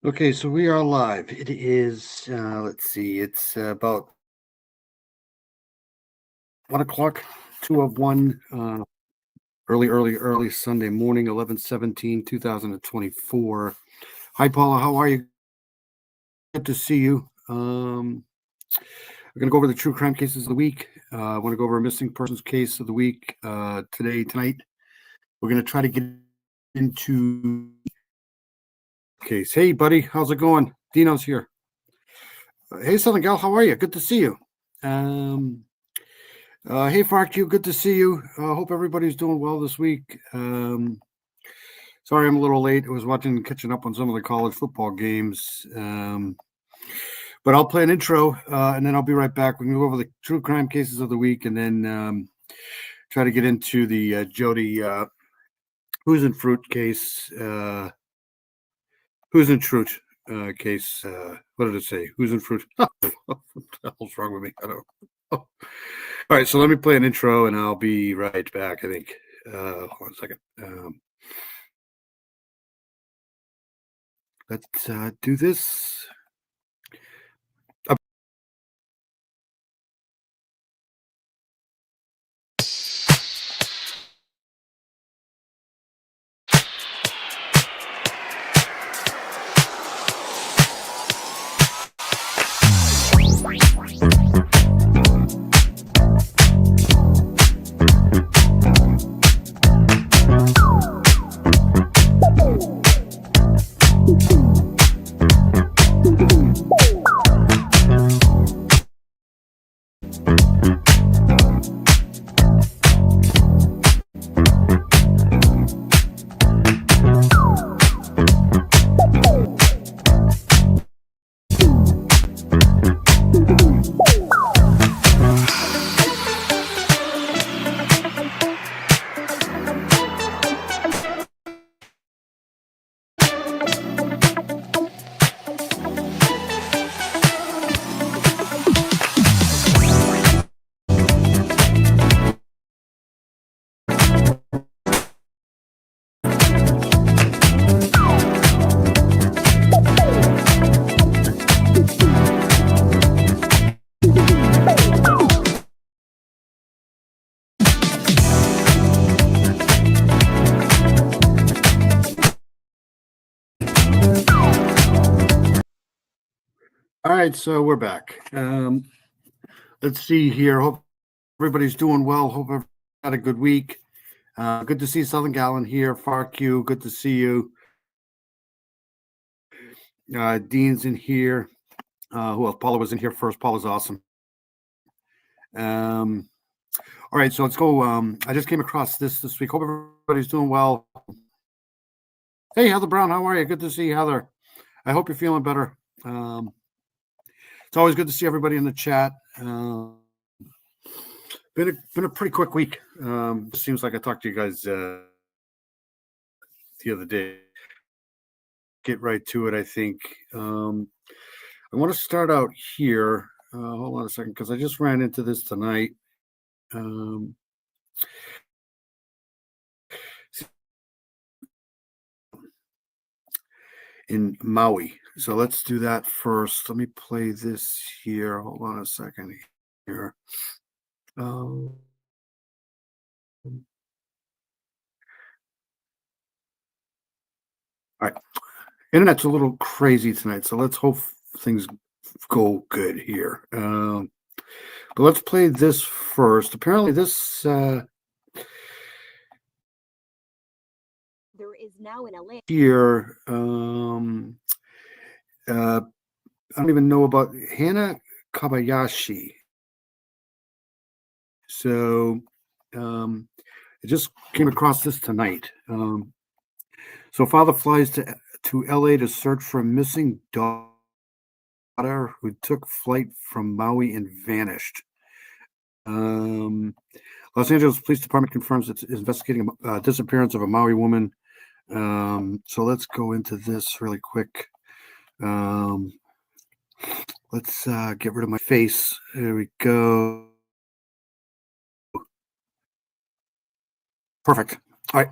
Okay, so we are live. It is, let's see, it's about 1 o'clock, 2 of 1, early Sunday morning, 11/17/2024. Hi, Paula. How are you? Good to see you. We're going to go over the true crime cases of the week. I want to go over a missing persons case of the week tonight. We're going to try to get into case. Hey, buddy. How's it going? Dino's here. Hey, Southern Gal. How are you? Good to see you. Hey, FarQ, good to see you. Hope everybody's doing well this week. Sorry I'm a little late. I was catching up on some of the college football games. But I'll play an intro, and then I'll be right back. We can go over the true crime cases of the week, and then try to get into the Jody Who's in Fruit case. Who's in Fruit case. What did it say? Who's in Fruit? What the hell's wrong with me? I don't know. All right, so let me play an intro, and I'll be right back, I think. Hold on a second. Let's do this. All right, so we're back. Let's see here. Hope everybody's doing well. Hope everybody had a good week. Good to see Southern Gallon here. FarQ, good to see you. Dean's in here. Who else? Paula was in here first. Paula's awesome. All right, so let's go. I just came across this week. Hope everybody's doing well. Hey, Heather Brown, how are you? Good to see you, Heather. I hope you're feeling better. It's always good to see everybody in the chat. Been a pretty quick week. Seems like I talked to you guys the other day. Get right to it, I think. I want to start out here. Hold on a second, because I just ran into this tonight. In Maui. So let's do that first. Let me play this here. Hold on a second here. All right. Internet's a little crazy tonight, so let's hope things go good here. But let's play this first. Apparently this There is now in LA here I don't even know about Hannah Kabayashi. So I just came across this tonight. So father flies to LA to search for a missing daughter who took flight from Maui and vanished. Los Angeles Police Department confirms it's investigating a disappearance of a Maui woman. So let's go into this really quick. Let's get rid of my face. There we go. Perfect. All right.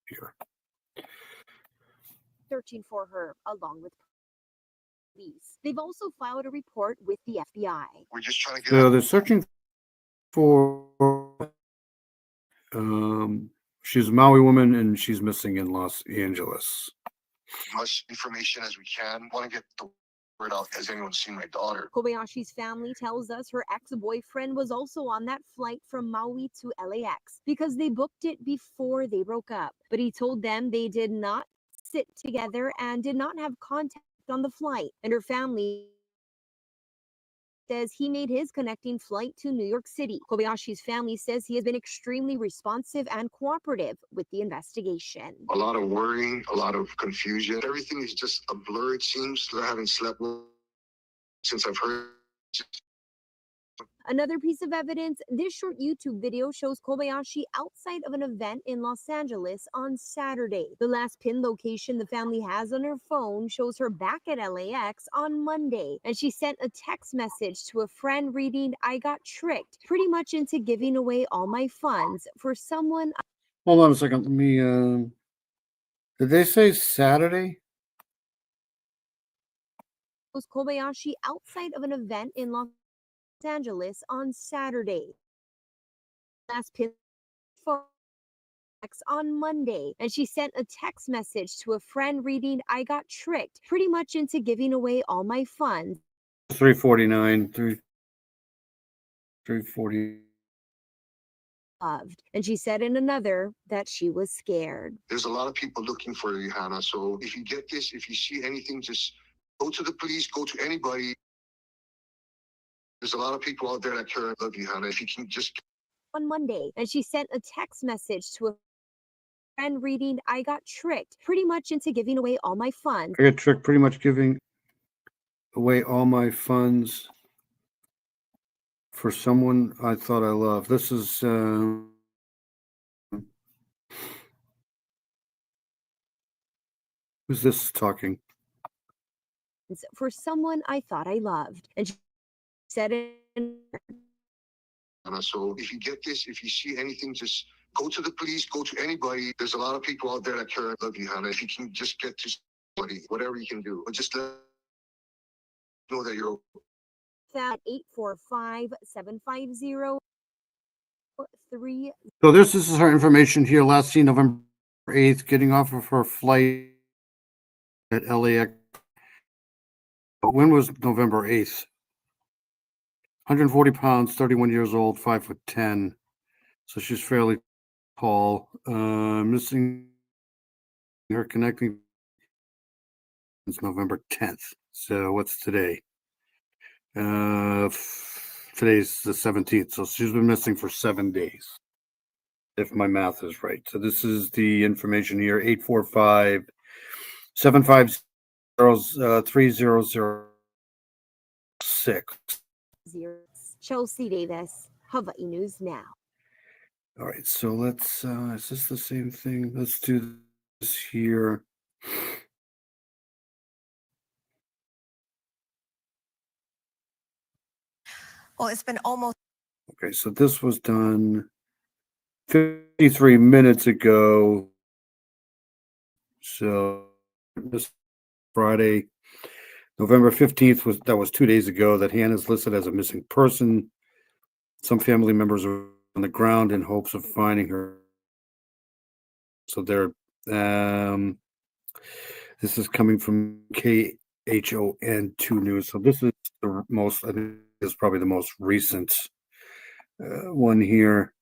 Here. searching for her along with police. They've also filed a report with the FBI. We're just trying to get So they're searching for, she's a Maui woman and she's missing in Los Angeles. as much information as we can. Want to get the word out. Has anyone seen my daughter? Kobayashi's family tells us her ex-boyfriend was also on that flight from Maui to LAX because they booked it before they broke up. But he told them they did not sit together and did not have contact on the flight. And her family says he made his connecting flight to New York City. Kobayashi's family says he has been extremely responsive and cooperative with the investigation. A lot of worrying, a lot of confusion. Everything is just a blur, it seems. I haven't slept well since I've heard. Another piece of evidence, this short YouTube video shows Kobayashi outside of an event in Los Angeles on Saturday. The last pin location the family has on her phone shows her back at LAX on Monday, and she sent a text message to a friend reading, "I got tricked pretty much into giving away all my funds for someone." Hold on a second. Let me, did they say Saturday? Shows Kobayashi outside of an event in Los Angeles on Saturday. Last pin phone on Monday, and she sent a text message to a friend reading, "I got tricked pretty much into giving away all my funds." 349, 340. Loved. And she said in another that she was scared. There's a lot of people looking for you, Hannah. So if you get this, if you see anything, just go to the police, go to anybody. There's a lot of people out there that care and love you, Hannah. If you can just. On Monday, and she sent a text message to a friend reading, "I got tricked pretty much into giving away all my funds." I got tricked pretty much giving away all my funds for someone I thought I loved. This is, who's this talking? For someone I thought I loved. And she said in Hannah, so if you get this, if you see anything, just go to the police, go to anybody. There's a lot of people out there that care and love you, Hannah. If you can just get to somebody, whatever you can do, but just let know that you're okay. that 845-750-3. So this is her information here. Last seen November 8th, getting off of her flight at LAX. When was November 8th? 140 pounds, 31 years old, 5'10". So she's fairly tall. Missing her connecting since November 10th. So what's today? Today's the 17th. So she's been missing for 7 days, if my math is right. So this is the information here: 845-750-3006. Chelsea Davis, Hawaii News Now. All right, so let's, is this the same thing? Let's do this here. Well, it's been almost. Okay, so this was done 53 minutes ago. So this Friday, November 15th, that was 2 days ago, that Hannah's listed as a missing person. Some family members are on the ground in hopes of finding her. So they're, this is coming from KHON2 News. So this is the most, I think this is probably the most recent one here.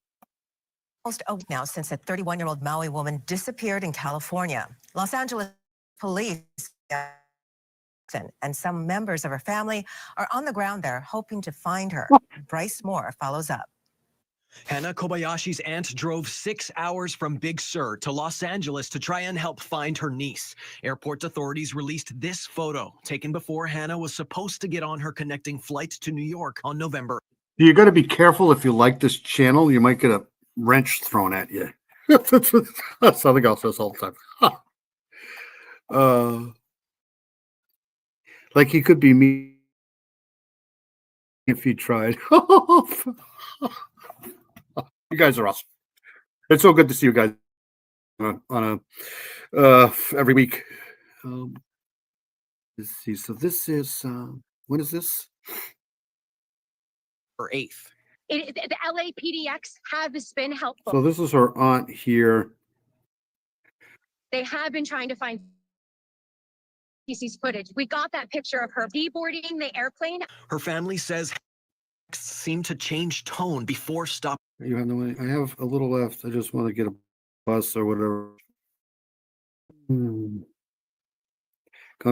Almost a week now since a 31-year-old Maui woman disappeared in California. Los Angeles police and some members of her family are on the ground there hoping to find her. Bryce Moore follows up. Hannah Kobayashi's aunt drove 6 hours from Big Sur to Los Angeles to try and help find her niece. Airport authorities released this photo taken before Hannah was supposed to get on her connecting flight to New York on November. You got to be careful if you like this channel. You might get a wrench thrown at you. That's something else says all the time. Like he could be me if he tried. You guys are awesome. It's so good to see you guys on a every week. Let's see. So this is when is this? Or 8th. The LAPDX has been helpful. So this is her aunt here. They have been trying to find CC's footage. We got that picture of her deboarding the airplane. Her family says seemed to change tone before stopping. You have no money. I have a little left. I just want to get a bus or whatever. Gonna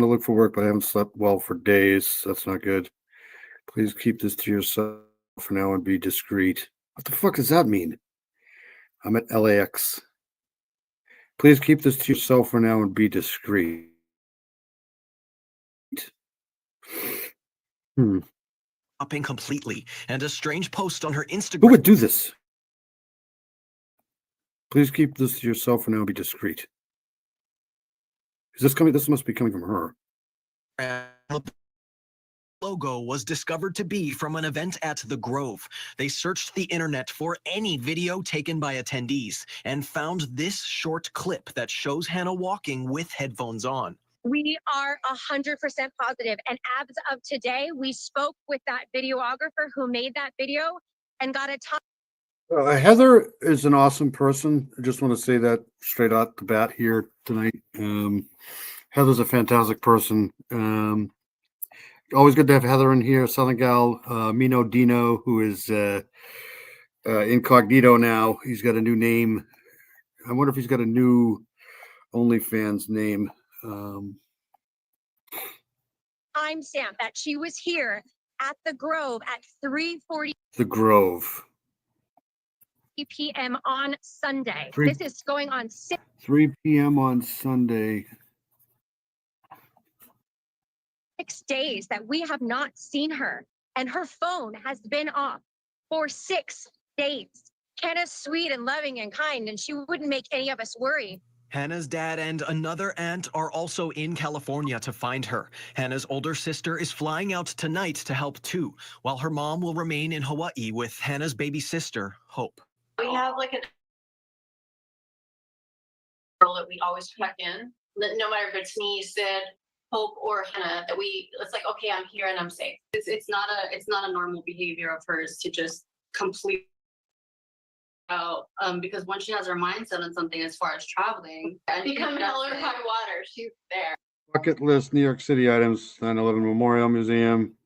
look for work, but I haven't slept well for days. That's not good. Please keep this to yourself for now and be discreet. What the fuck does that mean? I'm at LAX. Please keep this to yourself for now and be discreet. Stopping completely, and a strange post on her Who Instagram. would do this? Please keep this to yourself for now and be discreet. Is this coming? This must be coming from her. Logo was discovered to be from an event at the Grove. They searched the internet for any video taken by attendees and found this short clip that shows Hannah walking with headphones on. We are 100% positive. And as of today, we spoke with that videographer who made that video and got a ton. Heather is an awesome person. I just want to say that straight out the bat here tonight. Heather's a fantastic person. Always good to have Heather in here. Southern Gal, Mino Dino, who is incognito now. He's got a new name. I wonder if he's got a new OnlyFans name. Timestamp that she was here at the Grove at 3:40 The Grove. p.m. on Sunday. Three- This is going on 3 p.m. on Sunday. 6 days that we have not seen her, and her phone has been off for 6 days. Hannah's sweet and loving and kind, and she wouldn't make any of us worry. Hannah's dad and another aunt are also in California to find her. Hannah's older sister is flying out tonight to help too, while her mom will remain in Hawaii with Hannah's baby sister, Hope. We have like a girl that we always check in, no matter if it's me, Sid, Hope, or Hannah, that it's like, okay, I'm here and I'm safe. It's not a normal behavior of hers to just complete out, because once she has her mind set on something as far as traveling, and becoming hell or high water, she's there. Bucket list, New York City items, 9/11 Memorial Museum.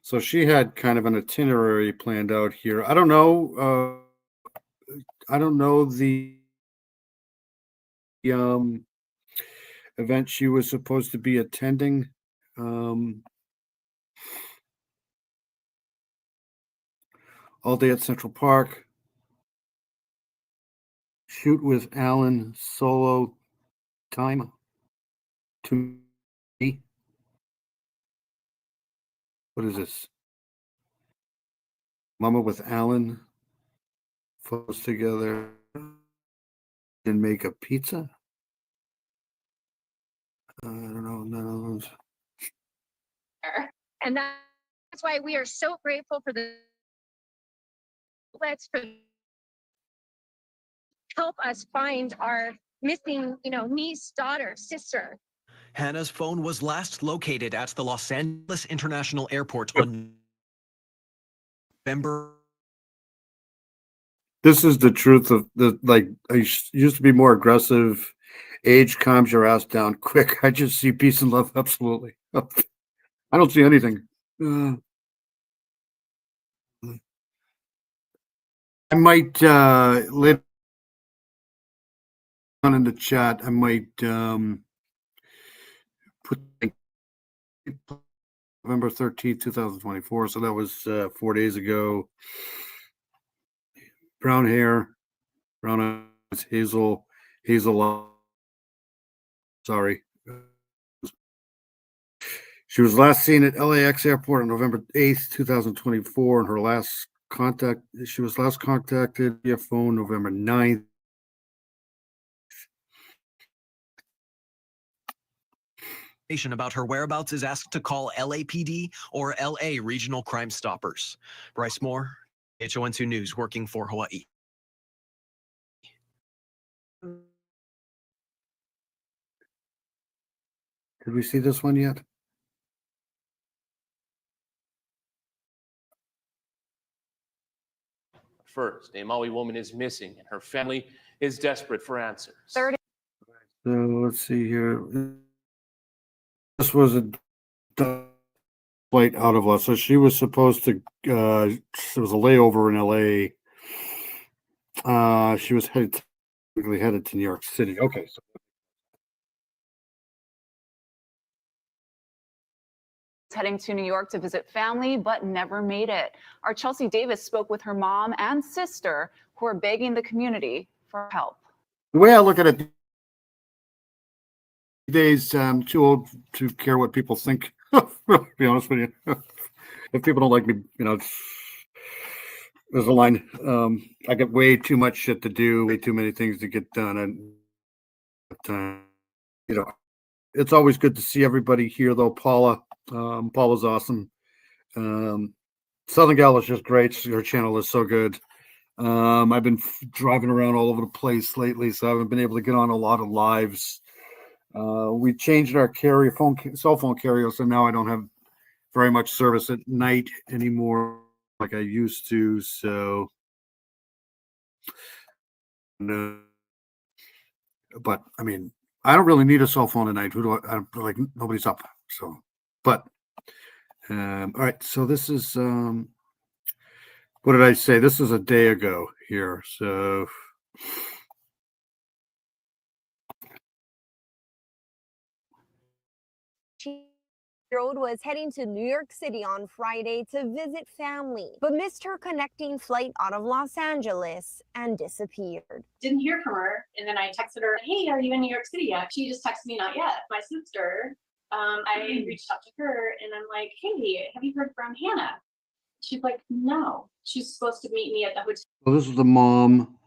So she had kind of an itinerary planned out here. I don't know the event she was supposed to be attending. All day at Central Park. Shoot with Alan solo time to me. What is this? Mama with Alan photos together and make a pizza. I don't know. None of those. And that's why we are so grateful for the let's help us find our missing, niece, daughter, sister. Hannah's phone was last located at the Los Angeles International Airport on November. This is the truth of the, like, I used to be more aggressive. Age calms your ass down quick. I just see peace and love. Absolutely. I don't see anything. I might later on in the chat, I might put November 13th, 2024. So that was 4 days ago. Brown hair, brown eyes, hazel. Sorry. She was last seen at LAX airport on November 8th, 2024. And she was last contacted via phone November 9th. About her whereabouts is asked to call LAPD or LA Regional Crime Stoppers. Bryce Moore, HON2 News, working for Hawaii. Did we see this one yet? First, a Maui woman is missing and her family is desperate for answers. Third. So let's see here. This was a flight out of us. So she was supposed to, there was a layover in LA. She was headed to New York City. Okay. So heading to New York to visit family, but never made it. Our Chelsea Davis spoke with her mom and sister, who are begging the community for help. the way I look at it, these days, I'm too old to care what people think. To be honest with you, if people don't like me, there's a line. I got way too much shit to do, way too many things to get done, and it's always good to see everybody here, though. Paula's awesome. Southern Gal is just great. Her channel is so good. I've been driving around all over the place lately, so I haven't been able to get on a lot of lives. We changed our cell phone carrier, so now I don't have very much service at night anymore like I used to. So, no. But I mean, I don't really need a cell phone at night. Who do I like? Nobody's up. So, but all right. So this is what did I say? This is a day ago here. So. Year-old was heading to New York City on Friday to visit family, but missed her connecting flight out of Los Angeles and disappeared. Didn't hear from her, and then I texted her, "Hey, are you in New York City yet?" She just texted me, "Not yet." My sister, I reached out to her, and I'm like, "Hey, have you heard from Hannah?" She's like, "No." She's supposed to meet me at the hotel Well, this is the mom.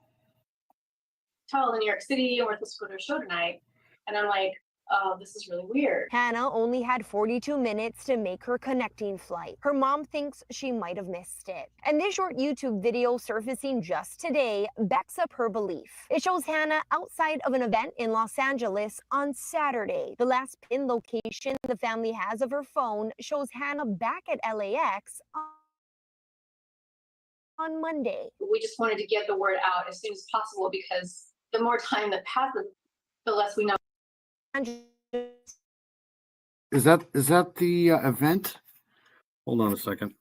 in New York City, and we're supposed to go to a show tonight. And I'm like, "Oh, this is really weird." Hannah only had 42 minutes to make her connecting flight. Her mom thinks she might have missed it. And this short YouTube video surfacing just today backs up her belief. It shows Hannah outside of an event in Los Angeles on Saturday. The last pin location the family has of her phone shows Hannah back at LAX on Monday. We just wanted to get the word out as soon as possible because the more time that passes, the less we know. Is that the event? Hold on a second.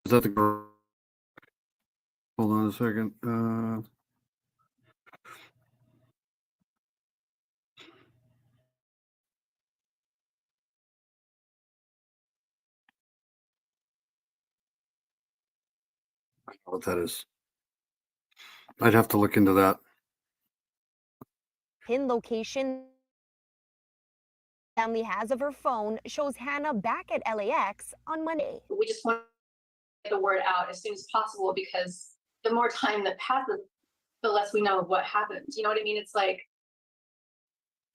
Is that the girl? Hold on a second. I don't know what that is. I'd have to look into that. Pin location family has of her phone shows Hannah back at LAX on Monday. We just want to get the word out as soon as possible because the more time that passes, the less we know of what happens. You know what I mean? It's like,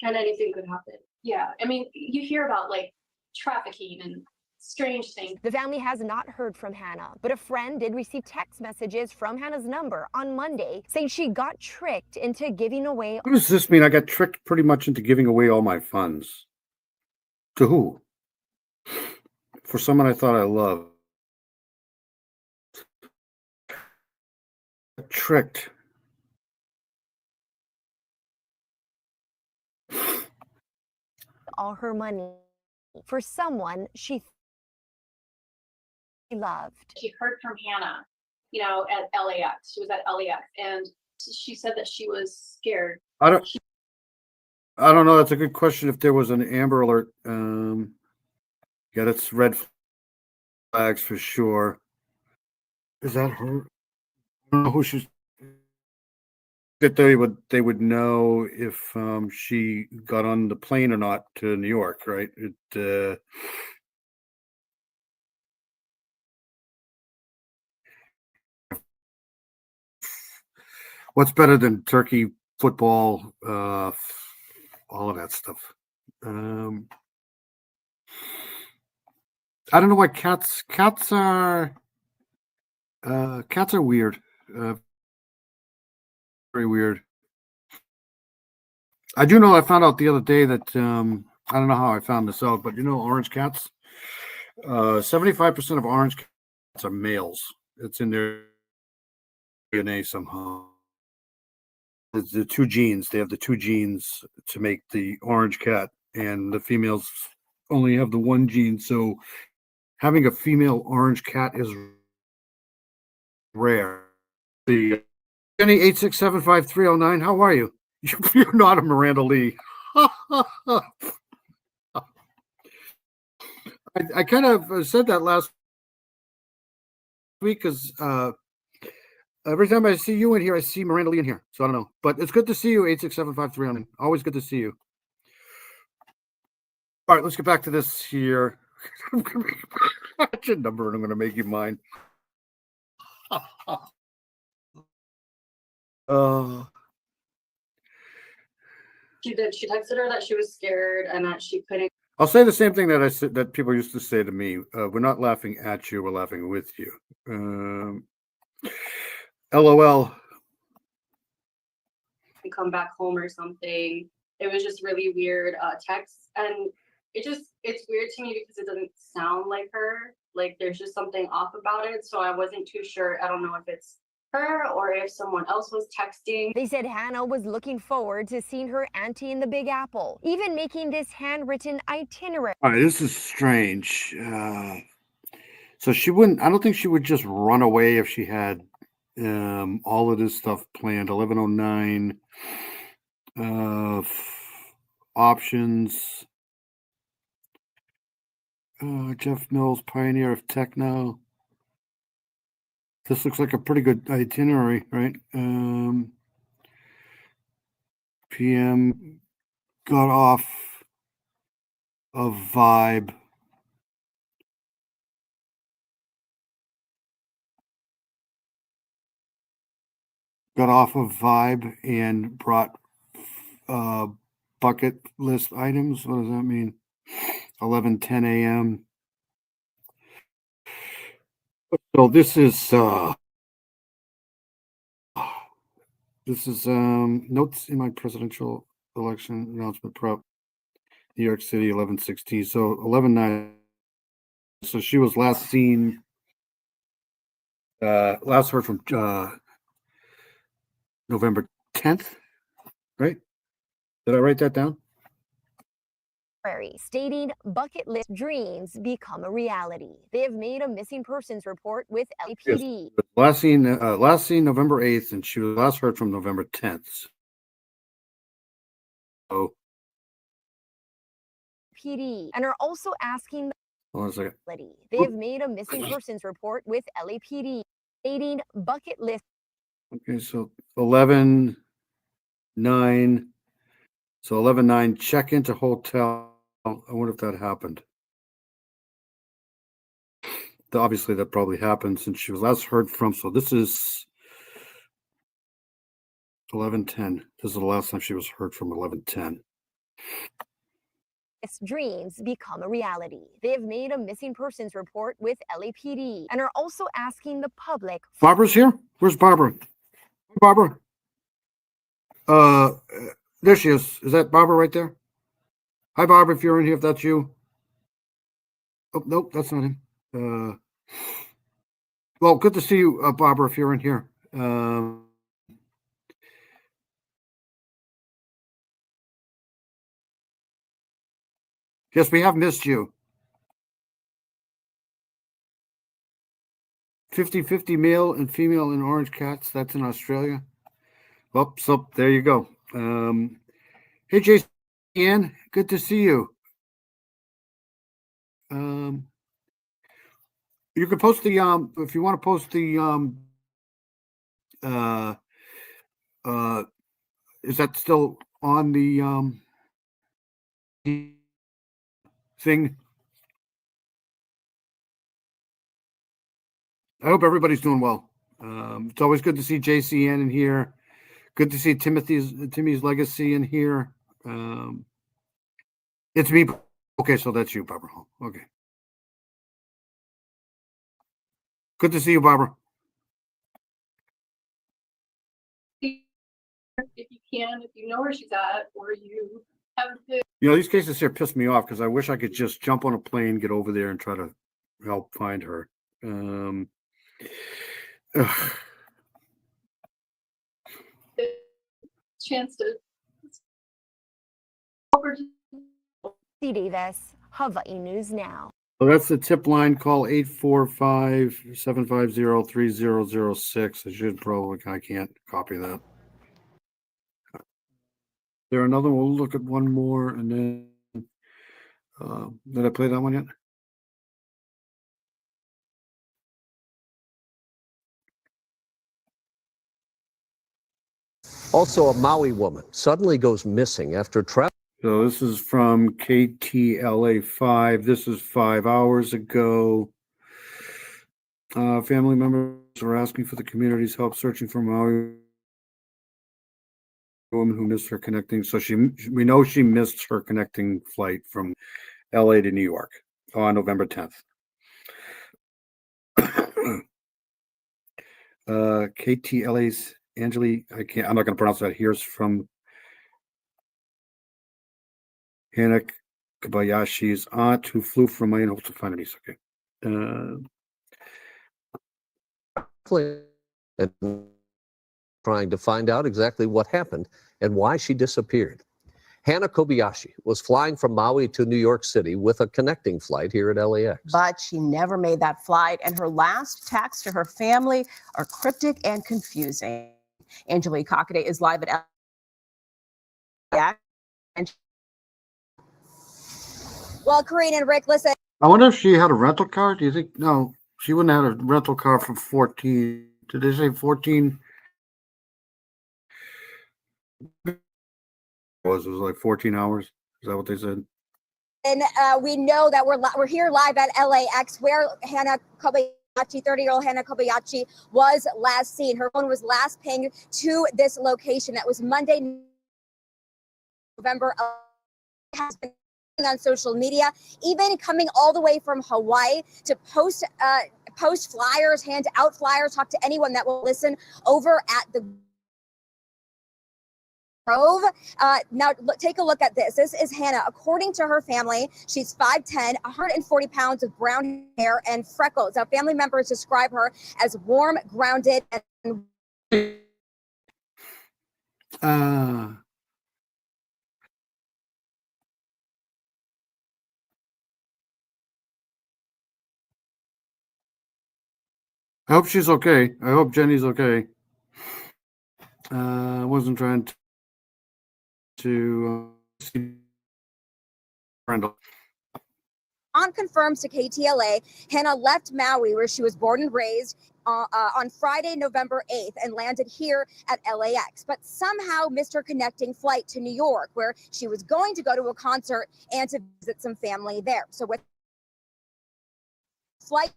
and anything could happen. Yeah. I mean, you hear about like trafficking and strange things. The family has not heard from Hannah, but a friend did receive text messages from Hannah's number on Monday saying she got tricked into giving away. What does this mean? I got tricked pretty much into giving away all my funds. To who? For someone I thought I loved. Tricked. All her money for someone she loved. She heard from Hannah, at LAX. She was at LAX and she said that she was scared. I don't know. That's a good question. If there was an Amber Alert, yeah, that's red flags for sure. Is that her? I don't know who she's. That they would know if she got on the plane or not to New York, right? What's better than turkey, football, all of that stuff? I don't know why cats are weird. Very weird. I do know I found out the other day that I don't know how I found this out, but orange cats, 75% of orange cats are males. It's in their DNA somehow. It's the two genes. They have the two genes to make the orange cat, and the females only have the one gene. So having a female orange cat is rare. The Jenny 8675309, how are you? You're not a Miranda Lee. I kind of said that last week because every time I see you in here, I see Miranda Lee in here. So I don't know. But it's good to see you, 8675309. Always good to see you. All right, let's get back to this here. I'm going to make your number and I'm going to make you mine. She did. She texted her that she was scared and that she couldn't. I'll say the same thing that I said that people used to say to me. We're not laughing at you. We're laughing with you. LOL. Come back home or something. It was just really weird text, and it's weird to me because it doesn't sound like her. Like there's just something off about it. So I wasn't too sure. I don't know if it's her or if someone else was texting. They said Hannah was looking forward to seeing her auntie in the Big Apple, even making this handwritten itinerary. All right, this is strange. So she wouldn't. I don't think she would just run away if she had all of this stuff planned. 1109 options. Jeff Mills, pioneer of techno. This looks like a pretty good itinerary, right? PM got off of Vibe. Got off of Vibe and brought bucket list items. What does that mean? 11:10 a.m. So this is notes in my presidential election announcement prep. New York City, 11:16. So 11:09. So she was last seen. Last heard from November 10th, right? Did I write that down? Stating bucket list dreams become a reality. They have made a missing persons report with LAPD. Yes. Last seen November 8th, and she was last heard from November 10th. So PD and are also asking. Hold on a second. They have made a missing persons report with LAPD, stating bucket list. Okay, so 11:09. So 11:09, check into hotel. I wonder if that happened. Obviously, that probably happened since she was last heard from. So this is 11:10. This is the last time she was heard from. 11:10. Dreams become a reality. They have made a missing persons report with LAPD and are also asking the public. Barbara's here. Where's Barbara? Barbara. There she is. Is that Barbara right there? Hi, Barbara, if you're in here, if that's you. Oh, nope, that's not him. Well, good to see you, Barbara, if you're in here. Yes, we have missed you. 50-50 male and female in orange cats. That's in Australia. Well, so there you go. Hey, Jason, good to see you. You can post the if you want to post the is that still on the thing? I hope everybody's doing well. It's always good to see JCN in here. Good to see Timmy's Legacy in here. It's me. Okay, so that's you, Barbara. Okay. Good to see you, Barbara. If you can, if you know where she's at, or you have the You know, these cases here piss me off because I wish I could just jump on a plane, get over there, and try to help find her. Ugh. chance to C. Davis, Hawaii News Now. Well, that's the tip line. Call 845-750-3006. I should probably, I can't copy that. There another one. We'll look at one more and then, did I play that one yet? Also, a Maui woman suddenly goes missing after travel. So this is from KTLA 5. This is 5 hours ago. Family members are asking for the community's help searching for Maui woman who missed her connecting. So we know she missed her connecting flight from LA to New York on November 10th. KTLA's Angeli, I'm not going to pronounce that. Here's from Hannah Kobayashi's aunt who flew from Miami. Hopes to find me. Okay. And trying to find out exactly what happened and why she disappeared. Hannah Kobayashi was flying from Maui to New York City with a connecting flight here at LAX. But she never made that flight, and her last texts to her family are cryptic and confusing. Angelique Hockaday is live at LAX. Well, Corinne and Rick, listen. I wonder if she had a rental car. Do you think? No, she wouldn't have had a rental car for 14. Did they say 14? It was like 14 hours. Is that what they said? And we know that we're here live at LAX, where Hannah Kobayashi, 30-year-old Hannah Kobayashi, was last seen. Her phone was last pinged to this location. That was Monday, November 11th. Has been on social media, even coming all the way from Hawaii to post flyers, hand out flyers, talk to anyone that will listen over at the Grove. Now, take a look at this. This is Hannah. According to her family, she's 5'10", 140 pounds of brown hair and freckles. Now, family members describe her as warm, grounded, and I hope she's okay. I hope Jenny's okay. I wasn't trying to see Brenda. unconfirmed to KTLA, Hannah left Maui, where she was born and raised, on Friday, November 8th, and landed here at LAX, but somehow missed her connecting flight to New York, where she was going to go to a concert and to visit some family there. So with flight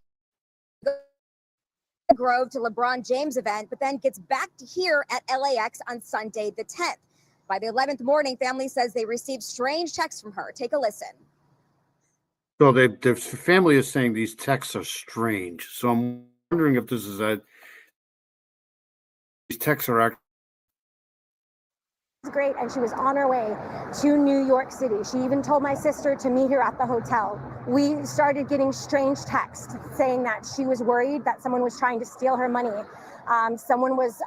Grove to LeBron James event, but then gets back to here at LAX on Sunday the 10th. By the 11th morning, family says they received strange texts from her. Take a listen. So the family is saying these texts are strange. So I'm wondering if this is these texts are actually great, and she was on her way to New York City. She even told my sister to meet her at the hotel. We started getting strange texts saying that she was worried that someone was trying to steal her money. Someone was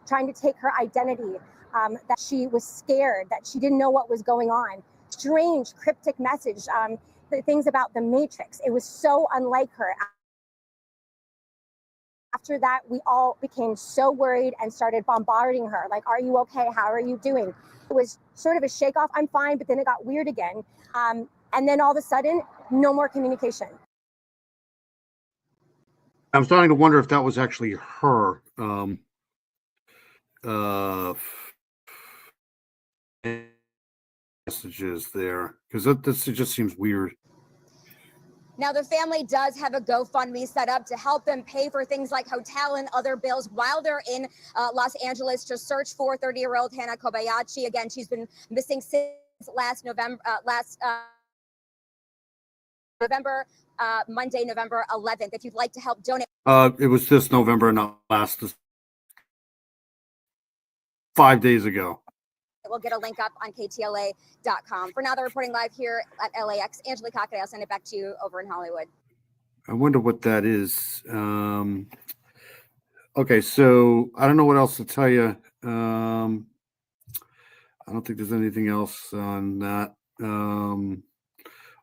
trying to take her identity, that she was scared, that she didn't know what was going on. Strange, cryptic message, the things about the Matrix. It was so unlike her. After that, we all became so worried and started bombarding her. Like, are you okay? How are you doing? It was sort of a shake off. I'm fine. But then it got weird again. And then all of a sudden, no more communication. I'm starting to wonder if that was actually her. Messages there, because this just seems weird. Now, the family does have a GoFundMe set up to help them pay for things like hotel and other bills while they're in Los Angeles to search for 30-year-old Hannah Kobayashi. Again, she's been missing since last November, Monday, November 11th. If you'd like to help donate. It was this November, not last, 5 days ago. We'll get a link up on KTLA.com. For now, they're reporting live here at LAX. Angelique Cockday, I'll send it back to you over in Hollywood. I wonder what that is. Okay, so I don't know what else to tell you. I don't think there's anything else on that.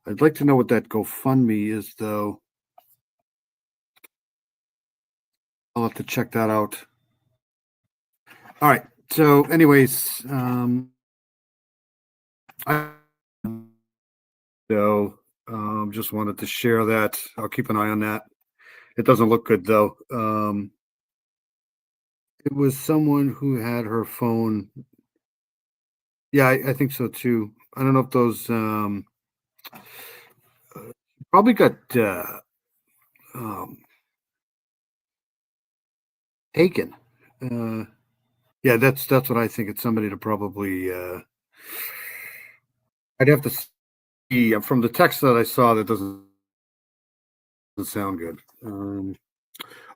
I'd like to know what that GoFundMe is, though. I'll have to check that out. All right. So, anyways, just wanted to share that. I'll keep an eye on that. It doesn't look good, though. It was someone who had her phone. Yeah, I think so too. I don't know if those probably got taken. Yeah, that's what I think. It's somebody to probably. I'd have to see from the text that I saw. That doesn't sound good.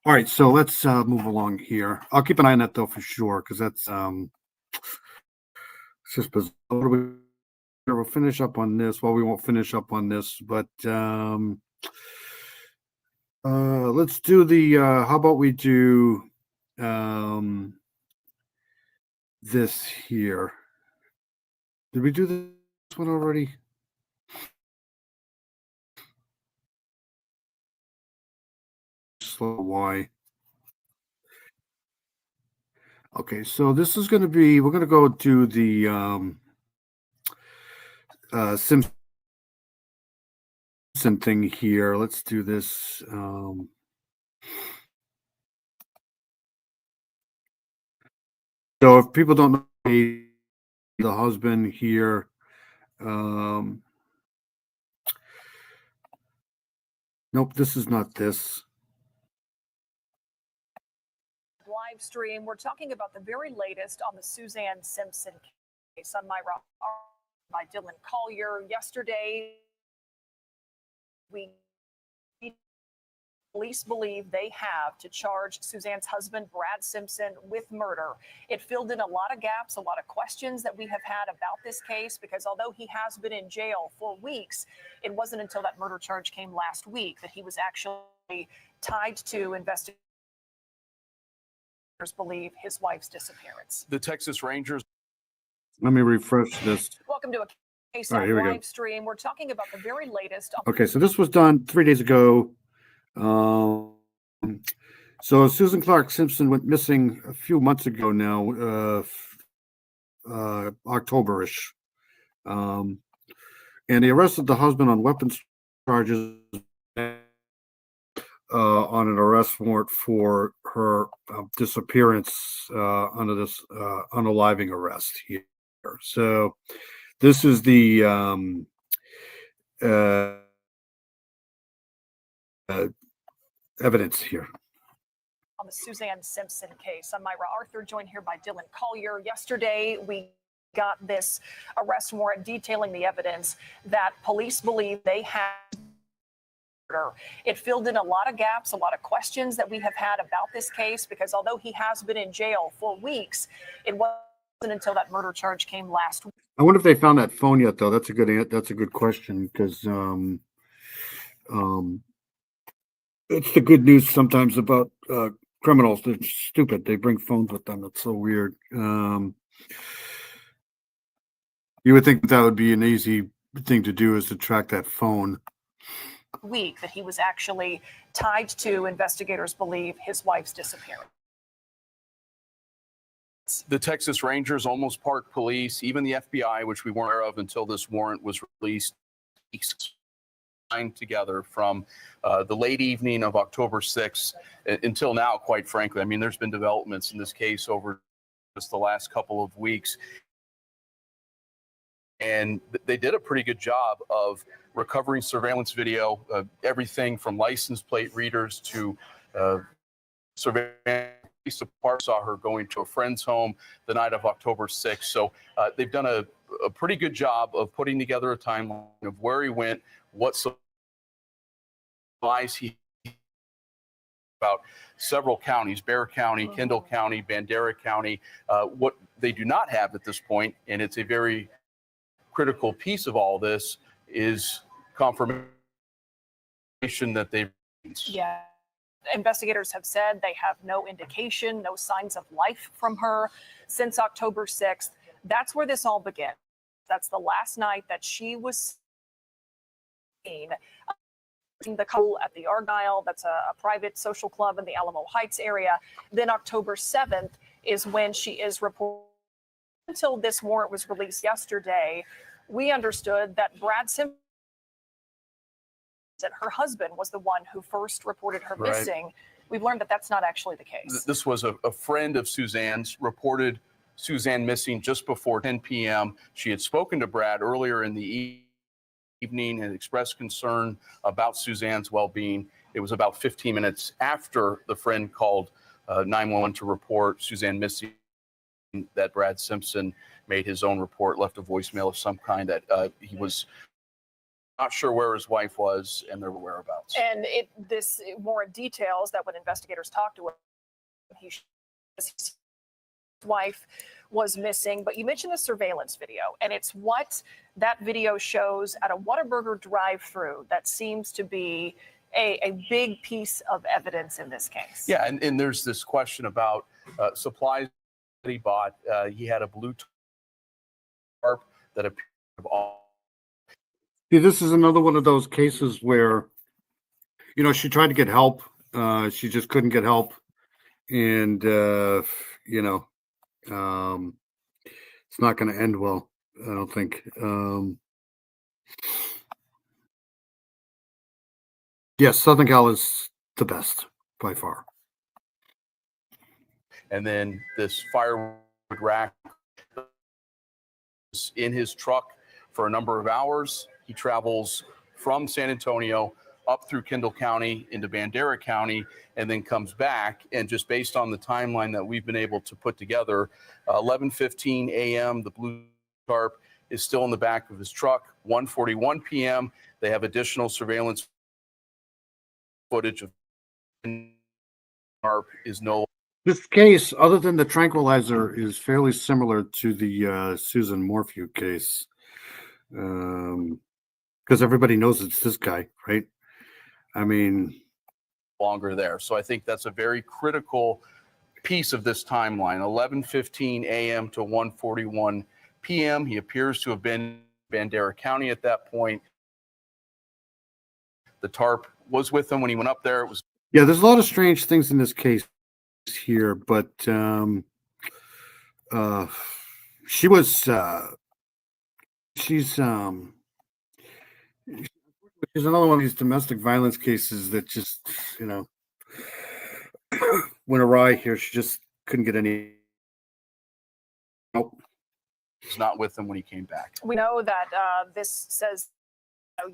All right, so let's move along here. I'll keep an eye on that though for sure, because that's it's just bizarre. We'll finish up on this. Well, we won't finish up on this, but let's do the. How about we do this here? Did we do this one already? Slow Y. Okay, so this is going to be. We're going to go to the Simpson thing here. Let's do this. So if people don't know the husband here, nope, this is not this. Live stream. We're talking about the very latest on the Suzanne Simpson case on Myra by Dylan Collier. Yesterday, police believe they have to charge Suzanne's husband, Brad Simpson, with murder. It filled in a lot of gaps, a lot of questions that we have had about this case, because although he has been in jail for weeks, it wasn't until that murder charge came last week that he was actually tied to investigators believe his wife's disappearance. The Texas Rangers. Let me refresh this. Welcome to a case All right, on here we go. live stream. We're talking about the very latest. Okay, so this was done 3 days ago. So Susan Clark Simpson went missing a few months ago now, October-ish. And they arrested the husband on weapons charges on an arrest warrant for her disappearance under this unaliving arrest here. So this is the evidence here. On the Suzanne Simpson case. I'm Myra Arthur, joined here by Dylan Collier. Yesterday, we got this arrest warrant detailing the evidence that police believe they had. It filled in a lot of gaps, a lot of questions that we have had about this case, because although he has been in jail for weeks, it wasn't until that murder charge came last week. I wonder if they found that phone yet, though. That's a good question, because it's the good news sometimes about criminals. They're stupid. They bring phones with them. That's so weird. You would think that would be an easy thing to do, is to track that phone. Week that he was actually tied to, investigators believe, his wife's disappearance. The Texas Rangers, Olmos Park Police, even the FBI, which we weren't aware of until this warrant was released, together from the late evening of October 6th until now, quite frankly. I mean, there's been developments in this case over just the last couple of weeks. And they did a pretty good job of recovering surveillance video, everything from license plate readers to surveillance. Saw her going to a friend's home the night of October 6th. So they've done a pretty good job of putting together a timeline of where he went, what advise he about several counties, Bexar County, Kendall County, Bandera County. What they do not have at this point, and it's a very critical piece of all this, is confirmation that they've. Yeah. Investigators have said they have no indication, no signs of life from her since October 6th. That's where this all began. That's the last night that she was seen. The couple at the Argyle, that's a private social club in the Alamo Heights area. Then October 7th is when she is reported. Until this warrant was released yesterday, we understood that Brad Simpson, that her husband, was the one who first reported her missing. We've learned that that's not actually the case. This was a friend of Suzanne's, reported Suzanne missing just before 10 p.m. She had spoken to Brad earlier in the evening and expressed concern about Suzanne's well-being. It was about 15 minutes after the friend called 911 to report Suzanne missing that Brad Simpson made his own report, left a voicemail of some kind that he was not sure where his wife was and their whereabouts. And this more details that when investigators talked to him, his wife was missing. But you mentioned the surveillance video, and it's what that video shows at a Whataburger drive-through that seems to be a big piece of evidence in this case. Yeah, and there's this question about supplies that he bought. He had a blue tarp that appeared to all. See, this is another one of those cases where, she tried to get help. She just couldn't get help. And, it's not going to end well, I don't think. Yes, Southern Cal is the best by far. And then this firewood rack was in his truck for a number of hours. He travels from San Antonio up through Kendall County into Bandera County, and then comes back. And just based on the timeline that we've been able to put together, 11:15 a.m., the blue tarp is still in the back of his truck. 1:41 p.m., they have additional surveillance footage of tarp is no. This case, other than the tranquilizer, is fairly similar to the Susan Morphew case. Because everybody knows it's this guy, right? I mean, longer there. So I think that's a very critical piece of this timeline. 11:15 a.m. to 1:41 p.m. He appears to have been in Bandera County at that point. The tarp was with him when he went up there. It was. Yeah, there's a lot of strange things in this case here, but she was she's another one of these domestic violence cases that just went awry here. She just couldn't get any help. He's not with him when he came back. We know that this says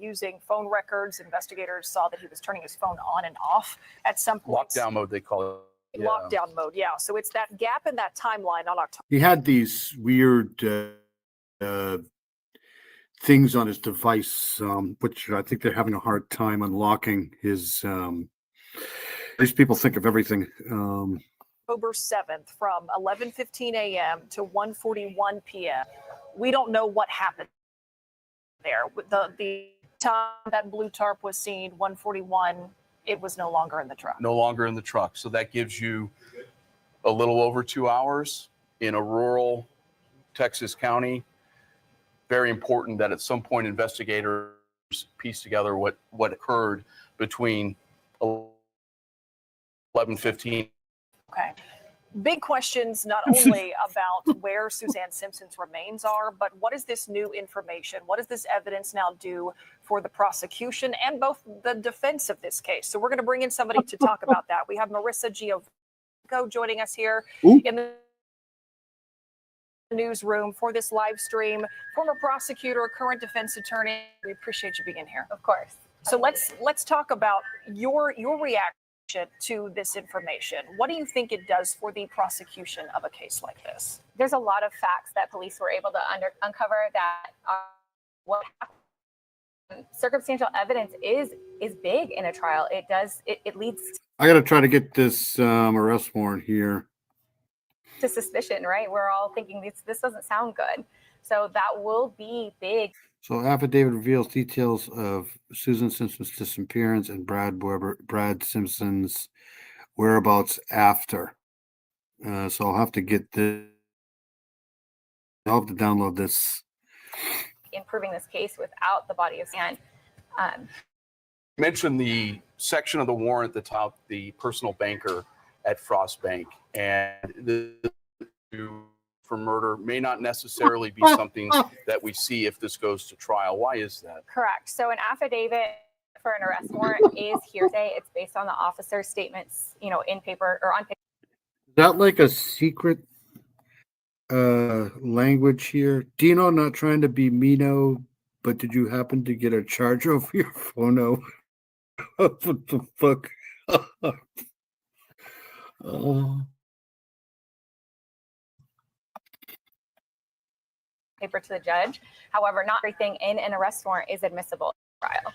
using phone records, investigators saw that he was turning his phone on and off at some point. Lockdown mode, they call it. Yeah. Lockdown mode, yeah. So it's that gap in that timeline on October. He had these weird things on his device, which I think they're having a hard time unlocking his. These people think of everything. October 7th from 11:15 a.m. to 1:41 p.m. We don't know what happened there. The time that blue tarp was seen, 1:41, it was no longer in the truck. No longer in the truck. So that gives you a little over 2 hours in a rural Texas county. Very important that at some point investigators piece together what occurred between 11:15. Okay. Big questions, not only about where Suzanne Simpson's remains are, but what is this new information? What does this evidence now do for the prosecution and both the defense of this case? So we're going to bring in somebody to talk about that. We have Marissa Giovanco joining us here in the newsroom for this live stream. Former prosecutor, current defense attorney. We appreciate you being here. Of course. So let's talk about your reaction to this information. What do you think it does for the prosecution of a case like this? There's a lot of facts that police were able to uncover that are what happened circumstantial evidence is big in a trial. It leads I got to try to get this arrest warrant here. to suspicion, right? We're all thinking this doesn't sound good. So that will be big. So affidavit reveals details of Susan Simpson's disappearance and Brad Simpson's whereabouts after. So I'll have to get this. I'll have to download this. Improving this case without the body of Suzanne. Mentioned the section of the warrant that's out the personal banker at Frost Bank, and the for murder may not necessarily be something that we see if this goes to trial. Why is that? Correct. So an affidavit for an arrest warrant is hearsay. It's based on the officer's statements, in paper or on paper. Is that like a secret language here? Dino, not trying to be meano, but did you happen to get a charge over your phone? What the fuck? Paper to the judge. However, not everything in an arrest warrant is admissible in trial.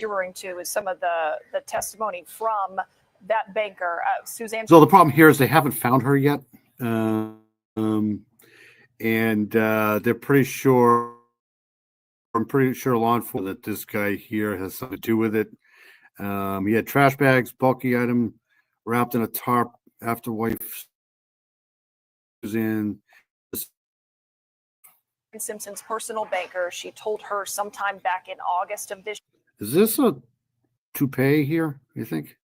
You're referring to is some of the testimony from that banker, Suzanne. So the problem here is they haven't found her yet, and they're pretty sure. I'm pretty sure law enforcement that this guy here has something to do with it. He had trash bags, bulky item wrapped in a tarp after wife Suzanne Simpson's personal banker. She told her sometime back in August of this. Is this a toupee here, you think?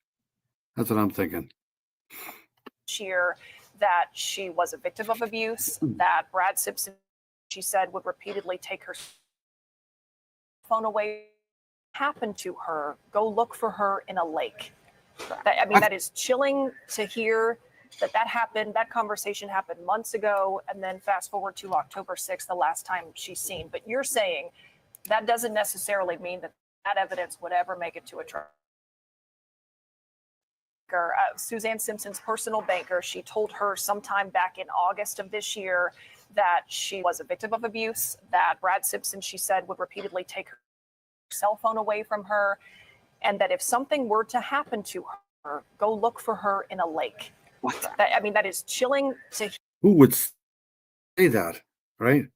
That's what I'm thinking. Year that she was a victim of abuse, that Brad Simpson, she said, would repeatedly take her phone away. Happened to her. Go look for her in a lake. That is chilling to hear that happened. That conversation happened months ago, and then fast forward to October 6th, the last time she's seen. But you're saying that doesn't necessarily mean that evidence would ever make it to a trial. Suzanne Simpson's personal banker, she told her sometime back in August of this year that she was a victim of abuse, that Brad Simpson, she said, would repeatedly take her cell phone away from her, and that if something were to happen to her, go look for her in a lake. That is chilling to hear. Who would say that, right?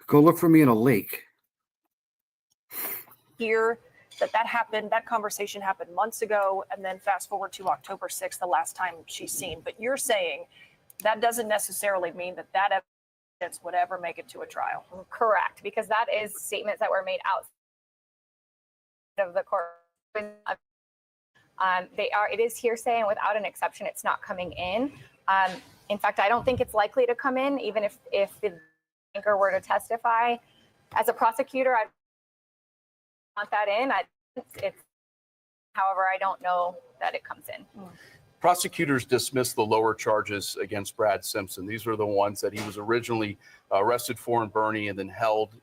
Go look for me in a lake. Hear that happened. That conversation happened months ago, and then fast forward to October 6th, the last time she's seen. But you're saying that doesn't necessarily mean that evidence would ever make it to a trial. Correct, because that is statements that were made outside of the court. It is hearsay, and without an exception, it's not coming in. In fact, I don't think it's likely to come in, even if the banker were to testify. As a prosecutor, I want that in. However, I don't know that it comes in. Prosecutors dismissed the lower charges against Brad Simpson. These are the ones that he was originally arrested for in Bernie and then held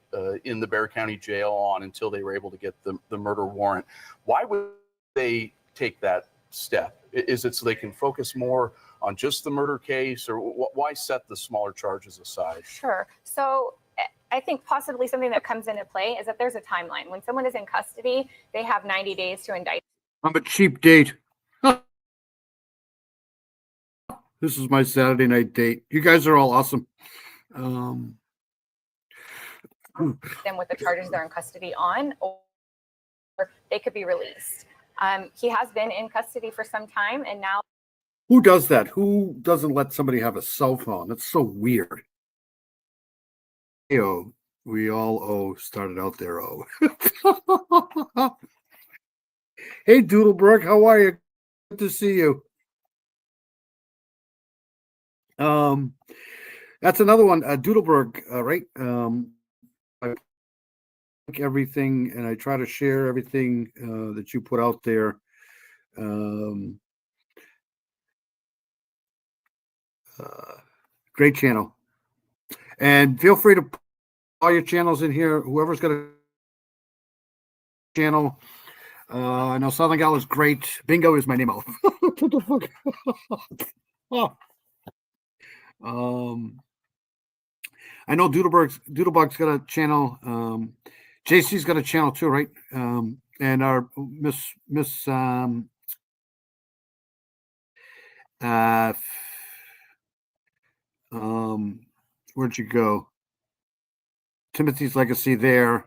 in the Bexar County Jail on until they were able to get the murder warrant. Why would they take that step? Is it so they can focus more on just the murder case, or why set the smaller charges aside? Sure. So I think possibly something that comes into play is that there's a timeline. When someone is in custody, they have 90 days to indict. I'm a cheap date. This is my Saturday night date. You guys are all awesome. Them with the charges they're in custody on, or they could be released. He has been in custody for some time, and now. Who does that? Who doesn't let somebody have a cell phone? That's so weird. We all started out there. Hey, Doodlebrook, how are you? Good to see you. That's another one. Doodlebrook, right? I like everything, and I try to share everything that you put out there. Great channel. And feel free to put all your channels in here. Whoever's got a channel. I know Southern Gal is great. Bingo is my name. What the fuck? I know Doodlebug's got a channel. JC's got a channel too, right? And our Miss where'd you go? Timothy's Legacy there.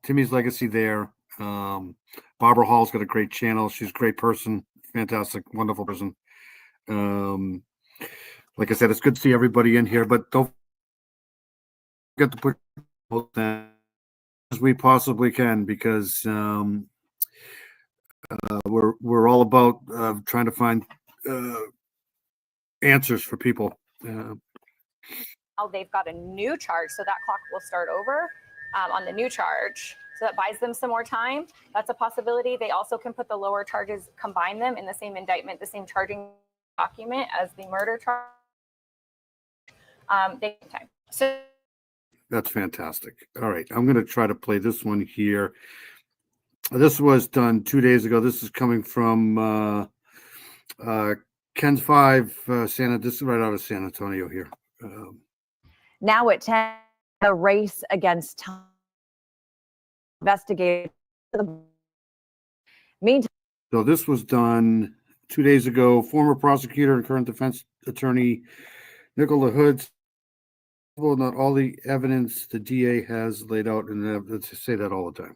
Timmy's Legacy there. Barbara Hall's got a great channel. She's a great person. Fantastic, wonderful person. Like I said, it's good to see everybody in here, but don't forget to put as we possibly can, because we're all about trying to find answers for people. They've got a new charge, so that clock will start over on the new charge. So that buys them some more time. That's a possibility. They also can put the lower charges, combine them in the same indictment, the same charging document as the murder charge. They have time. So That's fantastic. All right, I'm going to try to play this one here. This was done 2 days ago. This is coming from Ken's 5 Santa. This is right out of San Antonio here. Now at 10, the race against time. Investigated. Meantime, So this was done 2 days ago. Former prosecutor and current defense attorney Nicola Hood. Well, not all the evidence the DA has laid out, and let's say that all the time.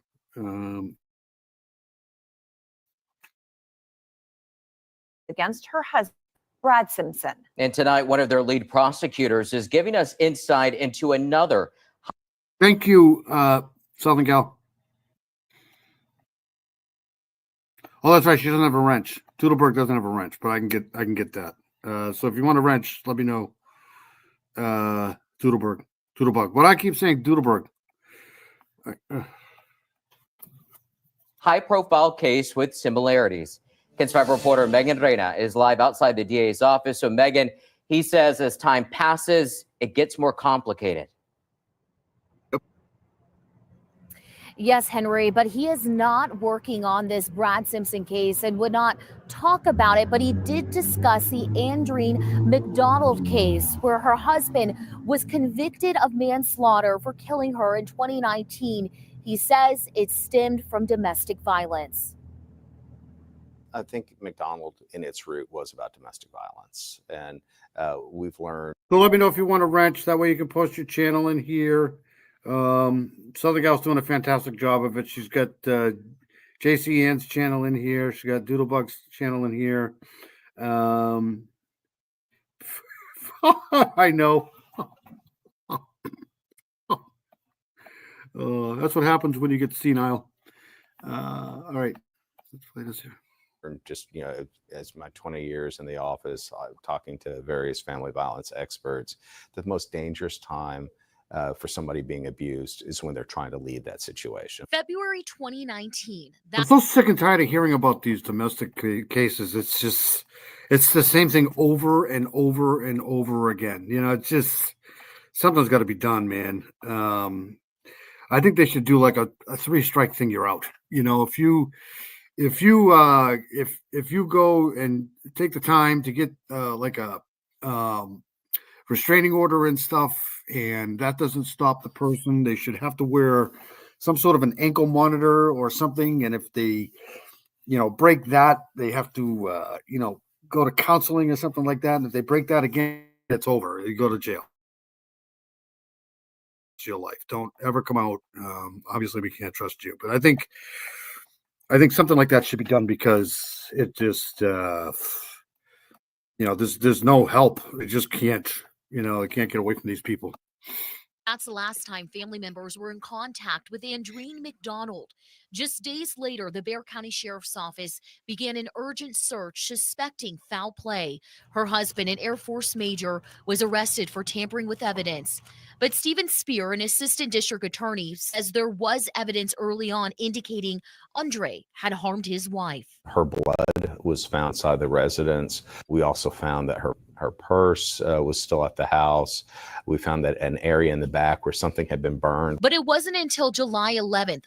against her husband, Brad Simpson. And tonight, one of their lead prosecutors is giving us insight into another. Thank you, Southern Gal. Oh, that's right. She doesn't have a wrench. Doodleberg doesn't have a wrench, but I can get that. So if you want a wrench, let me know. Doodlebug. What I keep saying, Doodleberg. High-profile case with similarities. KENS 5 reporter Megan Reina is live outside the DA's office. So Megan, he says as time passes, it gets more complicated. Yes, Henry, but he is not working on this Brad Simpson case and would not talk about it, but he did discuss the Andreen McDonald case where her husband was convicted of manslaughter for killing her in 2019. He says it stemmed from domestic violence. I think McDonald in its root was about domestic violence, and we've learned. So let me know if you want a wrench. That way you can post your channel in here. Southern Gal's doing a fantastic job of it. She's got JC Ann's channel in here. She's got Doodlebug's channel in here. I know. That's what happens when you get senile. All right, let's play this here. Just, as my 20 years in the office, talking to various family violence experts, the most dangerous time for somebody being abused is when they're trying to leave that situation. February 2019. I'm so sick and tired of hearing about these domestic cases. It's the same thing over and over and over again. It's just, something's got to be done, man. I think they should do like a 3-strike thing. You're out. If you go and take the time to get like a restraining order and stuff, and that doesn't stop the person, they should have to wear some sort of an ankle monitor or something. And if they, break that, they have to, go to counseling or something like that. And if they break that again, it's over. You go to jail. It's your life. Don't ever come out. Obviously, we can't trust you, but I think something like that should be done, because it just, there's no help. It just can't. They can't get away from these people. That's the last time family members were in contact with Andreen McDonald. Just days later, the Bexar County Sheriff's Office began an urgent search suspecting foul play. Her husband, an Air Force major, was arrested for tampering with evidence. But Stephen Spear, an assistant district attorney, says there was evidence early on indicating Andre had harmed his wife. Her blood was found inside the residence. We also found that her purse was still at the house. We found that an area in the back where something had been burned. But it wasn't until July 11th.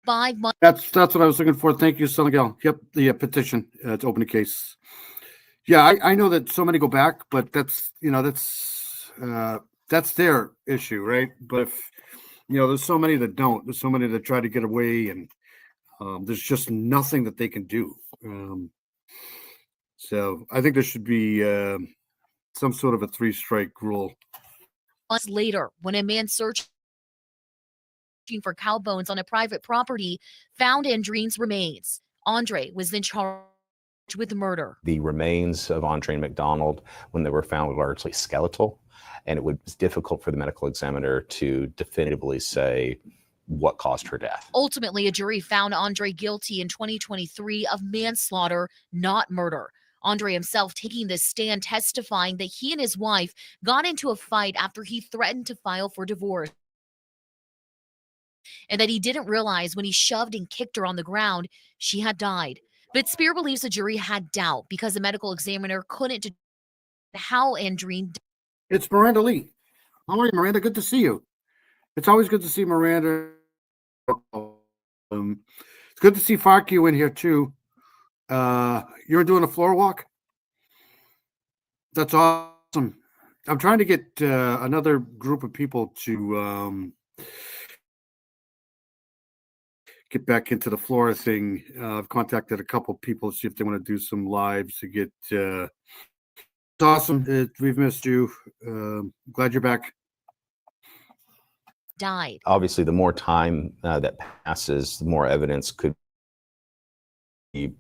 5 months. That's what I was looking for. Thank you, Southern Gal. Yep, the petition to open a case. Yeah, I know that so many go back, but that's that's their issue, right? But if, there's so many that don't. There's so many that try to get away, and there's just nothing that they can do. So I think there should be some sort of a 3-strike rule. Months later, when a man searching for cow bones on a private property found Andreen's remains, Andre was then charged with murder. The remains of Andreen McDonald, when they were found, were largely skeletal, and it was difficult for the medical examiner to definitively say what caused her death. Ultimately, a jury found Andre guilty in 2023 of manslaughter, not murder. Andre himself taking the stand, testifying that he and his wife got into a fight after he threatened to file for divorce, and that he didn't realize when he shoved and kicked her on the ground, she had died. But Spear believes the jury had doubt because the medical examiner couldn't determine how Andreen died. It's Miranda Lee. How are you, Miranda? Good to see you. It's always good to see Miranda. It's good to see Farkey in here too. You're doing a floor walk? That's awesome. I'm trying to get another group of people to get back into the floor thing. I've contacted a couple people to see if they want to do some lives to get. It's awesome. We've missed you. Glad you're back. Died. Obviously, the more time that passes, the more evidence could be,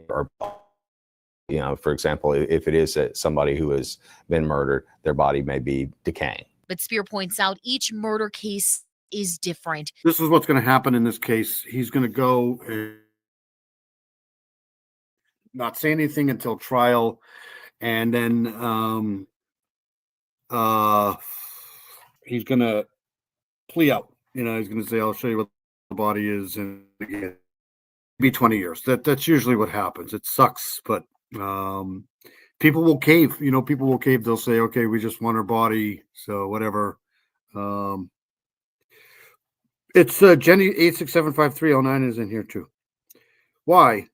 or, for example, if it is somebody who has been murdered, their body may be decaying. But Spear points out each murder case is different. This is what's going to happen in this case. He's going to go and not say anything until trial, and then he's going to plea out. He's going to say, "I'll show you what the body is," and again, be 20 years. That's usually what happens. It sucks, but people will cave. People will cave. They'll say, "Okay, we just want her body, so whatever." It's Jenny 8675309 is in here too. Why?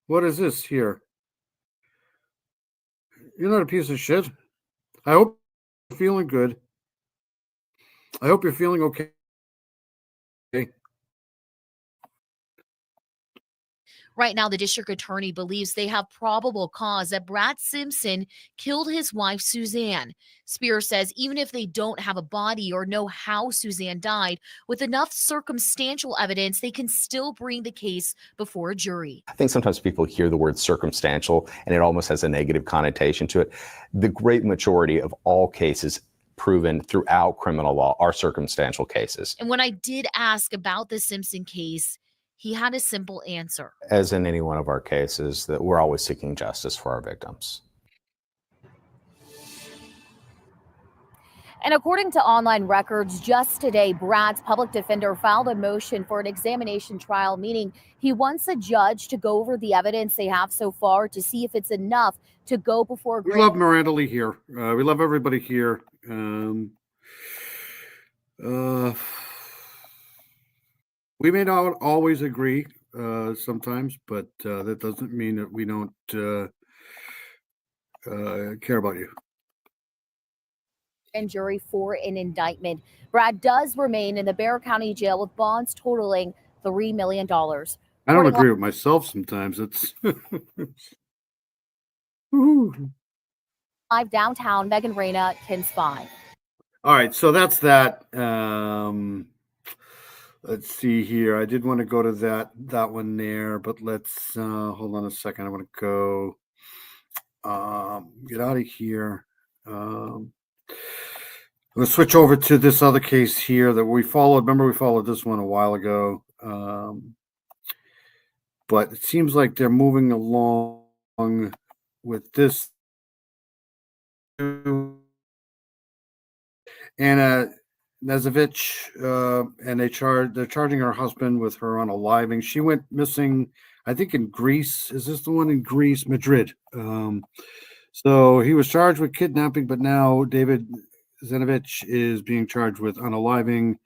What is this here? You're not a piece of shit. I hope you're feeling good. I hope you're feeling okay. Right now, the district attorney believes they have probable cause that Brad Simpson killed his wife, Suzanne. Spear says even if they don't have a body or know how Suzanne died, with enough circumstantial evidence, they can still bring the case before a jury. I think sometimes people hear the word circumstantial and it almost has a negative connotation to it. The great majority of all cases proven throughout criminal law are circumstantial cases. And when I did ask about the Simpson case, he had a simple answer. As in any one of our cases, that we're always seeking justice for our victims. And according to online records, just today, Brad's public defender filed a motion for an examination trial, meaning he wants a judge to go over the evidence they have so far to see if it's enough to go before. We love Miranda Lee here. We love everybody here. We may not always agree sometimes, but that doesn't mean that we don't care about you. And jury for an indictment. Brad does remain in the Bexar County Jail with bonds totaling $3 million. I don't agree with myself sometimes. It's Live downtown, Megan Reyna, KENS 5. All right, so that's that. Let's see here. I did want to go to that one there, but let's hold on a second. I want to go get out of here. I'm going to switch over to this other case here that we followed. Remember, we followed this one a while ago. But it seems like they're moving along with this. Anna Nezevich, and they're charging her husband with her unaliving. She went missing, I think, in Greece. Is this the one in Greece? Madrid. So he was charged with kidnapping, but now David Zenovich is being charged with unaliving.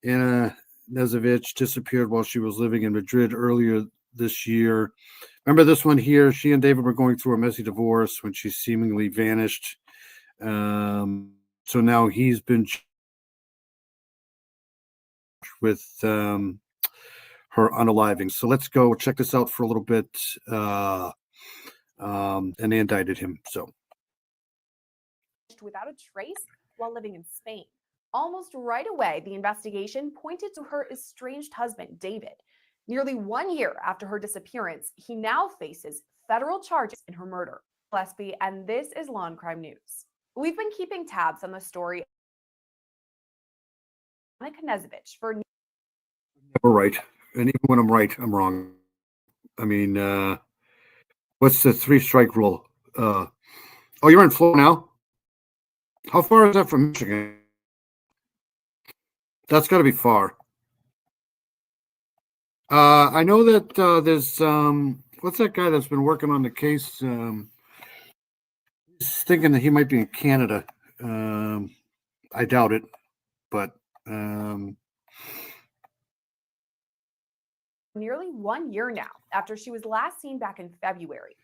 Anna Nezevich disappeared while she was living in Madrid earlier this year. Remember this one here? She and David were going through a messy divorce when she seemingly vanished. So now he's been with her unaliving. So let's go check this out for a little bit. And they indicted him. So without a trace while living in Spain. Almost right away, the investigation pointed to her estranged husband, David. Nearly 1 year after her disappearance, he now faces federal charges in her murder. Gillespie, and this is Law and Crime News. We've been keeping tabs on the story of Anna Knezevich for never right. And even when I'm right, I'm wrong. I mean, what's the 3-strike rule? Oh, you're in Florida now? How far is that from Michigan? That's got to be far. I know that there's what's that guy that's been working on the case? He's thinking that he might be in Canada. I doubt it, but nearly 1 year now after she was last seen back in February.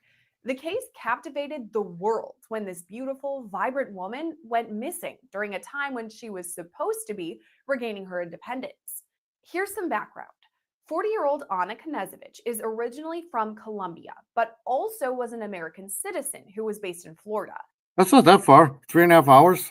The case captivated the world when this beautiful, vibrant woman went missing during a time when she was supposed to be regaining her independence. Here's some background. 40-year-old Anna Knezevich is originally from Colombia, but also was an American citizen who was based in Florida. That's not that far. 3.5 hours.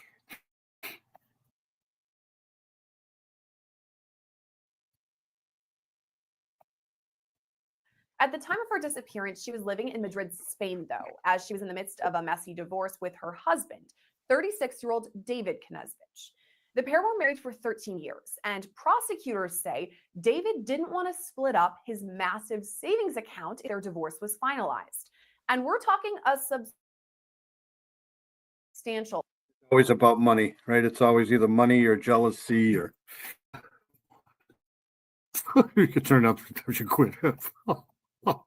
At the time of her disappearance, she was living in Madrid, Spain, though, as she was in the midst of a messy divorce with her husband, 36-year-old David Knezevich. The pair were married for 13 years, and prosecutors say David didn't want to split up his massive savings account if their divorce was finalized. And we're talking a substantial. Always about money, right? It's always either money or jealousy or you could turn up sometimes you quit.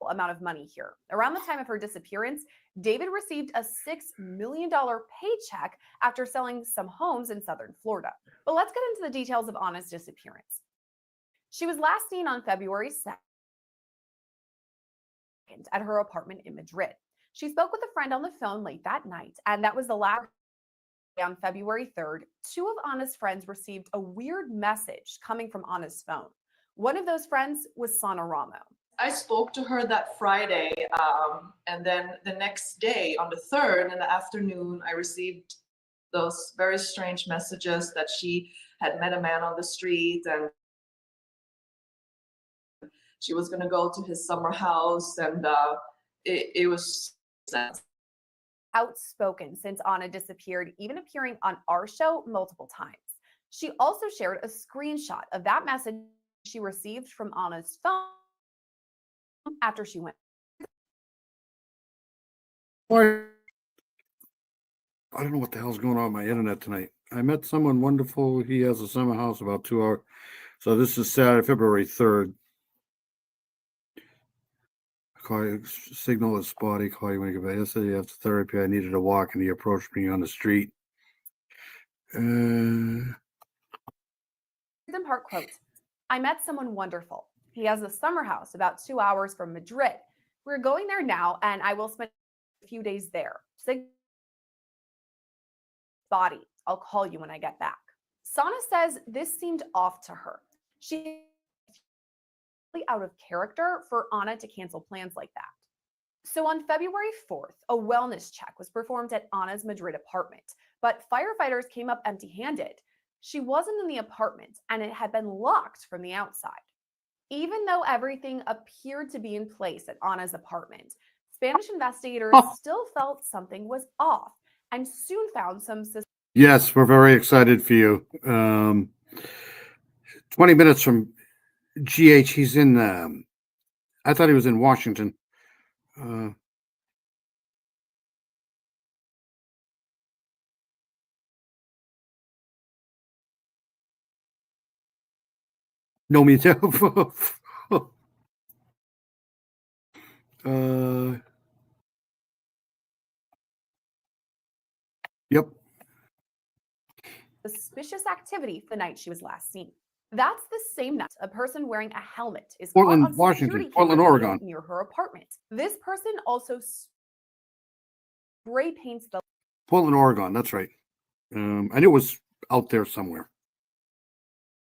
Amount of money here. Around the time of her disappearance, David received a $6 million paycheck after selling some homes in southern Florida. But let's get into the details of Anna's disappearance. She was last seen on February 2nd at her apartment in Madrid. She spoke with a friend on the phone late that night, and that was the last. On February 3rd, 2 of Anna's friends received a weird message coming from Anna's phone. One of those friends was Sana Ramo. I spoke to her that Friday, and then the next day, on the 3rd in the afternoon, I received those very strange messages that she had met a man on the street and she was going to go to his summer house, and it was outspoken since Anna disappeared, even appearing on our show multiple times. She also shared a screenshot of that message she received from Anna's phone after she went. I don't know what the hell's going on with my internet tonight. I met someone wonderful. He has a summer house about 2 hours. So this is Saturday, February 3rd. Signal is spotty. Call you when you get back. Yesterday after therapy, I needed a walk, and he approached me on the street. In part quote, I met someone wonderful. He has a summer house about 2 hours from Madrid. We're going there now, and I will spend a few days there. Body, I'll call you when I get back. Sana says this seemed off to her. She out of character for Anna to cancel plans like that. So on February 4th, a wellness check was performed at Anna's Madrid apartment, but firefighters came up empty-handed. She wasn't in the apartment, and it had been locked from the outside. Even though everything appeared to be in place at Anna's apartment, Spanish investigators still felt something was off and soon found some. Yes, we're very excited for you. 20 minutes from GH. He's in, I thought he was in Washington. No, me too. Yep. Suspicious activity the night she was last seen. That's the same night a person wearing a helmet is Portland, caught on Washington, security Portland, camera Oregon. near her apartment. This person also spray paints the Portland, Oregon. That's right. I knew it was out there somewhere.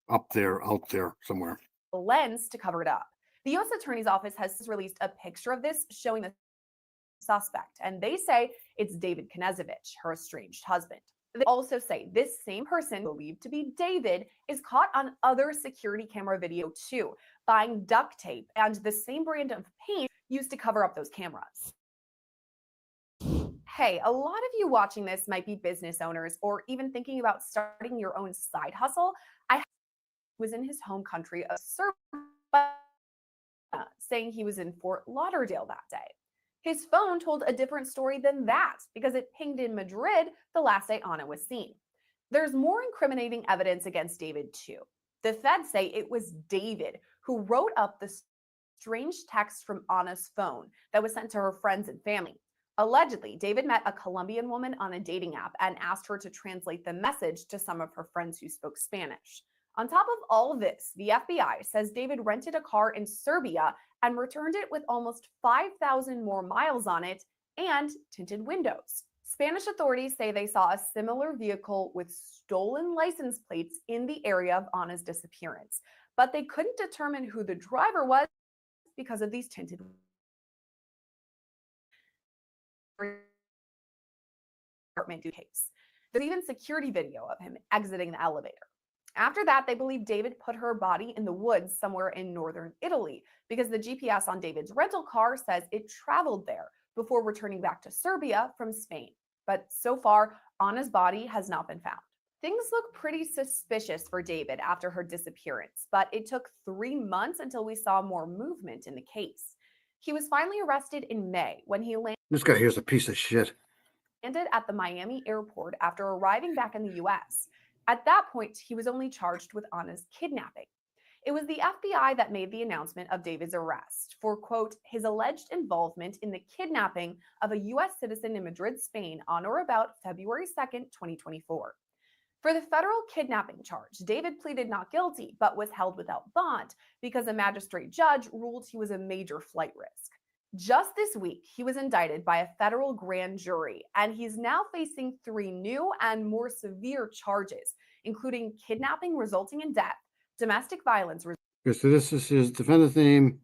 Up there, out there somewhere. Lens to cover it up. The U.S. Attorney's Office has released a picture of this showing the suspect, and they say it's David Knezevich, her estranged husband. They also say this same person, believed to be David, is caught on other security camera video too, buying duct tape and the same brand of paint used to cover up those cameras. Hey, a lot of you watching this might be business owners or even thinking about starting your own side hustle. I was in his home country of Serbia, saying he was in Fort Lauderdale that day. His phone told a different story than that because it pinged in Madrid the last day Ana was seen. There's more incriminating evidence against David too. The feds say it was David who wrote up the strange text from Ana's phone that was sent to her friends and family. Allegedly, David met a Colombian woman on a dating app and asked her to translate the message to some of her friends who spoke Spanish. On top of all of this, the FBI says David rented a car in Serbia and returned it with almost 5,000 more miles on it and tinted windows. Spanish authorities say they saw a similar vehicle with stolen license plates in the area of Ana's disappearance, but they couldn't determine who the driver was because of these tinted case. There's even security video of him exiting the elevator. After that, they believe David put her body in the woods somewhere in northern Italy because the GPS on David's rental car says it traveled there before returning back to Serbia from Spain. But so far, Ana's body has not been found. Things look pretty suspicious for David after her disappearance, but it took 3 months until we saw more movement in the case. He was finally arrested in May when he This guy here's a piece of shit. landed at the Miami airport after arriving back in the US. At that point, he was only charged with Ana's kidnapping. It was the FBI that made the announcement of David's arrest for, quote, his alleged involvement in the kidnapping of a US citizen in Madrid, Spain on or about February 2nd, 2024. For the federal kidnapping charge, David pleaded not guilty, but was held without bond because a magistrate judge ruled he was a major flight risk. Just this week, he was indicted by a federal grand jury, and he's now facing 3 new and more severe charges, including kidnapping resulting in death, domestic violence. Okay, so this is his defendant's name,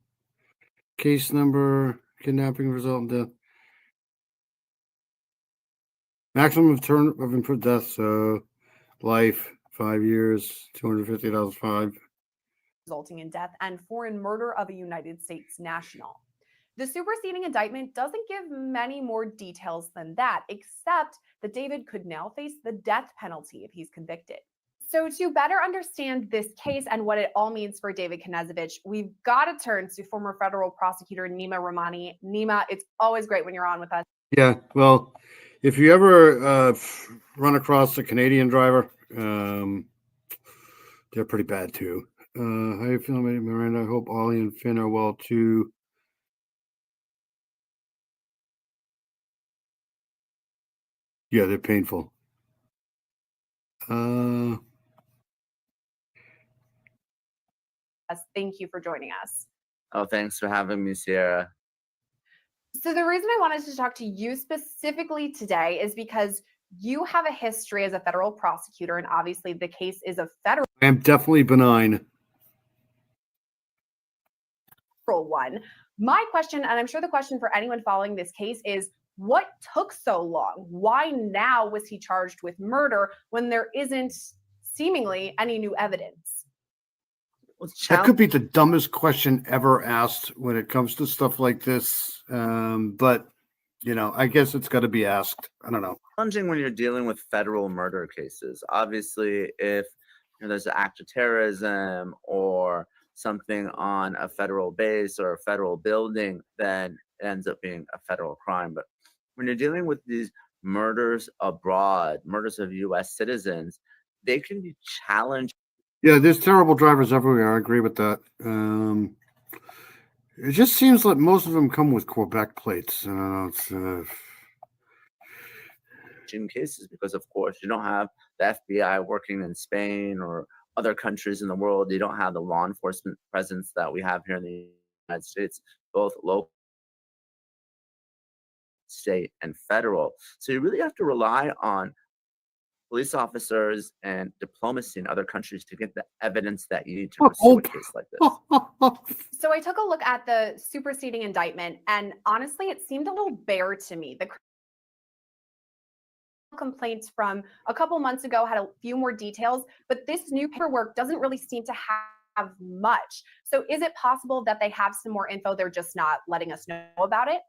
case number, kidnapping result in death. Maximum term of improved death, so life, 5 years, 250,000 fine. Resulting in death and foreign murder of a United States national. The superseding indictment doesn't give many more details than that, except that David could now face the death penalty if he's convicted. So to better understand this case and what it all means for David Knezevich, we've got to turn to former federal prosecutor Nima Rahmani. Nima, it's always great when you're on with us. Yeah, well, if you ever run across a Canadian driver, they're pretty bad too. How you feeling, Miranda? I hope Ollie and Finn are well too. Yeah, they're painful. Thank you for joining us. Oh, thanks for having me, Sierra. So the reason I wanted to talk to you specifically today is because you have a history as a federal prosecutor, and obviously the case is a federal I am definitely benign. one. My question, and I'm sure the question for anyone following this case, is what took so long? Why now was he charged with murder when there isn't seemingly any new evidence? That could be the dumbest question ever asked when it comes to stuff like this. But, you know, I guess it's got to be asked. I don't know. Challenging when you're dealing with federal murder cases. Obviously, if there's an act of terrorism or something on a federal base or a federal building, then it ends up being a federal crime. But when you're dealing with these murders abroad, murders of U.S. citizens, they can be challenged. Yeah, there's terrible drivers everywhere. I agree with that. It just seems like most of them come with Quebec plates. I don't know. It's, in cases because, of course, you don't have the FBI working in Spain or other countries in the world. You don't have the law enforcement presence that we have here in the United States, both local, state, and federal. So you really have to rely on police officers and diplomacy in other countries to get the evidence that you need to pursue a case like this. So I took a look at the superseding indictment, and honestly, it seemed a little bare to me. The complaints from a couple months ago had a few more details, but this new paperwork doesn't really seem to have much. So is it possible that they have some more info, they're just not letting us know about it?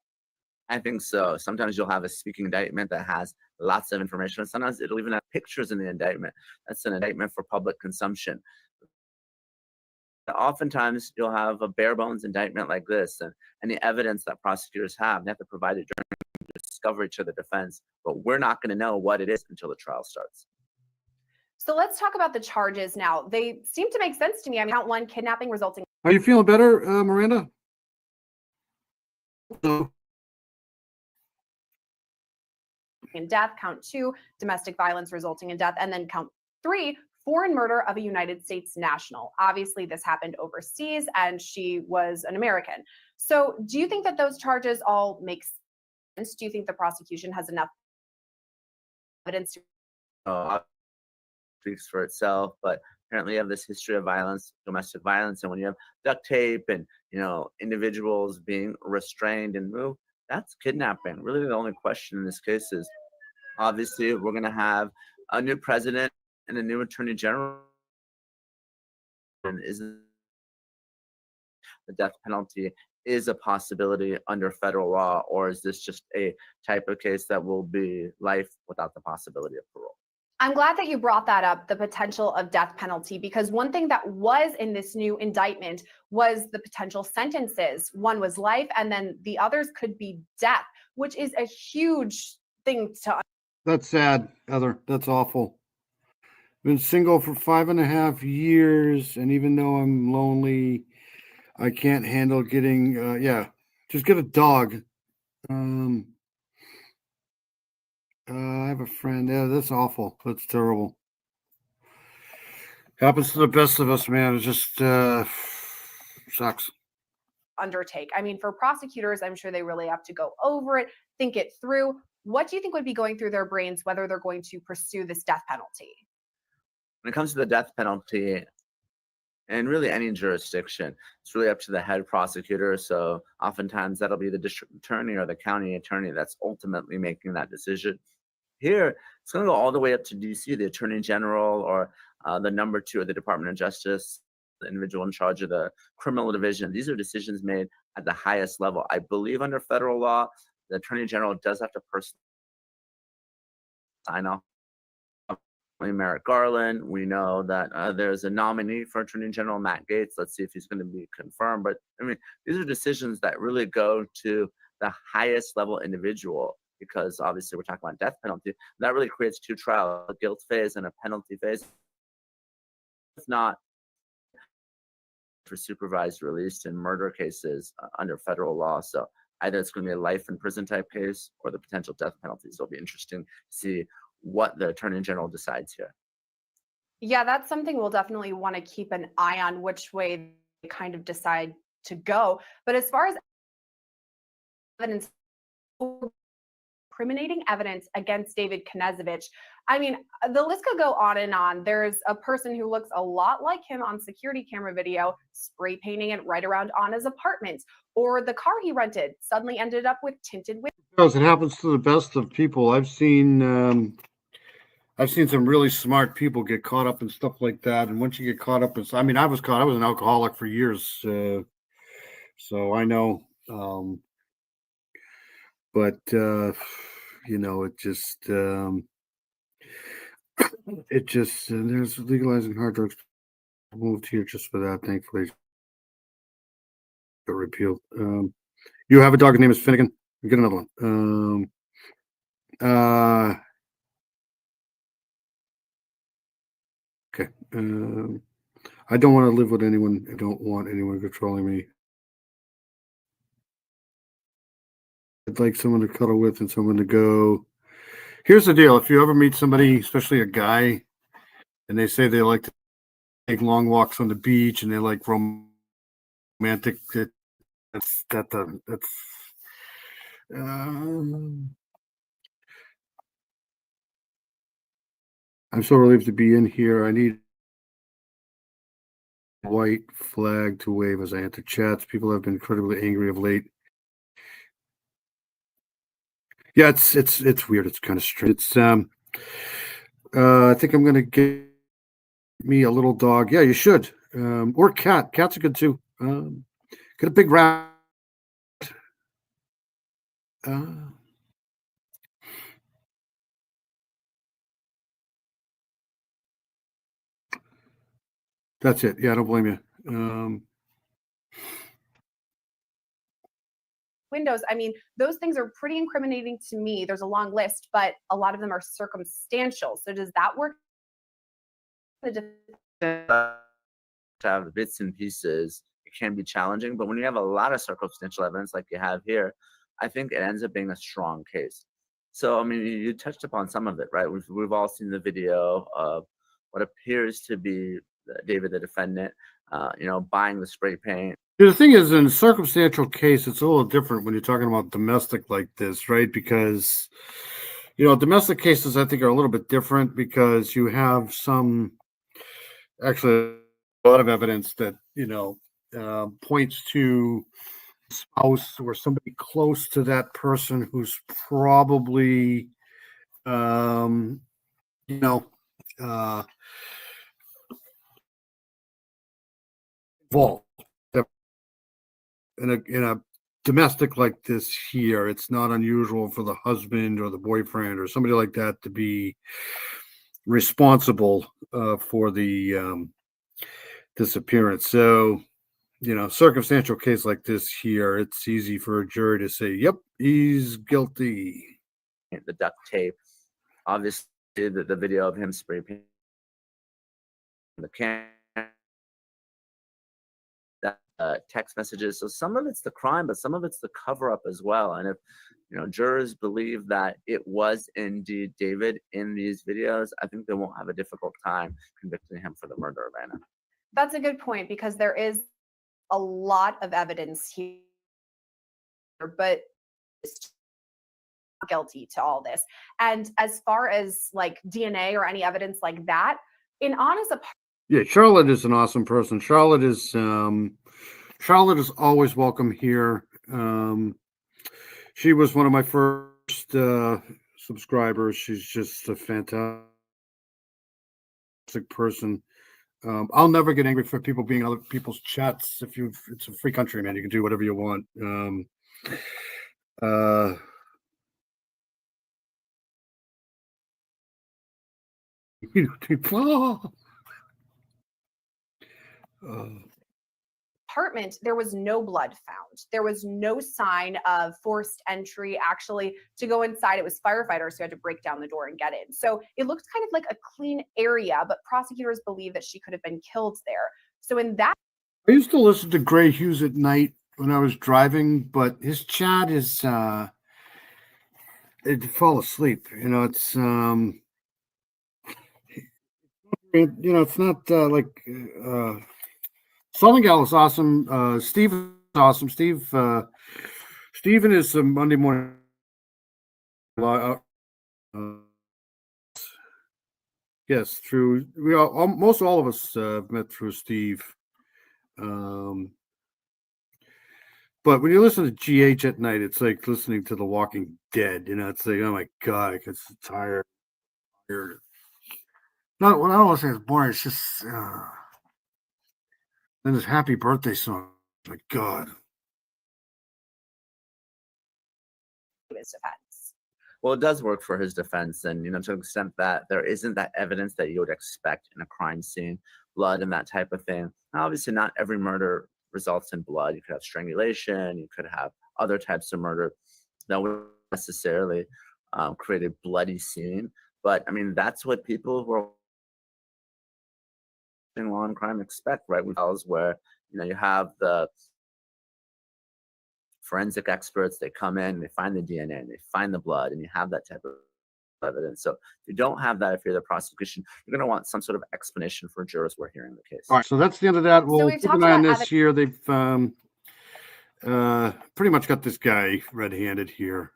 I think so. Sometimes you'll have a speaking indictment that has lots of information. Sometimes it'll even have pictures in the indictment. That's an indictment for public consumption. Oftentimes you'll have a bare bones indictment like this, and any evidence that prosecutors have, they have to provide it during discovery to the defense, but we're not going to know what it is until the trial starts. So let's talk about the charges now. They seem to make sense to me. I mean, count one, kidnapping resulting Are you feeling better, Miranda? in death, count two, domestic violence resulting in death, and then count three, foreign murder of a United States national. Obviously, this happened overseas and she was an American. So do you think that those charges all make sense? Do you think the prosecution has enough evidence to Speaks for itself, but apparently you have this history of violence, domestic violence, and when you have duct tape and individuals being restrained and moved, that's kidnapping. Really, the only question in this case is, obviously, we're going to have a new president and a new attorney general. And isn't the death penalty is a possibility under federal law, or is this just a type of case that will be life without the possibility of parole? I'm glad that you brought that up, the potential of death penalty, because one thing that was in this new indictment was the potential sentences. One was life, and then the others could be death, which is a huge thing to. That's sad, Heather. That's awful. Been single for 5.5 years, and even though I'm lonely, I can't handle getting, just get a dog. I have a friend. Yeah, that's awful. That's terrible. Happens to the best of us, man. It just sucks. Undertake. I mean, for prosecutors, I'm sure they really have to go over it, think it through. What do you think would be going through their brains, whether they're going to pursue this death penalty? When it comes to the death penalty, and really any jurisdiction, it's really up to the head prosecutor. So oftentimes that'll be the district attorney or the county attorney that's ultimately making that decision. Here, it's going to go all the way up to DC, the attorney general, or the number 2 of the Department of Justice, the individual in charge of the criminal division. These are decisions made at the highest level. I believe under federal law, the attorney general does have to personally sign off. Merrick Garland. We know that there's a nominee for Attorney General, Matt Gaetz. Let's see if he's going to be confirmed. But I mean, these are decisions that really go to the highest level individual, because obviously we're talking about death penalty. That really creates 2 trials, a guilt phase and a penalty phase. It's not for supervised release in murder cases under federal law. So either it's going to be a life in prison type case or the potential death penalty. So it'll be interesting to see what the attorney general decides here. Yeah, that's something we'll definitely want to keep an eye on, which way they kind of decide to go. But as far as evidence, incriminating evidence against David Knežević, I mean, the list could go on and on. There's a person who looks a lot like him on security camera video, spray painting it right around Anna's apartment, or the car he rented suddenly ended up with tinted windows. It happens to the best of people. I've seen some really smart people get caught up in stuff like that. And once you get caught up in, I was an alcoholic for years. So I know, but there's legalizing hard drugs moved here just for that. Thankfully, got repealed. You have a dog. His name is Finnegan. Get another one. Okay. I don't want to live with anyone. I don't want anyone controlling me. I'd like someone to cuddle with and someone to go. Here's the deal. If you ever meet somebody, especially a guy, and they say they like to take long walks on the beach and they like romantic, I'm so relieved to be in here. I need a white flag to wave as I enter chats. People have been incredibly angry of late. Yeah, it's weird. It's kind of strange. It's I think I'm gonna get me a little dog. Yeah, you should. Or cat. Cats are good too. Get a big rat. That's it. Yeah, I don't blame you. Windows, I mean, those things are pretty incriminating to me. There's a long list, but a lot of them are circumstantial. So does that work? To have bits and pieces, it can be challenging, but when you have a lot of circumstantial evidence like you have here, I think it ends up being a strong case. So, I mean, you touched upon some of it, right? We've all seen the video of what appears to be David, the defendant, buying the spray paint. The thing is, in a circumstantial case, it's a little different when you're talking about domestic like this, right? Because, domestic cases, I think, are a little bit different because you have actually a lot of evidence that, points to spouse or somebody close to that person who's probably, involved. In a domestic like this here, it's not unusual for the husband or the boyfriend or somebody like that to be responsible for the disappearance. So, circumstantial case like this here, it's easy for a jury to say, yep, he's guilty. The duct tape, obviously the video of him spray painting the can. Text messages. So some of it's the crime, but some of it's the cover up as well. And if jurors believe that it was indeed David in these videos, I think they won't have a difficult time convicting him for the murder of Anna. That's a good point because there is a lot of evidence here, but guilty to all this. And as far as like DNA or any evidence like that, in Anna's apartment. Yeah, Charlotte is an awesome person. Charlotte is always welcome here. She was one of my first subscribers. She's just a fantastic person. I'll never get angry for people being other people's chats. It's a free country, man. You can do whatever you want. Apartment, there was no blood found. There was no sign of forced entry. Actually, to go inside, it was firefighters who had to break down the door and get in. So it looked kind of like a clean area, but prosecutors believe that she could have been killed there. So in that, I used to listen to Gray Hughes at night when I was driving, but his chat is it'd fall asleep. It's it's not like Southern Gal is awesome. Steve is awesome. Steven is a Monday morning. Yes, through most all of us met through Steve. But when you listen to GH at night, it's like listening to The Walking Dead. It's like, oh my god, I get so tired. Not what I don't want to say it's boring. It's just then his happy birthday song. My God. his defense. Well, it does work for his defense, and to the extent that there isn't that evidence that you would expect in a crime scene, blood and that type of thing. Now, obviously, not every murder results in blood. You could have strangulation. You could have other types of murder that wouldn't necessarily create a bloody scene. But I mean, that's what people who are in law and crime expect, right? Where you have the forensic experts, they come in, they find the DNA, and they find the blood, and you have that type of evidence. So if you don't have that, if you're the prosecution, you're going to want some sort of explanation for jurors who are hearing the case. All right, so that's the end of that. We'll we've keep talked an eye on about this here. They've pretty much got this guy red-handed here,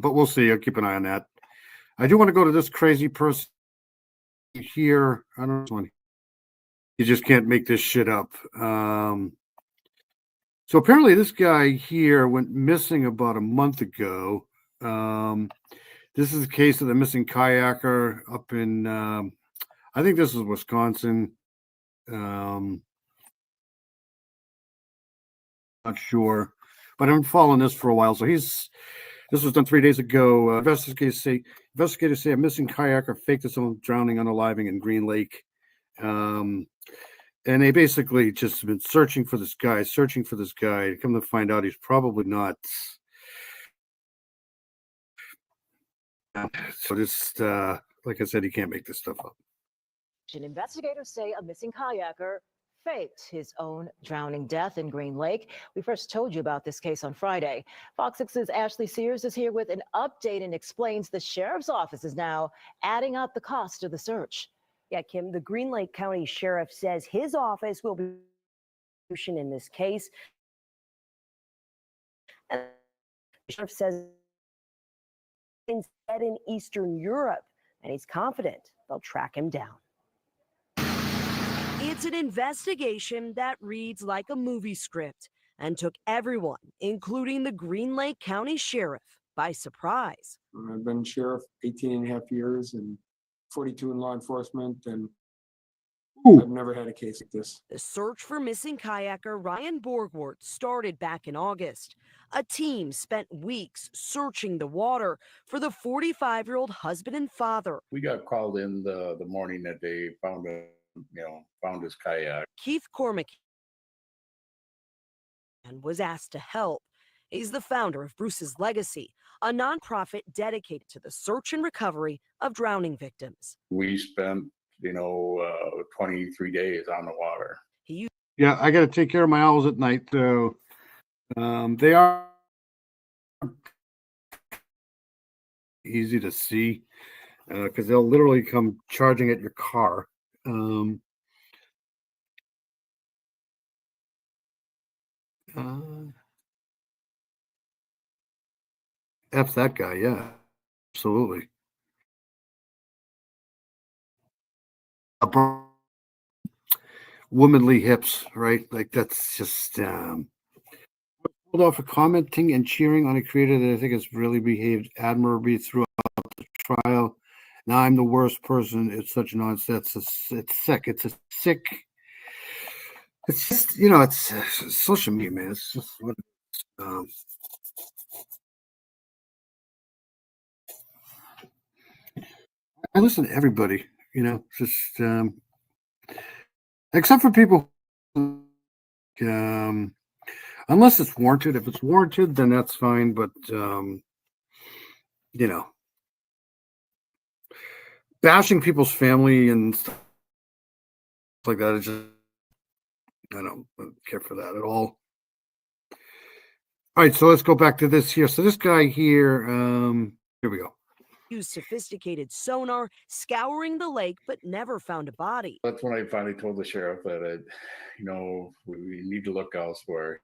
but we'll see. I'll keep an eye on that. I do want to go to this crazy person here, I don't know. You just can't make this shit up. So apparently this guy here went missing about a month ago. This is a case of the missing kayaker up in, I think this is Wisconsin. Not sure, but I've been following this for a while. So this was done 3 days ago. Investigators say a missing kayaker faked his own drowning unaliving in Green Lake. And they basically just been searching for this guy. Come to find out, he's probably not. So just like I said, he can't make this stuff up. Investigators say a missing kayaker faked his own drowning death in Green Lake. We first told you about this case on Friday. Fox 6's Ashley Sears is here with an update and explains the sheriff's office is now adding up the cost of the search. Yeah, Kim, the Green Lake County Sheriff says his office will be in this case. And the sheriff says instead in Eastern Europe, and he's confident they'll track him down. It's an investigation that reads like a movie script and took everyone, including the Green Lake County Sheriff, by surprise. I've been sheriff 18 and a half years and 42 in law enforcement, and I've never had a case like this. The search for missing kayaker Ryan Borgwart started back in August. A team spent weeks searching the water for the 45-year-old husband and father. We got called in the morning that they found his kayak. Keith Cormack was asked to help. He's the founder of Bruce's Legacy, a nonprofit dedicated to the search and recovery of drowning victims. We spent, 23 days on the water. Yeah, I got to take care of my owls at night, so they are easy to see because they'll literally come charging at your car. F that guy, yeah, absolutely. Womanly hips, right? Like that's just hold off for commenting and cheering on a creator that I think has really behaved admirably throughout the trial. Now I'm the worst person. It's such nonsense. It's sick. It's a sick. It's just it's social media, man. It's just what. I listen to everybody, just except for people, unless it's warranted. If it's warranted, then that's fine. But bashing people's family and stuff like that is just, I don't care for that at all. All right, so let's go back to this here. So this guy here, here we go. Used sophisticated sonar, scouring the lake, but never found a body. That's when I finally told the sheriff that, we need to look elsewhere.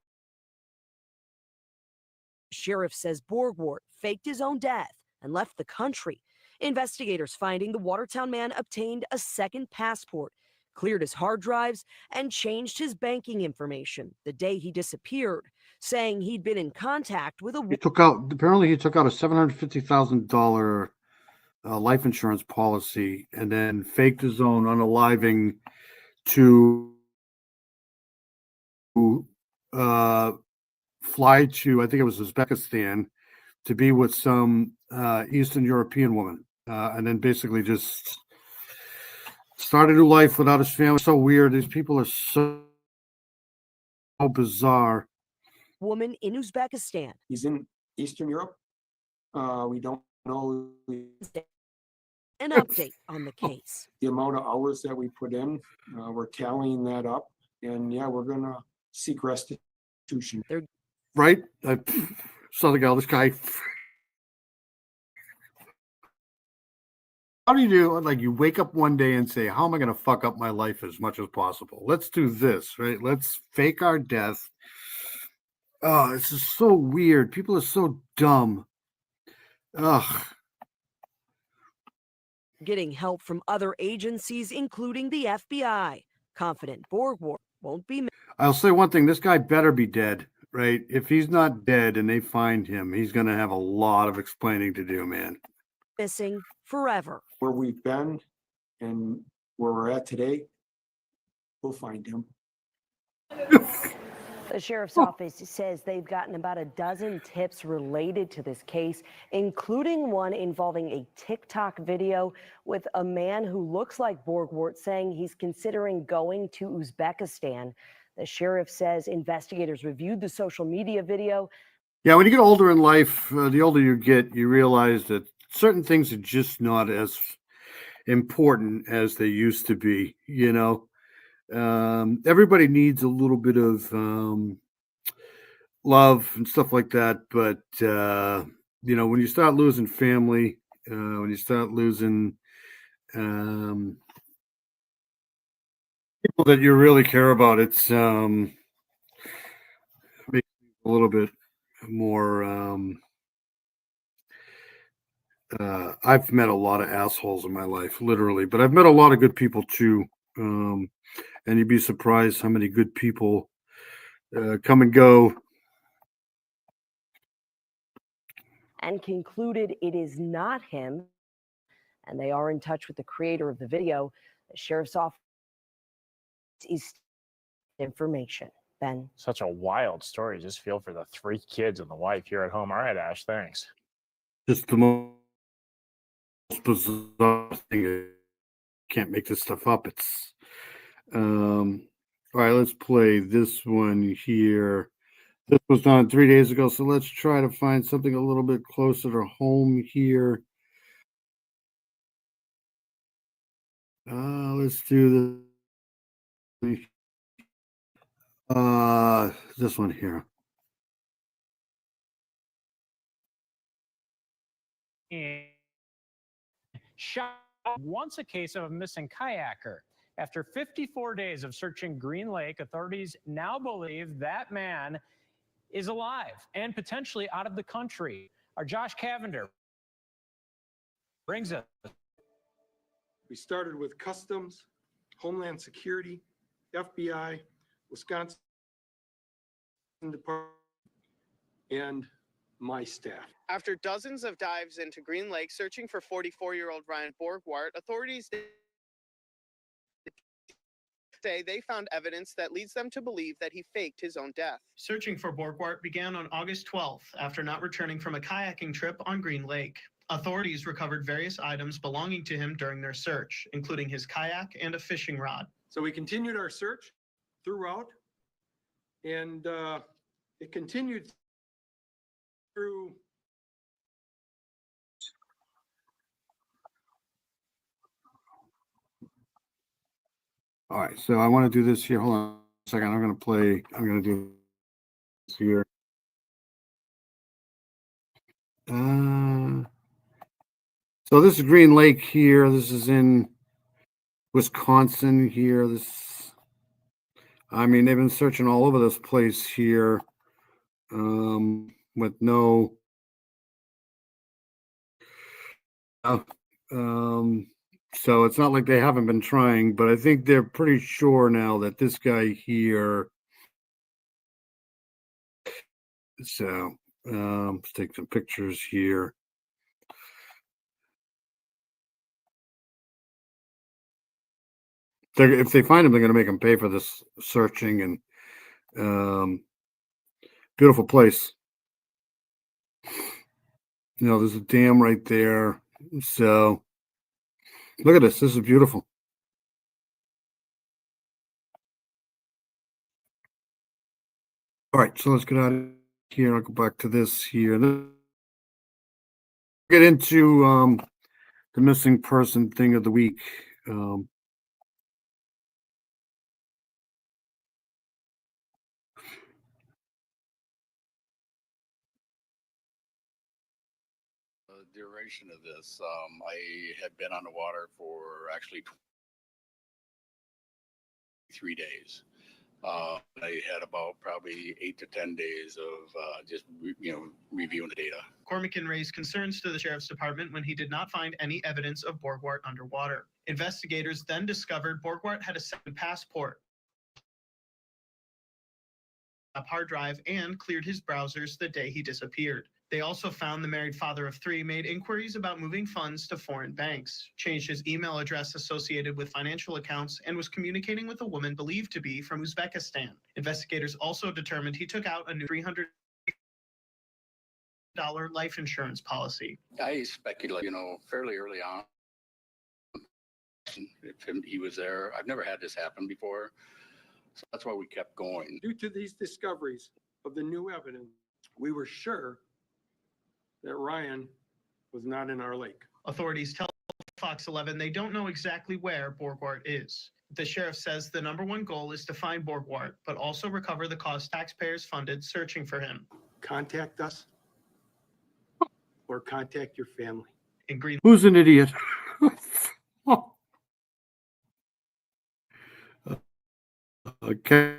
Sheriff says Borgwart faked his own death and left the country. Investigators finding the Watertown man obtained a second passport, cleared his hard drives, and changed his banking information the day he disappeared, saying he'd been in contact with a He took out a $750,000 life insurance policy and then faked his own unaliving to fly to, I think it was Uzbekistan, to be with some Eastern European woman, and then basically just start a new life without his family. So weird. These people are so bizarre. Woman in Uzbekistan. He's in Eastern Europe. We don't know An update on the case. the amount of hours that we put in. We're tallying that up, and yeah, we're gonna seek restitution. Right? I saw the guy, this guy. How do you do? Like, you wake up one day and say, how am I going to fuck up my life as much as possible? Let's do this, right? Let's fake our death. Oh, this is so weird. People are so dumb. Ugh. getting help from other agencies, including the FBI. Confident Borgward won't be I'll say one thing, this guy better be dead, right? If he's not dead and they find him, he's going to have a lot of explaining to do, man. missing forever. Where we've been and where we're at today, we'll find him. The sheriff's office says they've gotten about a dozen tips related to this case, including one involving a TikTok video with a man who looks like Borgward saying he's considering going to Uzbekistan. The sheriff says investigators reviewed the social media video. Yeah, when you get older in life, the older you get, you realize that certain things are just not as important as they used to be, you know. Everybody needs a little bit of love and stuff like that, but you know, when you start losing family, when you start losing people that you really care about, it's makes it a little bit more. I've met a lot of assholes in my life, literally, but I've met a lot of good people too. And you'd be surprised how many good people come and go. And concluded it is not him. And they are in touch with the creator of the video. The sheriff's office is information. Ben. Such a wild story. Just feel for the 3 kids and the wife here at home. All right, Ash, thanks. Just the most bizarre thing. Can't make this stuff up. It's all right, let's play this one here. This was done 3 days ago, so let's try to find something a little bit closer to home here. Let's do this one here. Shot once a case of a missing kayaker. After 54 days of searching Green Lake, authorities now believe that man is alive and potentially out of the country. Our Josh Cavender brings us. We started with Customs, Homeland Security, FBI, Wisconsin Department, and my staff. After dozens of dives into Green Lake searching for 44-year-old Ryan Borgward, authorities say they found evidence that leads them to believe that he faked his own death. Searching for Borgward began on August 12th after not returning from a kayaking trip on Green Lake. Authorities recovered various items belonging to him during their search, including his kayak and a fishing rod. So we continued our search throughout, and it continued through. All right, so I want to do this here. Hold on a second. I'm going to do this here. So this is Green Lake here. This is in Wisconsin here. I mean, they've been searching all over this place here with no so it's not like they haven't been trying, but I think they're pretty sure now that this guy here. So let's take some pictures here. If they find him, they're going to make him pay for this searching, and beautiful place. You know, there's a dam right there. So look at this. This is beautiful. All right, so let's get out of here. I'll go back to this here. Get into the missing person thing of the week. Duration of this, I had been on the water for actually 3 days. I had about probably 8 to 10 days of just reviewing the data. Of Cormican raised concerns to the sheriff's department when he did not find any evidence of Borgwart underwater. Investigators then discovered Borgwart had a second passport, a hard drive, and cleared his browsers the day he disappeared. They also found the married father of three made inquiries about moving funds to foreign banks, changed his email address associated with financial accounts, and was communicating with a woman believed to be from Uzbekistan. Investigators also determined he took out a new $300 life insurance policy. I speculate, fairly early on, if he was there. I've never had this happen before, so that's why we kept going. Due to these discoveries of the new evidence, we were sure that Ryan was not in our lake. Authorities tell Fox 11 they don't know exactly where Borgwart is. The sheriff says the number one goal is to find Borgwart, but also recover the cost taxpayers funded searching for him. Contact us or contact your family. In Green. Who's an idiot? Okay.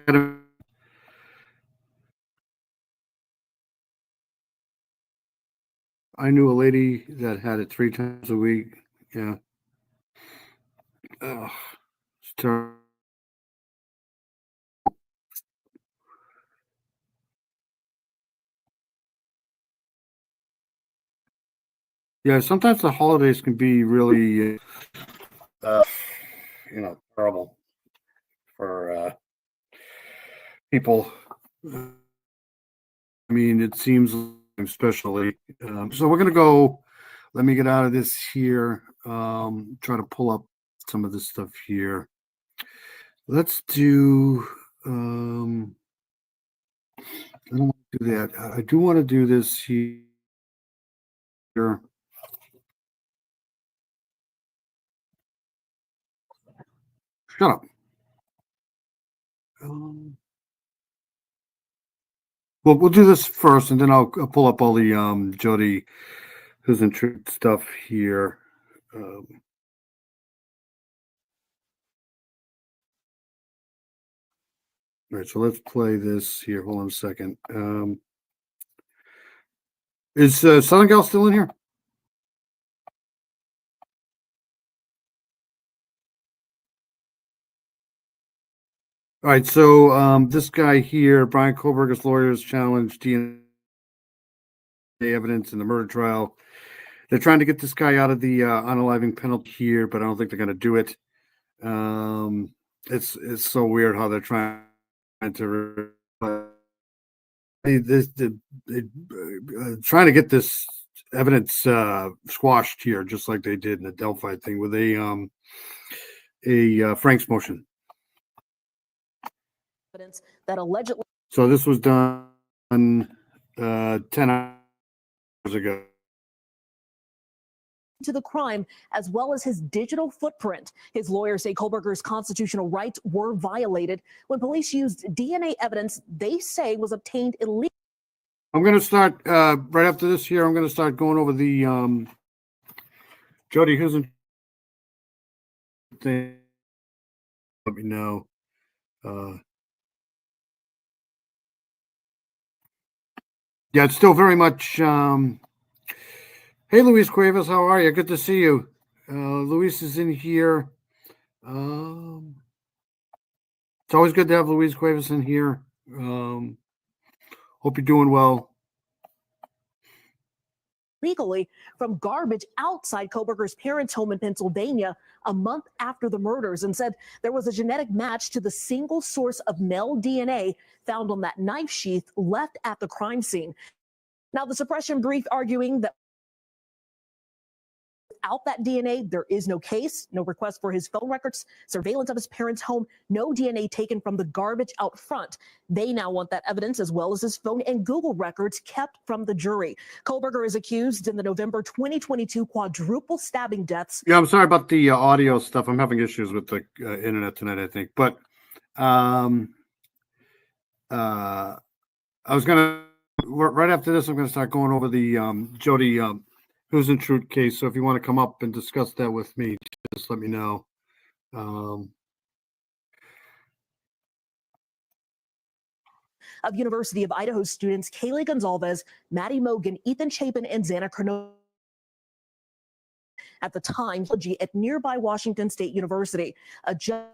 I knew a lady that had it 3 times a week. Yeah. It's terrible. Yeah, sometimes the holidays can be really, terrible for people. I mean, it seems especially. So we're going to go, let me get out of this here, try to pull up some of this stuff here. Let's do, I don't want to do that. I do want to do this here. Shut up. Well, we'll do this first, and then I'll pull up all the Jody Who's in Truth stuff here. All right, so let's play this here. Hold on a second. Is Southern Gal still in here? All right, so this guy here, Brian Kohlberger's lawyers challenged DNA evidence in the murder trial. They're trying to get this guy out of the unaliving penalty here, but I don't think they're going to do it. It's so weird how they're trying to trying to get this evidence squashed here, just like they did in the Delphi thing with a Frank's motion. Evidence that allegedly. So this was done 10 hours ago. To the crime, as well as his digital footprint. His lawyers say Kohlberger's constitutional rights were violated when police used DNA evidence they say was obtained illegally. I'm going to start right after this here. I'm going to start going over the Jody Husen thing. Let me know. Yeah, it's still very much. Hey, Luis Cuevas, how are you? Good to see you. Luis is in here. It's always good to have Luis Cuevas in here. Hope you're doing well. Legally from garbage outside Kohlberger's parents' home in Pennsylvania a month after the murders, and said there was a genetic match to the single source of male DNA found on that knife sheath left at the crime scene. Now, the suppression brief arguing that without that DNA, there is no case, no request for his phone records, surveillance of his parents' home, no DNA taken from the garbage out front. They now want that evidence, as well as his phone and Google records, kept from the jury. Kohlberger is accused in the November 2022 quadruple stabbing deaths. Yeah, I'm sorry about the audio stuff. I'm having issues with the internet tonight, I think. But I was going to, right after this, I'm going to start going over the Jody Who's in Truth case. So if you want to come up and discuss that with me, just let me know. of University of Idaho students Kaylee Gonzalez, Maddie Mogan, Ethan Chapin, and Xana Crono. At the time, at nearby Washington State University, a judge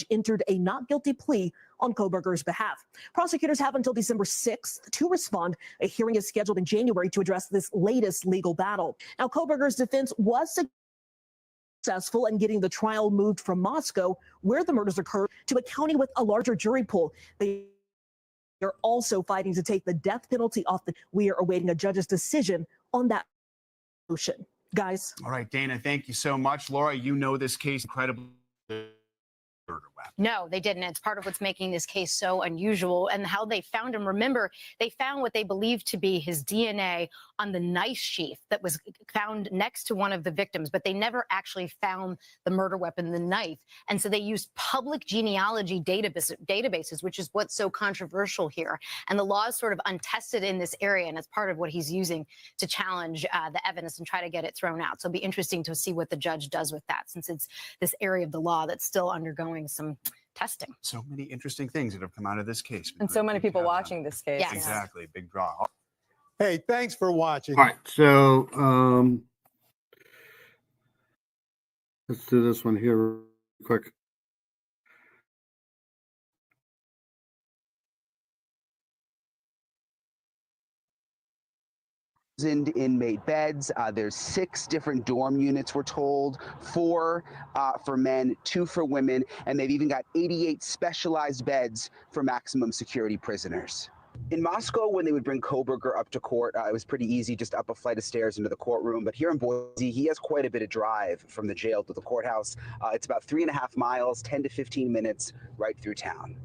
entered a not guilty plea on Kohberger's behalf. Prosecutors have until December 6th to respond. A hearing is scheduled in January to address this latest legal battle. Now, Kohberger's defense was successful in getting the trial moved from Moscow, where the murders occurred, to a county with a larger jury pool. They are also fighting to take the death penalty off. We are awaiting a judge's decision on that motion. Guys. All right, Dana, thank you so much. Laura, you know this case incredibly. No, they didn't. It's part of what's making this case so unusual and how they found him. Remember, they found what they believed to be his DNA on the knife sheath that was found next to one of the victims, but they never actually found the murder weapon, the knife. And so they used public genealogy databases, which is what's so controversial here. And the law is sort of untested in this area, and it's part of what he's using to challenge the evidence and try to get it thrown out. So it'll be interesting to see what the judge does with that, since it's this area of the law that's still undergoing some testing. So many interesting things that have come out of this case. And so many people watching this case. Yes. Exactly. Big draw. Hey, thanks for watching. All right, so let's do this one here real quick. Inmate beds. There's 6 different dorm units, we're told, 4 for men, 2 for women, and they've even got 88 specialized beds for maximum security prisoners. In Moscow, when they would bring Kohberger up to court, it was pretty easy, just up a flight of stairs into the courtroom. But here in Boise, he has quite a bit of drive from the jail to the courthouse. It's about 3.5 miles, 10 to 15 minutes right through town.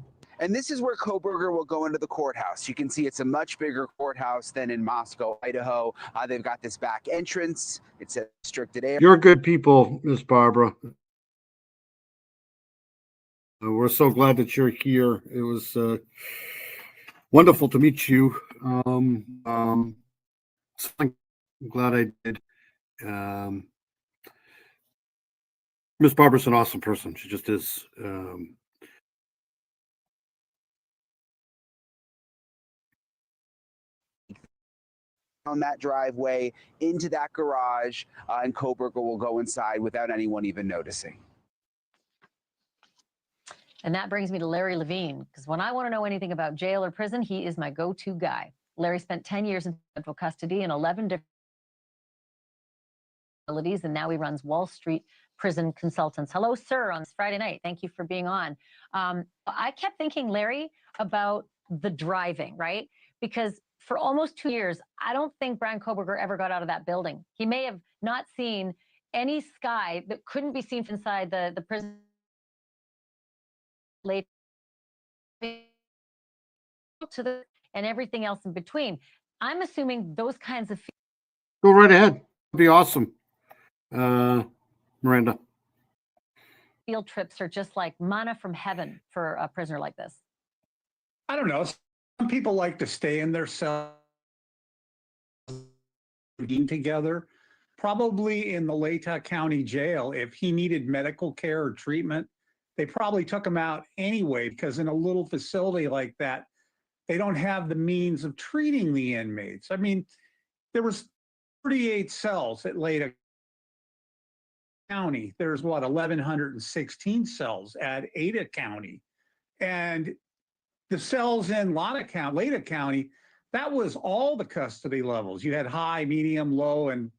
And this is where Kohberger will go into the courthouse. You can see it's a much bigger courthouse than in Moscow, Idaho. They've got this back entrance. It's a restricted area. You're good people, Miss Barbara. We're so glad that you're here. It was wonderful to meet you. I'm glad I did. Miss Barbara's an awesome person. She just is. On that driveway into that garage, and Kohberger will go inside without anyone even noticing. And that brings me to Larry Levine, because when I want to know anything about jail or prison, he is my go-to guy. Larry spent 10 years in federal custody in 11 different facilities, and now he runs Wall Street Prison Consultants. Hello, sir, on this Friday night. Thank you for being on. I kept thinking, Larry, about the driving, right? Because for almost 2 years, I don't think Brian Kohberger ever got out of that building. He may have not seen any sky that couldn't be seen inside the prison. Late to the and everything else in between. I'm assuming those kinds of Go right ahead. It'd be awesome, Miranda. field trips are just like manna from heaven for a prisoner like this. I don't know. Some people like to stay in their cell together. Probably in the Latah County Jail, if he needed medical care or treatment, they probably took him out anyway, because in a little facility like that, they don't have the means of treating the inmates. I mean, there was 38 cells at Latah County. There's what, 1,116 cells at Ada County. And the cells in Latah County, that was all the custody levels. You had high, medium, low, and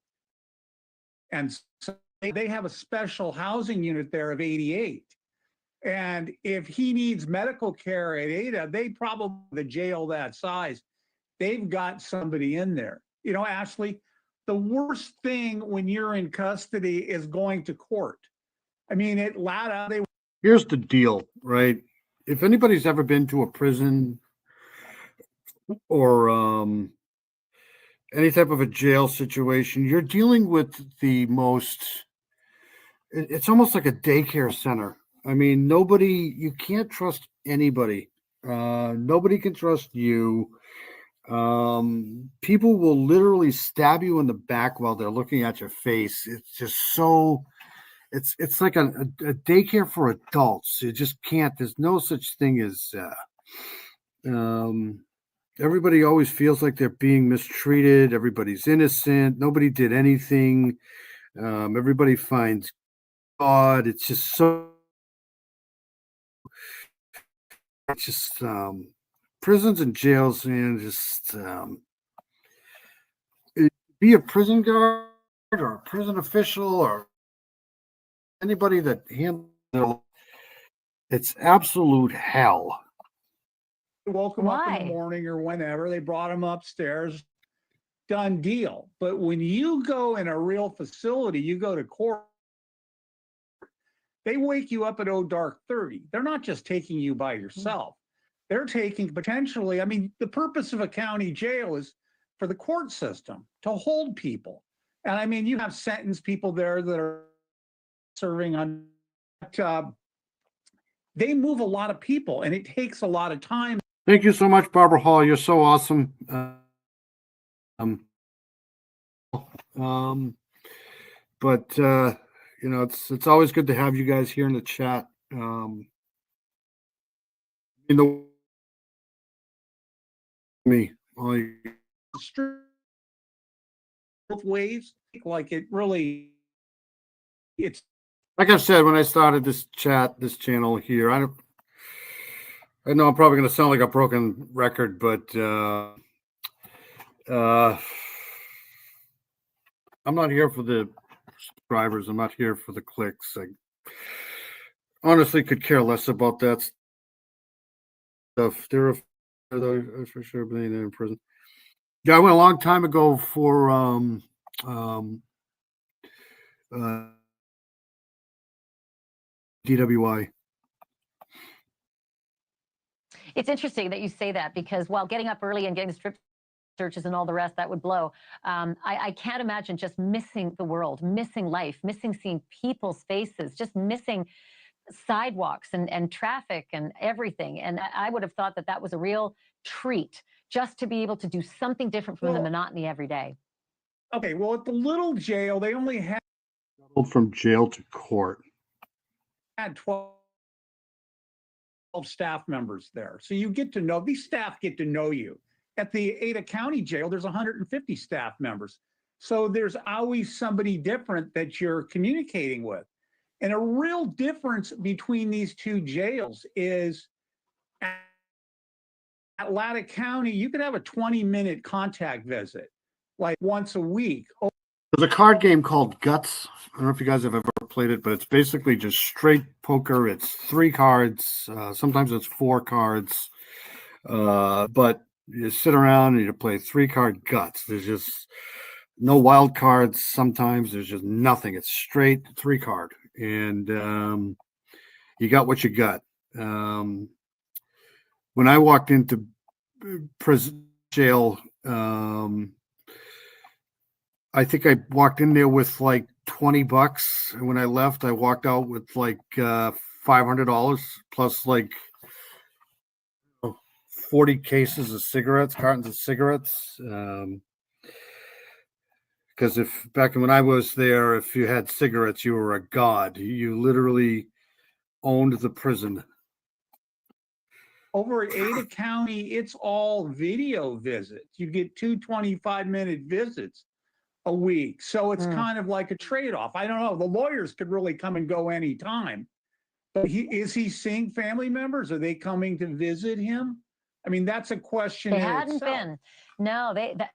so they have a special housing unit there of 88. And if he needs medical care at Ada, they probably, the jail that size, they've got somebody in there. You know, Ashley, the worst thing when you're in custody is going to court. I mean, at Latah, Here's the deal, right? If anybody's ever been to a prison or any type of a jail situation, you're dealing with the most, it's almost like a daycare center. I mean, you can't trust anybody. Nobody can trust you. People will literally stab you in the back while they're looking at your face. It's just so, it's like a daycare for adults. You just can't, there's no such thing as Everybody always feels like they're being mistreated. Everybody's innocent. Nobody did anything. Everybody finds God. It's just so. It's just prisons and jails, and just be a prison guard or a prison official or anybody that handles it's absolute hell. Woke him up in the Why? morning or whenever. They brought him upstairs. Done deal. But when you go in a real facility, you go to court, they wake you up at dark 30. They're not just taking you by yourself. They're taking potentially, I mean, the purpose of a county jail is for the court system to hold people. And I mean, you have sentenced people there that are serving on, they move a lot of people and it takes a lot of time. Thank you so much, Barbara Hall. You're so awesome. But you know, it's always good to have you guys here in the chat. You know, me, both ways, like it really, it's like I said when I started this channel here. I know I'm probably going to sound like a broken record, but I'm not here for the subscribers. I'm not here for the clicks. I honestly could care less about that stuff. They're for sure being in prison. Yeah, I went a long time ago for DWI. It's interesting that you say that because while getting up early and getting strip searches and all the rest, that would blow. I can't imagine just missing the world, missing life, missing seeing people's faces, just missing sidewalks and traffic and everything. And I would have thought that that was a real treat just to be able to do something different from the monotony every day. okay. Well, at the little jail, they only had From jail to court. 12 staff members there. So you get to know, these staff get to know you. At the Ada County Jail, there's 150 staff members. So there's always somebody different that you're communicating with. And a real difference between these two jails is at Latah County, you could have a 20-minute contact visit, like once a week. There's a card game called Guts. I don't know if you guys have ever played it, but it's basically just straight poker. It's 3 cards. Sometimes it's 4 cards. But you sit around and you play 3-card Guts. There's just no wild cards. Sometimes there's just nothing. It's straight 3-card. And you got what you got. When I walked into prison jail, I think I walked in there with like $20, and when I left, I walked out with like $500 plus like 40 cases of cigarettes, cartons of cigarettes. Because if back when I was there, if you had cigarettes, you were a god. You literally owned the prison. Over at Ada County, it's all video visits. You get 2 25-minute visits a week. So it's kind of like a trade-off. I don't know. The lawyers could really come and go anytime. But is he seeing family members? Are they coming to visit him? I mean, that's a question. They in hadn't itself. been. No,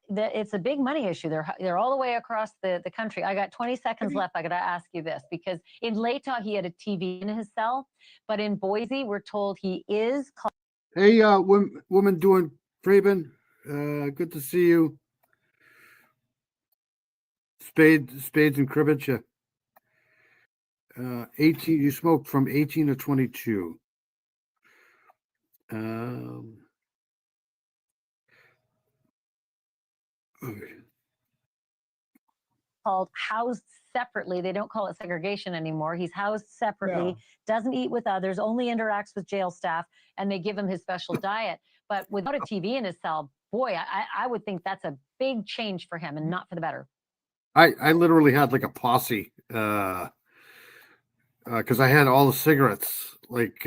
it's a big money issue. They're all the way across the country. I got 20 seconds left. I got to ask you this because in Latah he had a TV in his cell, but in Boise we're told he is. Hey, woman doing Praben, good to see you. Spades and cribbage. 18. You smoked from 18 to 22. Called housed separately. They don't call it segregation anymore. He's housed separately, doesn't eat with others, only interacts with jail staff, and they give him his special diet. But without a TV in his cell, boy, I would think that's a big change for him and not for the better. I literally had like a posse because I had all the cigarettes. Like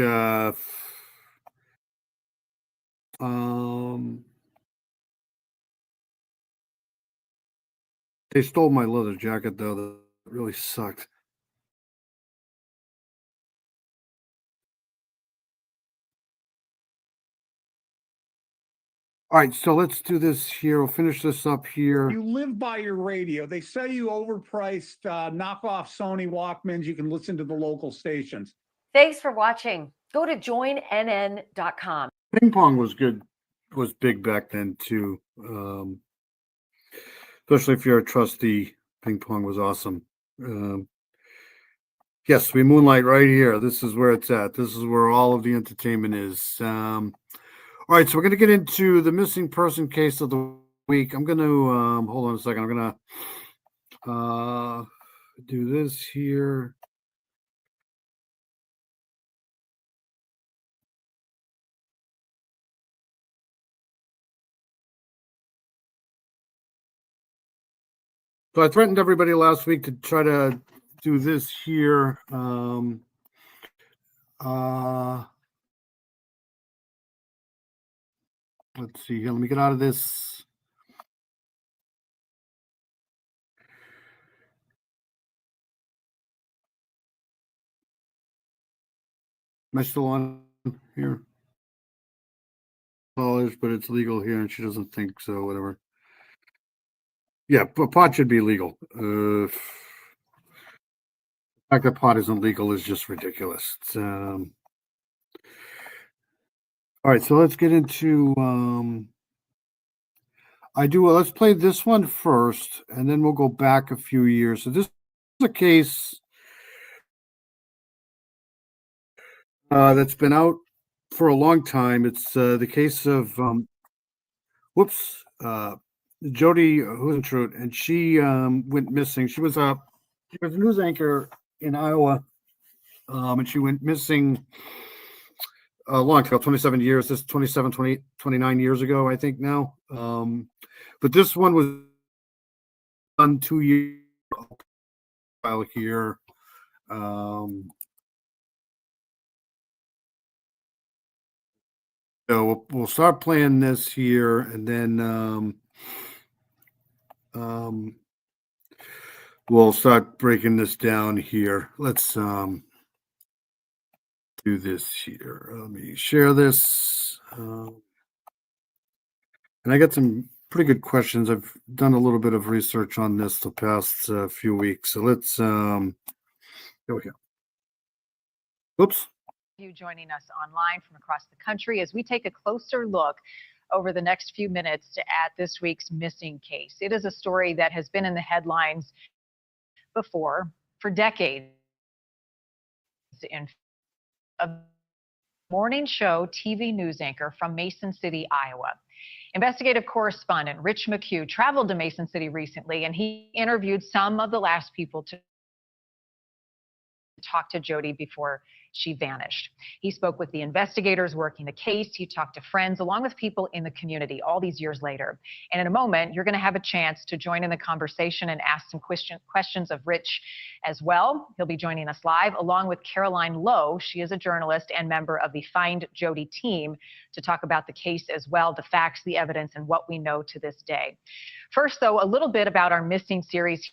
They stole my leather jacket though. That really sucked. All right, so let's do this here. We'll finish this up here. You live by your radio. They sell you overpriced knockoff Sony Walkmans. You can listen to the local stations. Thanks for watching. Go to joinnn.com. Ping pong was good, was big back then too. Especially if you're a trustee, ping pong was awesome. Yes, we moonlight right here. This is where it's at. This is where all of the entertainment is. All right, so we're going to get into the missing person case of the week. I'm going to, hold on a second. I'm going to do this here. So I threatened everybody last week to try to do this here. Let's see here. Let me get out of this. Am I still on here? But it's legal here, and she doesn't think so. Whatever. Yeah, but pot should be legal. The fact that pot isn't legal is just ridiculous. All right, so let's get into. Let's play this one first, and then we'll go back a few years. So this is a case that's been out for a long time. It's the case of Jody Huisentruit, and she went missing. She was a news anchor in Iowa, and she went missing a long time, 27 years. This is 29 years ago, I think now. But this one was done 2 years while here. So we'll start playing this here, and then we'll start breaking this down here. Let's do this here. Let me share this. And I got some pretty good questions. I've done a little bit of research on this the past few weeks. So let's, here we go. Oops. You joining us online from across the country as we take a closer look over the next few minutes at this week's missing case. It is a story that has been in the headlines before for decades. In a morning show TV news anchor from Mason City, Iowa. Investigative correspondent Rich McHugh traveled to Mason City recently, and he interviewed some of the last people to talk to Jody before she vanished. He spoke with the investigators working the case. He talked to friends along with people in the community all these years later. And in a moment, you're going to have a chance to join in the conversation and ask some questions of Rich as well. He'll be joining us live along with Caroline Lowe. She is a journalist and member of the Find Jody team to talk about the case as well, the facts, the evidence, and what we know to this day. First, though, a little bit about our missing series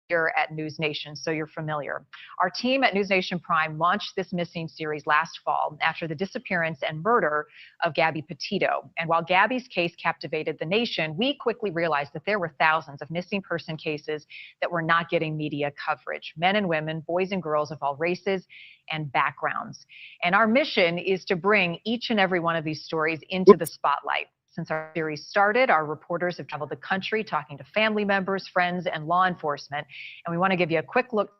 here at News Nation, so you're familiar. Our team at News Nation Prime launched this missing series last fall after the disappearance and murder of Gabby Petito. And while Gabby's case captivated the nation, we quickly realized that there were thousands of missing person cases that were not getting media coverage. Men and women, boys and girls of all races and backgrounds. And our mission is to bring each and every one of these stories into the spotlight. Since our series started, our reporters have traveled the country talking to family members, friends, and law enforcement. And we want to give you a quick look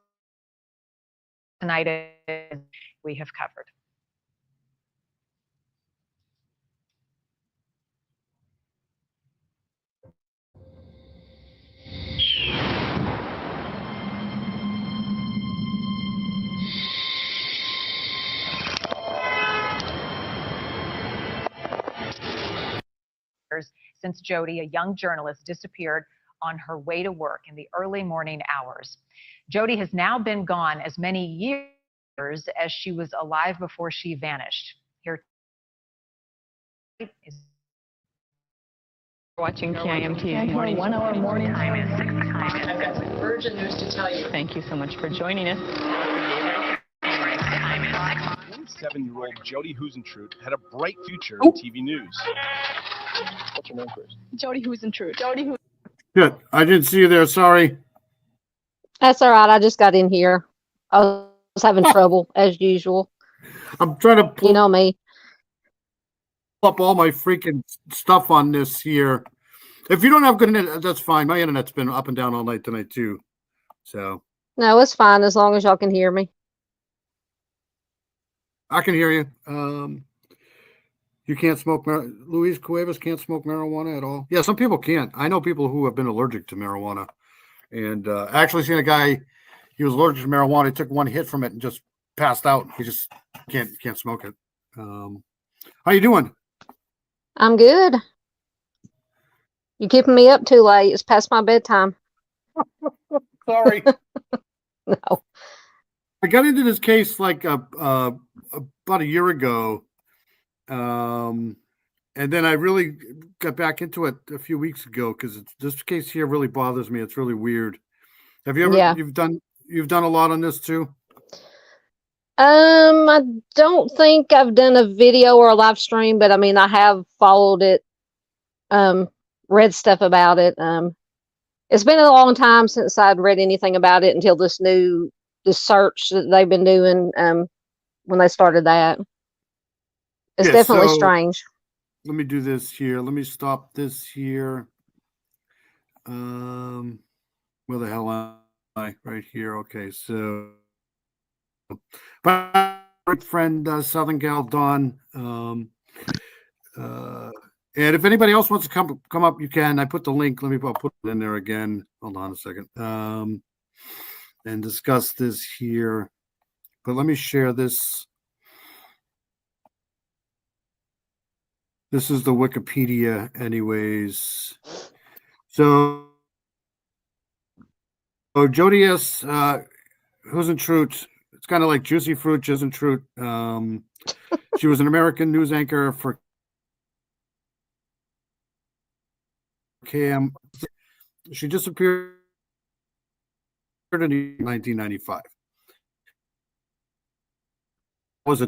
tonight as we have covered. Since Jody, a young journalist, disappeared on her way to work in the early morning hours. Jody has now been gone as many years as she was alive before she vanished. Here is Watching KIMT morning. 1 hour morning time is 6 o'clock. I've got some urgent news to tell you. Thank you so much for joining us. 27-year-old Jody Husentrut had a bright future in TV news. What's your name first? Jody Husentrut. Jody Husentrut. Good. I didn't see you there. Sorry. That's all right. I just got in here. I was having trouble as usual. I'm trying to pull You know me. up all my freaking stuff on this here. If you don't have good internet, that's fine. My internet's been up and down all night tonight too. So No, it's fine as long as y'all can hear me. I can hear you. You can't smoke. Luis Cuevas can't smoke marijuana at all. Yeah, some people can't. I know people who have been allergic to marijuana, and actually seen a guy. He was allergic to marijuana. He took one hit from it and just passed out. He just can't smoke it. How you doing? I'm good. You keeping me up too late. It's past my bedtime. Sorry. No. I got into this case like about a year ago, and then I really got back into it a few weeks ago because this case here really bothers me. It's really weird. Have you ever? Yeah. You've done a lot on this too. I don't think I've done a video or a live stream, but I mean, I have followed it, read stuff about it. It's been a long time since I'd read anything about it until this search that they've been doing, when they started that. It's Yeah, definitely so strange. Let me do this here. Let me stop this here. Where the hell am I? Right here. Okay, so my friend Southern Gal Dawn. And if anybody else wants to come up, you can. I put the link. I'll put it in there again. Hold on a second. And discuss this here. But let me share this. This is the Wikipedia, anyways. So Jody S. Husentrut. It's kind of like Juicy Fruit, Husentrut. She was an American news anchor for KM. She disappeared in 1995. Was a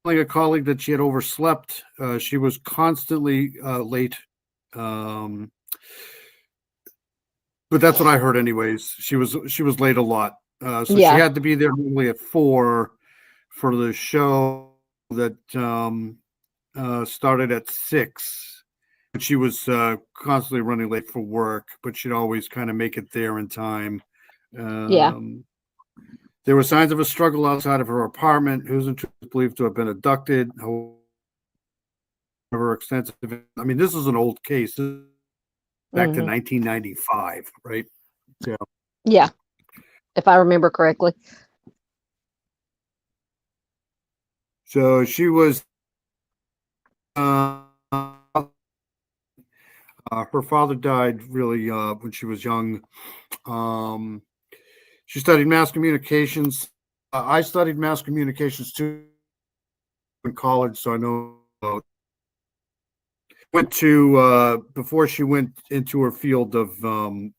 a colleague that she had overslept. She was constantly late. But that's what I heard anyways. She was late a lot. So she had to be there normally at 4 for the show that started at 6. But she was constantly running late for work, but she'd always kind of make it there in time. There were signs of a struggle outside of her apartment. Husentrut was believed to have been abducted. However, extensive. I mean, this is an old case. This is back to 1995, right? So. Yeah, if I remember correctly. So she was. Her father died really when she was young. She studied mass communications. I studied mass communications too in college, so I know about. Went to before she went into her field of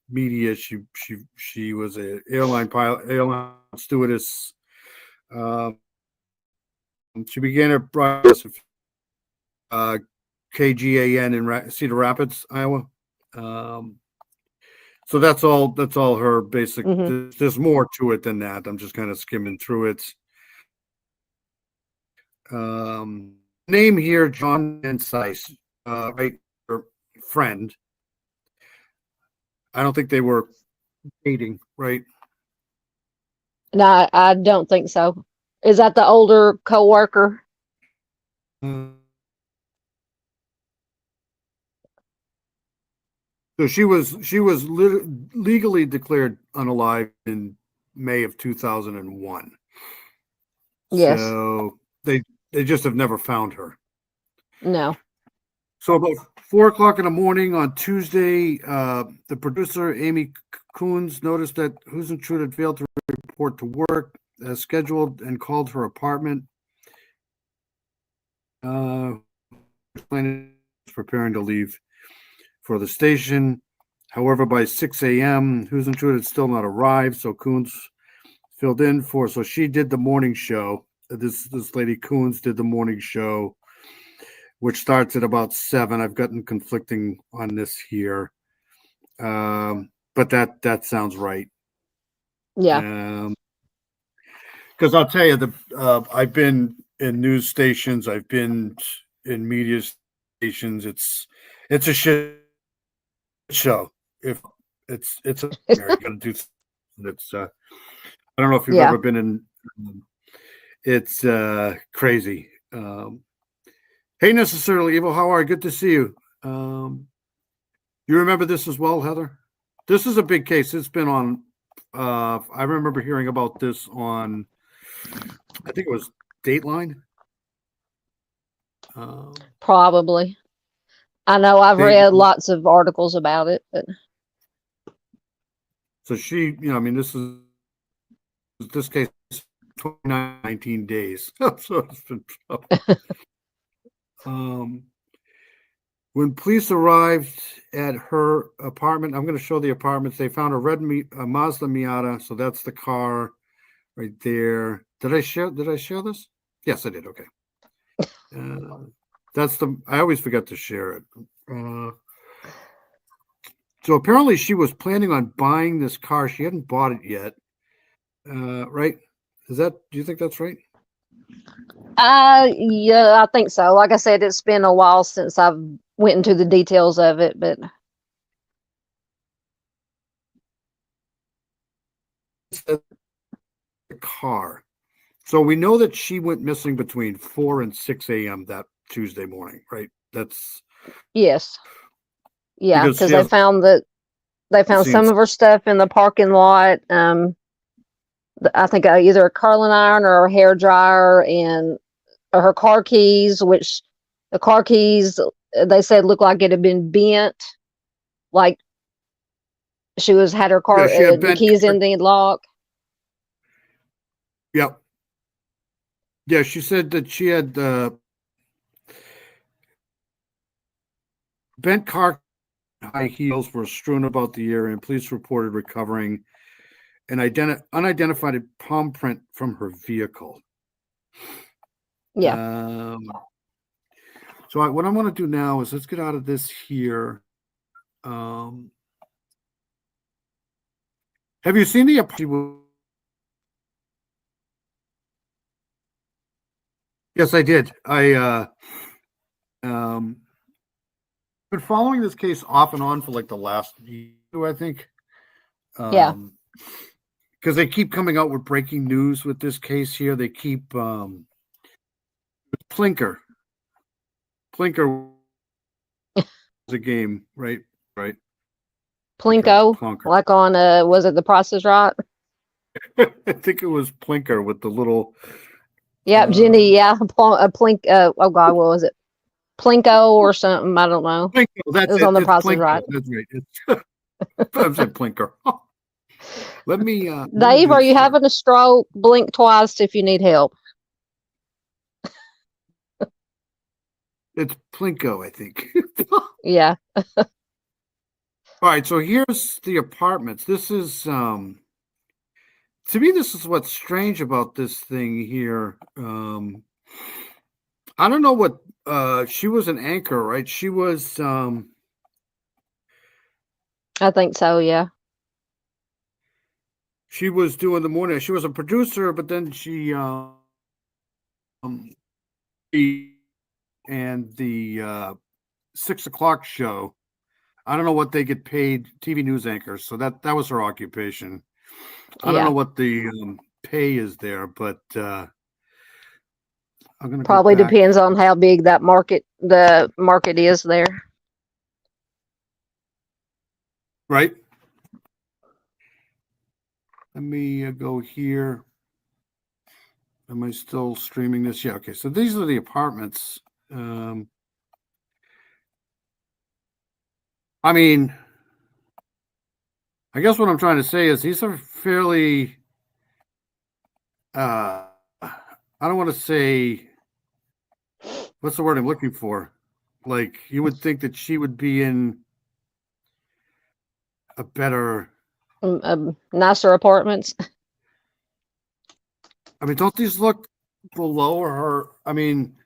media. She was an airline pilot, airline stewardess. She began her broadcast KGAN in Cedar Rapids, Iowa. So that's all her basic. There's more to it than that. I'm just kind of skimming through it. Name here, John and Sice, right? Her friend. I don't think they were dating, right? No, I don't think so. Is that the older coworker? So she was legally declared unalive in May of 2001. Yes. So they just have never found her. No. So about 4 o'clock in the morning on Tuesday, the producer Amy Coons noticed that Husentrut had failed to report to work as scheduled and called her apartment. preparing to leave for the station. However, by 6 a.m., Huisentruit had still not arrived, so Coons filled in for. So she did the morning show. This lady Coons did the morning show, which starts at about 7. I've gotten conflicting on this here, but that sounds right. Yeah. Because I'll tell you, I've been in news stations, I've been in media stations. It's a shit show. If it's a you gotta do it's I don't know if you've ever been in. It's crazy. Hey, Necessarily Evil, how are you? Good to see you. You remember this as well, Heather? This is a big case. It's been on. I remember hearing about this on, I think it was Dateline. Probably. I know I've read lots of articles about it, but so she, I mean, this case 19 days. So it's been when police arrived at her apartment, I'm going to show the apartments. They found a Mazda Miata. So that's the car right there. Did I share this? Yes, I did. Okay. I always forget to share it. So apparently she was planning on buying this car. She hadn't bought it yet. Right? Do you think that's right? yeah, I think so. Like I said, it's been a while since I've went into the details of it, but the car. So we know that she went missing between 4 and 6 a.m. that Tuesday morning, right? Yes. Yeah, because they found some of her stuff in the parking lot. I think either a curling iron or a hair dryer and her car keys, which the car keys they said looked like it had been bent, like she had her car the keys in the lock. Yep. Yeah, she said that she had bent car high heels were strewn about the area, and police reported recovering an unidentified palm print from her vehicle. Yeah. So what I want to do now is let's get out of this here. Have you seen the apology? Yes, I did. Been following this case off and on for like the last year, I think. Yeah. Because they keep coming out with breaking news with this case here. They keep Plinker was a game, right? Right. Plinko, like on was it The Price is Right? I think it was Plinker with the little. Yep, Jenny. Yeah, Plink. Oh God, what was it? Plinko or something? I don't know. Plinko, it was on The Price is Right. That's right. I said Plinker. Let me. Dave, are you having a stroke? Blink twice if you need help. It's Plinko, I think. Yeah. All right, so here's the apartments. This is to me, this is what's strange about this thing here. I don't know what she was an anchor, right? She was I think so, yeah. She was doing the morning. She was a producer, but then she and the 6 o'clock show. I don't know what they get paid, TV news anchors. So that was her occupation. I don't know what the pay is there, but I'm gonna probably depends on how big the market is there. Right. Let me go here. Am I still streaming this? Yeah. Okay. So these are the apartments. I mean, I guess what I'm trying to say is these are fairly, I don't want to say what's the word I'm looking for? Like, you would think that she would be in a better, Nicer apartments. I mean, don't these look below her? I mean,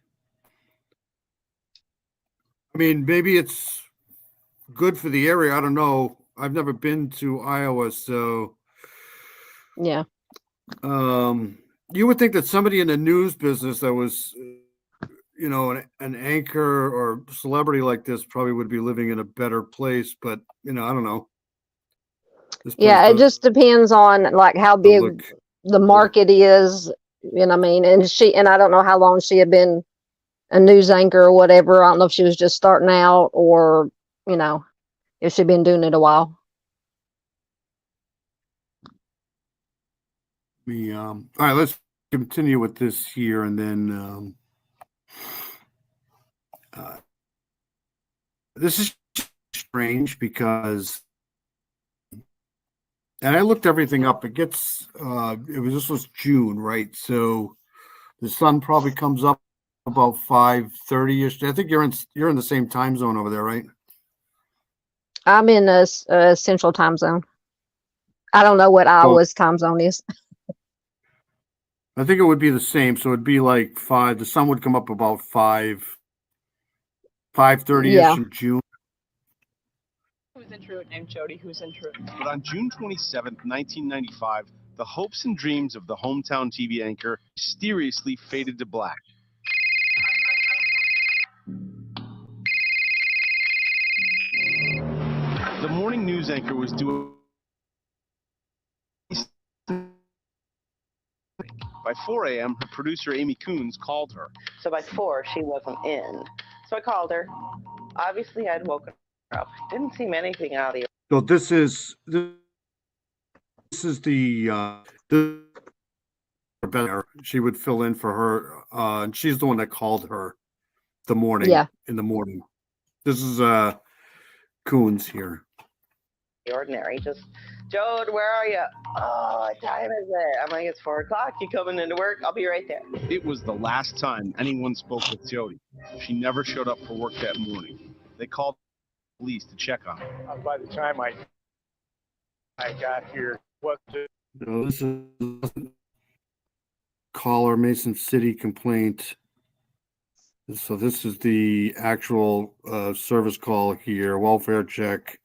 maybe it's good for the area. I don't know. I've never been to Iowa, so Yeah. You would think that somebody in the news business that was, an anchor or celebrity like this probably would be living in a better place, but I don't know. This place Yeah, it does just depends on like how big look the market is, and I don't know how long she had been a news anchor or whatever. I don't know if she was just starting out or, if she'd been doing it a while. all right, let's continue with this here, and then this is strange because, and I looked everything up. It gets this was June, right? So the sun probably comes up about 5:30ish. I think you're in the same time zone over there, right? I'm in a central time zone. I don't know what Iowa's time zone is. I think it would be the same. So it'd be like 5. The sun would come up about 5:30ish in June. Who's in truth? I'm Jody. Who's in truth? But on June 27th, 1995, the hopes and dreams of the hometown TV anchor mysteriously faded to black. The morning news anchor was due. By 4 a.m., her producer Amy Coons called her. So by 4, she wasn't in. So I called her. Obviously, I'd woken her up. Didn't seem anything out of the. So this is the she would fill in for her, and she's the one that called her in the morning. This is Coons here. The ordinary, just Jode, where are you? Oh, what time is it? I'm like, it's 4 o'clock. You coming into work? I'll be right there. It was the last time anyone spoke with Jody. She never showed up for work that morning. They called the police to check on her. By the time I got here, This is caller Mason City complaint. So this is the actual service call here, welfare check.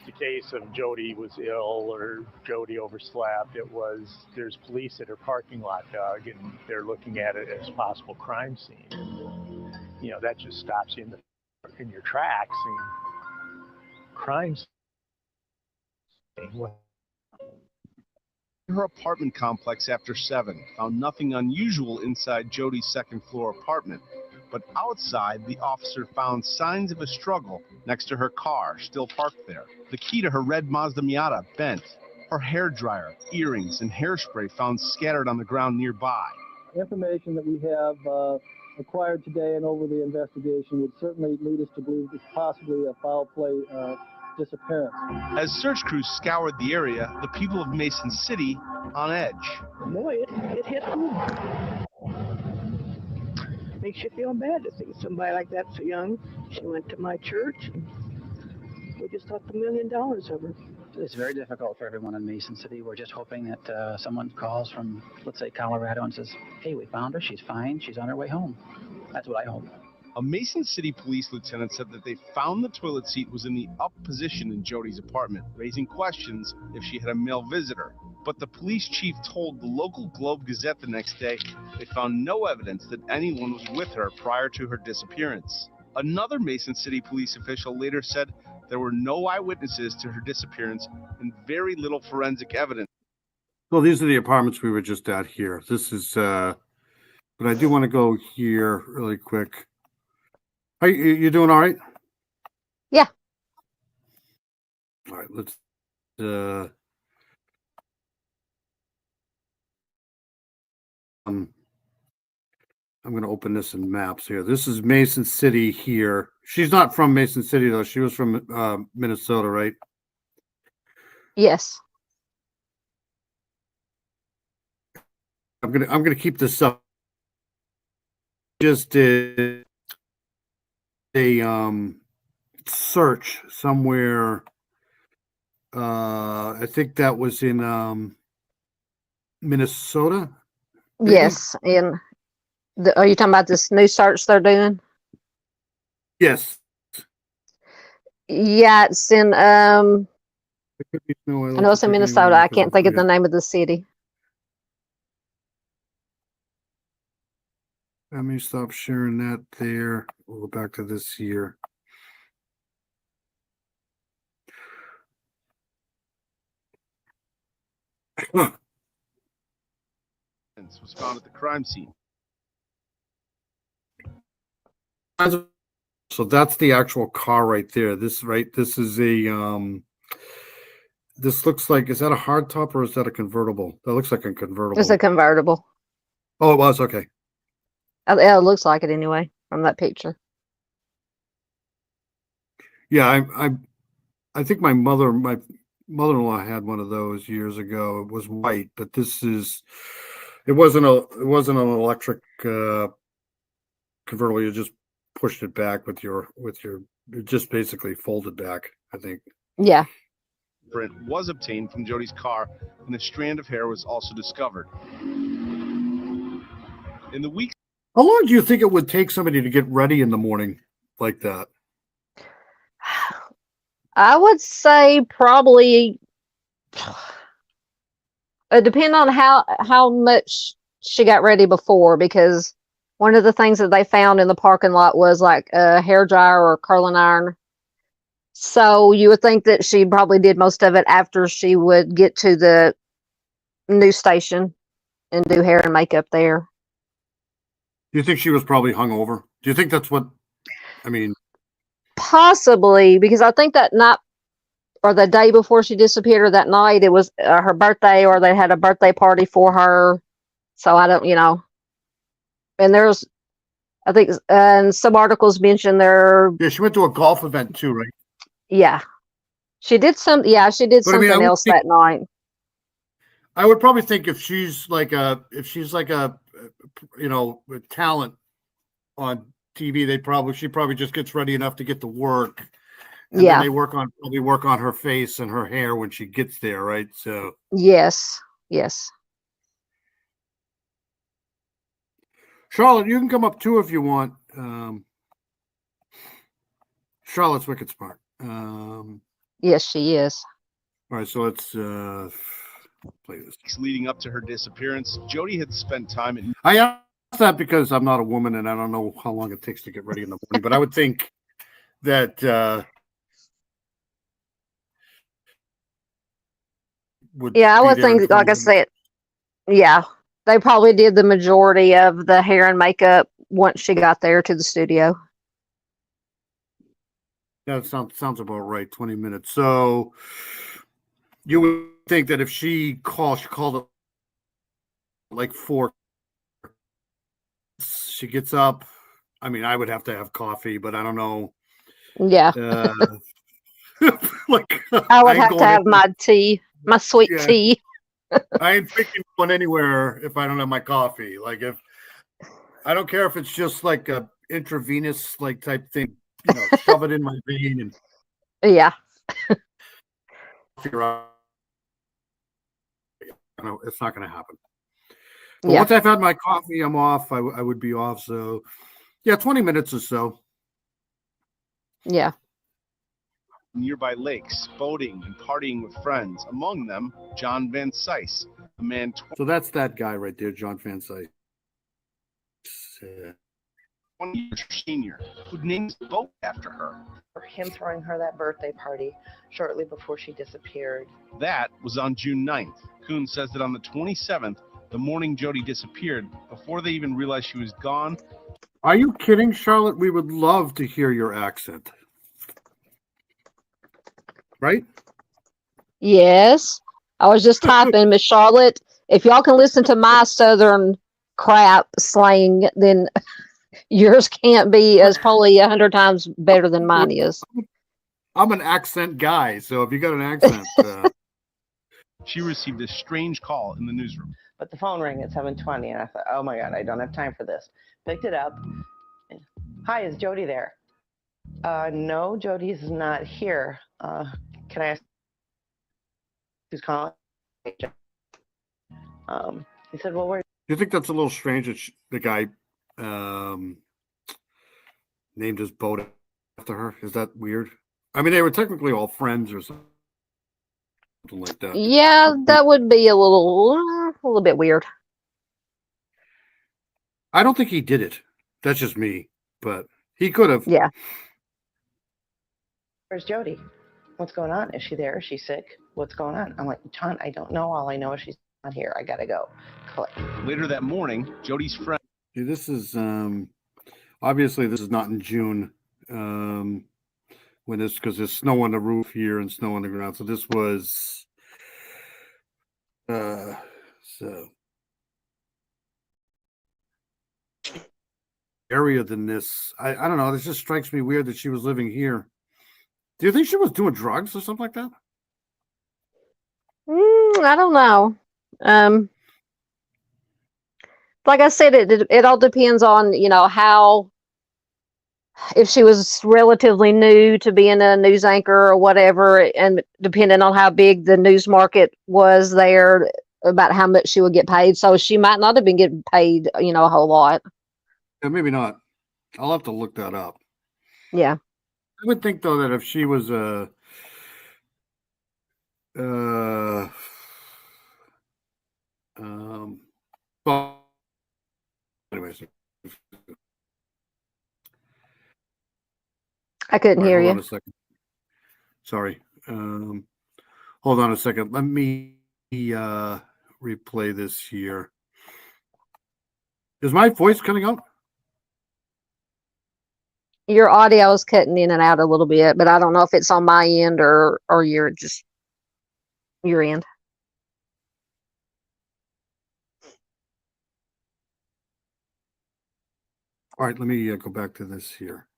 the case of Jody was ill or Jody overslept. It was there's police at her parking lot, Doug, and they're looking at it as a possible crime scene. And, that just stops you in your tracks. And crime scene. Her apartment complex after 7 found nothing unusual inside Jody's second-floor apartment. But outside, the officer found signs of a struggle next to her car, still parked there. The key to her red Mazda Miata bent. Her hairdryer, earrings, and hairspray found scattered on the ground nearby. Information that we have acquired today and over the investigation would certainly lead us to believe it's possibly a foul play disappearance. As search crews scoured the area, the people of Mason City on edge. Boy, it hit home. Makes you feel bad to see somebody like that so young. She went to my church, and we just thought $1 million of her. It's very difficult for everyone in Mason City. We're just hoping that someone calls from, let's say, Colorado and says, hey, we found her, she's fine, she's on her way home. That's what I hope. A Mason City police lieutenant said that they found the toilet seat was in the up position in Jody's apartment, raising questions if she had a male visitor. But the police chief told the local Globe Gazette the next day they found no evidence that anyone was with her prior to her disappearance. Another Mason City police official later said there were no eyewitnesses to her disappearance and very little forensic evidence. Well, these are the apartments we were just at here. This is, but I do want to go here really quick. Are you doing all right? Yeah. All right, let's, I'm going to open this in maps here. This is Mason City here. She's not from Mason City though. She was from Minnesota, right? Yes. I'm gonna keep this up just did a search somewhere. I think that was in Minnesota. maybe? Yes, and are you talking about this new search they're doing? Yes. Yeah, it's in It could be Snow I Island, know it it's in could be Minnesota. I because can't think of the yeah. name of the city. Let me stop sharing that there. We'll go back to this here. Was found at the crime scene. So that's the actual car right there. This is a this looks like, is that a hardtop or is that a convertible? That looks like a convertible. It's a convertible. Oh, it was, okay. Yeah, it looks like it anyway from that picture. Yeah, I think my mother-in-law had one of those years ago. It was white, but it wasn't an electric convertible. You just pushed it back with your it just basically folded back, I think. Yeah. Print was obtained from Jody's car, and a strand of hair was also discovered. In the weeks. How long do you think it would take somebody to get ready in the morning like that? I would say probably depending on how much she got ready before, because one of the things that they found in the parking lot was like a hair dryer or a curling iron. So you would think that she probably did most of it after she would get to the news station and do hair and makeup there. Do you think she was probably hungover? Do you think that's what, I mean? Possibly, because I think that night or the day before she disappeared or that night, it was her birthday or they had a birthday party for her. So I don't, and there's, I think, and some articles mention there. Yeah, she went to a golf event too, right? Yeah. She did something But, I else that night. I would probably think if she's like a with talent on TV, she probably just gets ready enough to get to work. And Yeah. then they probably work on her face and her hair when she gets there, right? So Yes. Yes. Charlotte, you can come up too if you want. Charlotte's wicked smart. Yes, she is. All right, so let's play this. Leading up to her disappearance, Jody had spent time at. I asked that because I'm not a woman and I don't know how long it takes to get ready in the morning, but I would think that Yeah, I would think, like I said, yeah, they probably did the majority of the hair and makeup once she got there to the studio. Yeah, it sounds about right. 20 minutes. So you would think that if she called it like 4. She gets up. I mean, I would have to have coffee, but I don't know. Yeah. Like I would have to have my tea, my sweet tea. I ain't picking one anywhere if I don't have my coffee. Like I don't care if it's just like a intravenous like type thing, shove it in my vein and Yeah. figure out. It's not going to happen. But Yeah. once I've had my coffee, I'm off. I would be off. So yeah, 20 minutes or so. Yeah. Nearby lakes, boating, and partying with friends. Among them, John Van Cise, a man. So that's that guy right there, John Van Cise. 20 years senior, who named the boat after her. For him throwing her that birthday party shortly before she disappeared. That was on June 9th. Kuhn says that on the 27th, the morning Jody disappeared, before they even realized she was gone. Are you kidding, Charlotte? We would love to hear your accent. Right? Yes. I was just typing, Miss Charlotte. If y'all can listen to my Southern crap slang, then yours can't be as probably 100 times better than mine is. I'm an accent guy, so if you got an accent, She received a strange call in the newsroom. But the phone rang at 7:20, and I thought, oh my God, I don't have time for this. Picked it up. Hi, is Jody there? No, Jody's not here. Can I ask who's calling? He said, well, where? Do you think that's a little strange that the guy named his boat after her? Is that weird? I mean, they were technically all friends or something like that. Yeah, that would be a little bit weird. I don't think he did it. That's just me, but he could have. Yeah. Where's Jody? What's going on? Is she there? Is she sick? What's going on? I'm like, John, I don't know. All I know is she's not here. I gotta go. Click. Later that morning, Jody's friend. See, this is obviously this is not in June. When this, because there's snow on the roof here and snow on the ground. So this was so area than this. I don't know. This just strikes me weird that she was living here. Do you think she was doing drugs or something like that? I don't know. Like I said, it all depends on, how, if she was relatively new to being a news anchor or whatever, and depending on how big the news market was there, about how much she would get paid. So she might not have been getting paid, a whole lot. Yeah, maybe not. I'll have to look that up. Yeah. I would think though that if she was well, anyways, I couldn't hear hold on you. a second. Sorry. Hold on a second. Let me replay this here. Is my voice cutting out? Your audio is cutting in and out a little bit, but I don't know if it's on my end or your end. All right, let me go back to this here.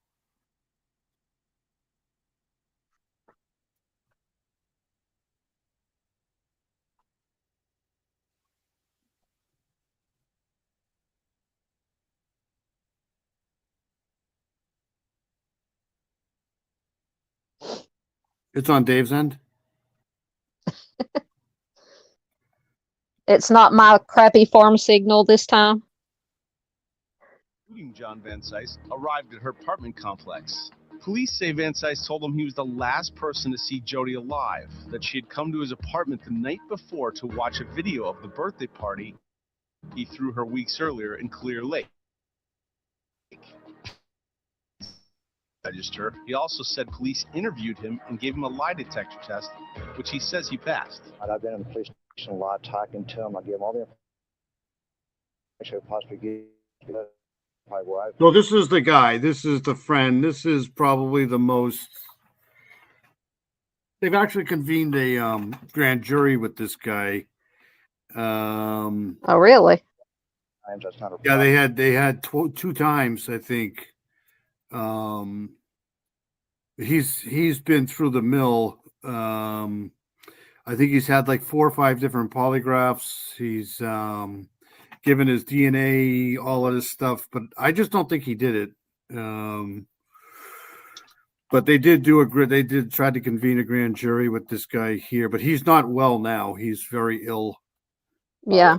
It's on Dave's end. It's not my crappy farm signal this time. Including John Van Cise, arrived at her apartment complex. Police say Van Cise told him he was the last person to see Jody alive, that she had come to his apartment the night before to watch a video of the birthday party he threw her weeks earlier in Clear Lake. Register. He also said police interviewed him and gave him a lie detector test, which he says he passed. I've been in the police station a lot, talking to him. I give him all the information I possibly give. So this is the guy. This is the friend. This is probably the most. They've actually convened a grand jury with this guy. Oh, really? Yeah, they had two times, I think. He's been through the mill. I think he's had like 4 or 5 different polygraphs. He's given his DNA, all of this stuff, but I just don't think he did it. But they did try to convene a grand jury with this guy here, but he's not well now. He's very ill. Yeah.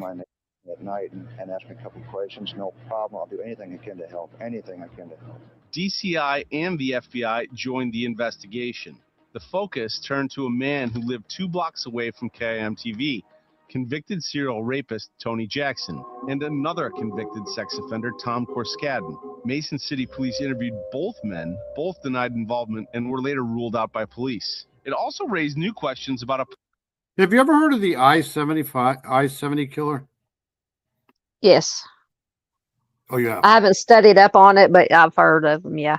At night and ask me a couple of questions, no problem. I'll do anything I can to help. Anything I can to help. DCI and the FBI joined the investigation. The focus turned to a man who lived 2 blocks away from KIM-TV, convicted serial rapist Tony Jackson, and another convicted sex offender, Tom Korskadin. Mason City Police interviewed both men, both denied involvement, and were later ruled out by police. It also raised new questions about a... Have you ever heard of the I-70 killer? Yes. Oh, yeah. I haven't studied up on it, but I've heard of them. Yeah.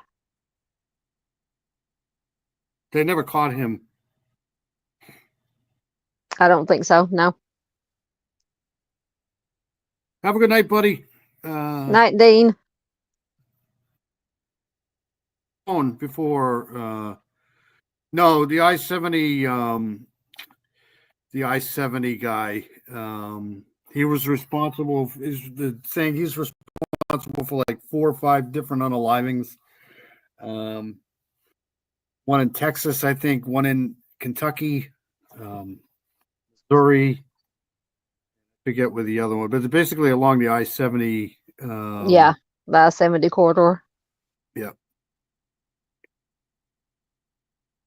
They never caught him. I don't think so. No. Have a good night, buddy. Night, Dean. Before, no, the I-70, the I-70 guy. He was responsible, saying he's responsible for like 4 or 5 different unalivings. One in Texas, I think, one in Kentucky, Missouri. Forget where the other one, but it's basically along the I-70. Yeah, the I-70 corridor. Yeah.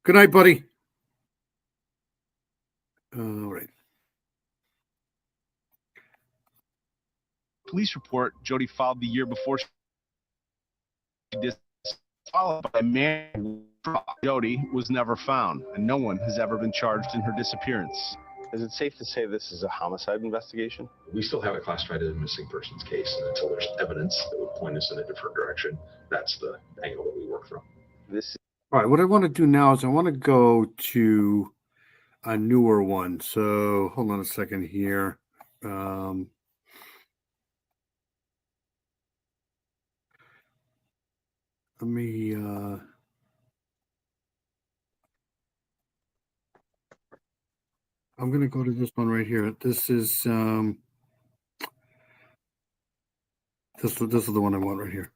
Good night, buddy. All right. Police report Jody filed the year before she did, followed by a man. Jody was never found, and no one has ever been charged in her disappearance. Is it safe to say this is a homicide investigation? We still have it classified as a missing persons case, and until there's evidence that would point us in a different direction, that's the angle that we work from. All right, what I want to do now is I want to go to a newer one. So hold on a second here. Let me I'm going to go to this one right here. This is this is the one I want right here.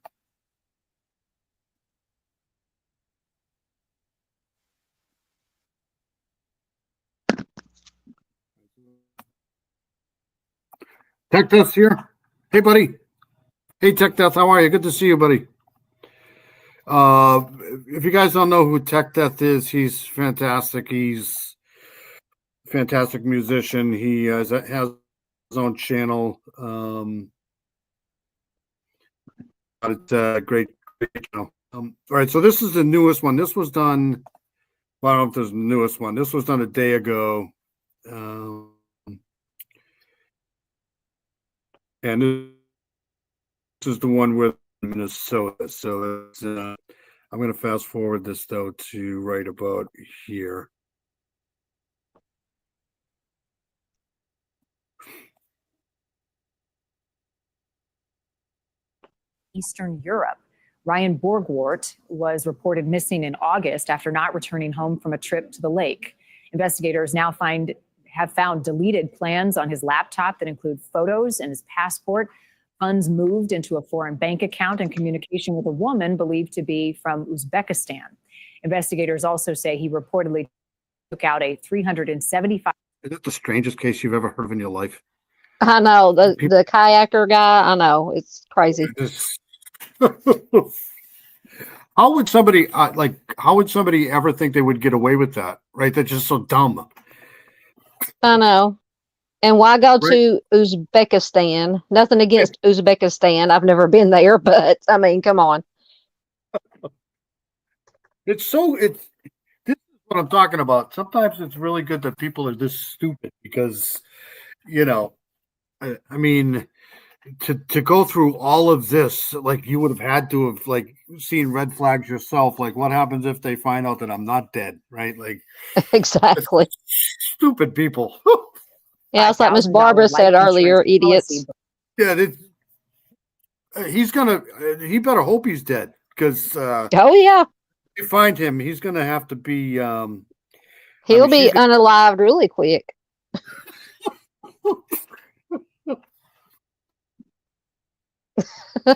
Tech Death here. Hey, buddy. Hey, Tech Death. How are you? Good to see you, buddy. If you guys don't know who Tech Death is, he's fantastic. He's a fantastic musician. He has his own channel. It's a great channel. All right, so this is the newest one. This was done. Well, I don't know if there's the newest one. This was done a day ago. And this is the one with Minnesota. So it's, I'm going to fast forward this, though, to right about here. Eastern Europe. Ryan Borgwart was reported missing in August after not returning home from a trip to the lake. Investigators now have found deleted plans on his laptop that include photos and his passport, funds moved into a foreign bank account, and communication with a woman believed to be from Uzbekistan. Investigators also say he reportedly took out a $375. Is that the strangest case you've ever heard of in your life? I know, the kayaker guy. I know, it's crazy. How would somebody how would somebody ever think they would get away with that? Right? That's just so dumb. I know. And why go to Uzbekistan? Nothing against Uzbekistan. I've never been there, but I mean, come on. This is what I'm talking about. Sometimes it's really good that people are this stupid because, you know, I mean, to go through all of this, like you would have had to have like seen red flags yourself. Like, what happens if they find out that I'm not dead? Right? Like, exactly. Stupid people. Yeah, it's like Miss Barbara said earlier, idiots. Yeah, he better hope he's dead because oh yeah, if you find him, he's gonna have to be he'll be unalived really quick.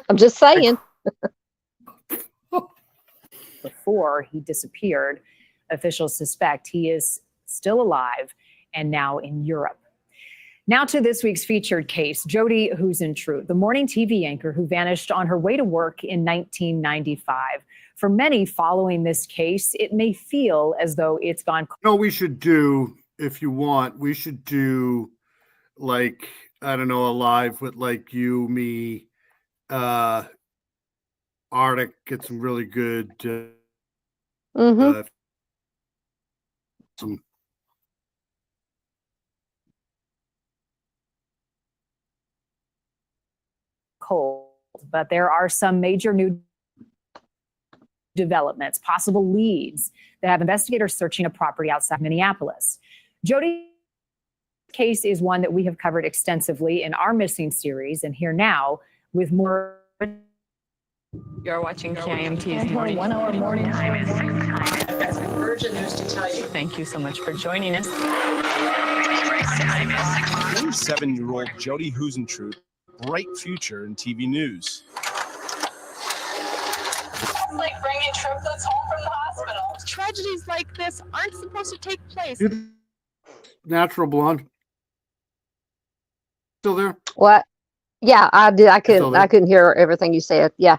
I'm just saying. Before he disappeared, officials suspect he is still alive and now in Europe. Now to this week's featured case, Jody Huisentruit, the morning TV anchor who vanished on her way to work in 1995. For many following this case, it may feel as though it's gone. No, we should do, if you want, we should do like, I don't know, a live with like you, me, Arctic, get some really good some cold, but there are some major new developments, possible leads that have investigators searching a property outside Minneapolis. Jody's case is one that we have covered extensively in our Missing series, and here now with more. You're watching KIMT's morning. 1 hour morning time is 6 time. I've got some urgent news to tell you. Thank you so much for joining us. time is 27-year-old Jody Huisentruit, bright future in TV news. It's like bringing triplets home from the hospital. Tragedies like this aren't supposed to take place. Natural blonde. Still there? What? Yeah, I did. I still there? couldn't hear everything you said. Yeah,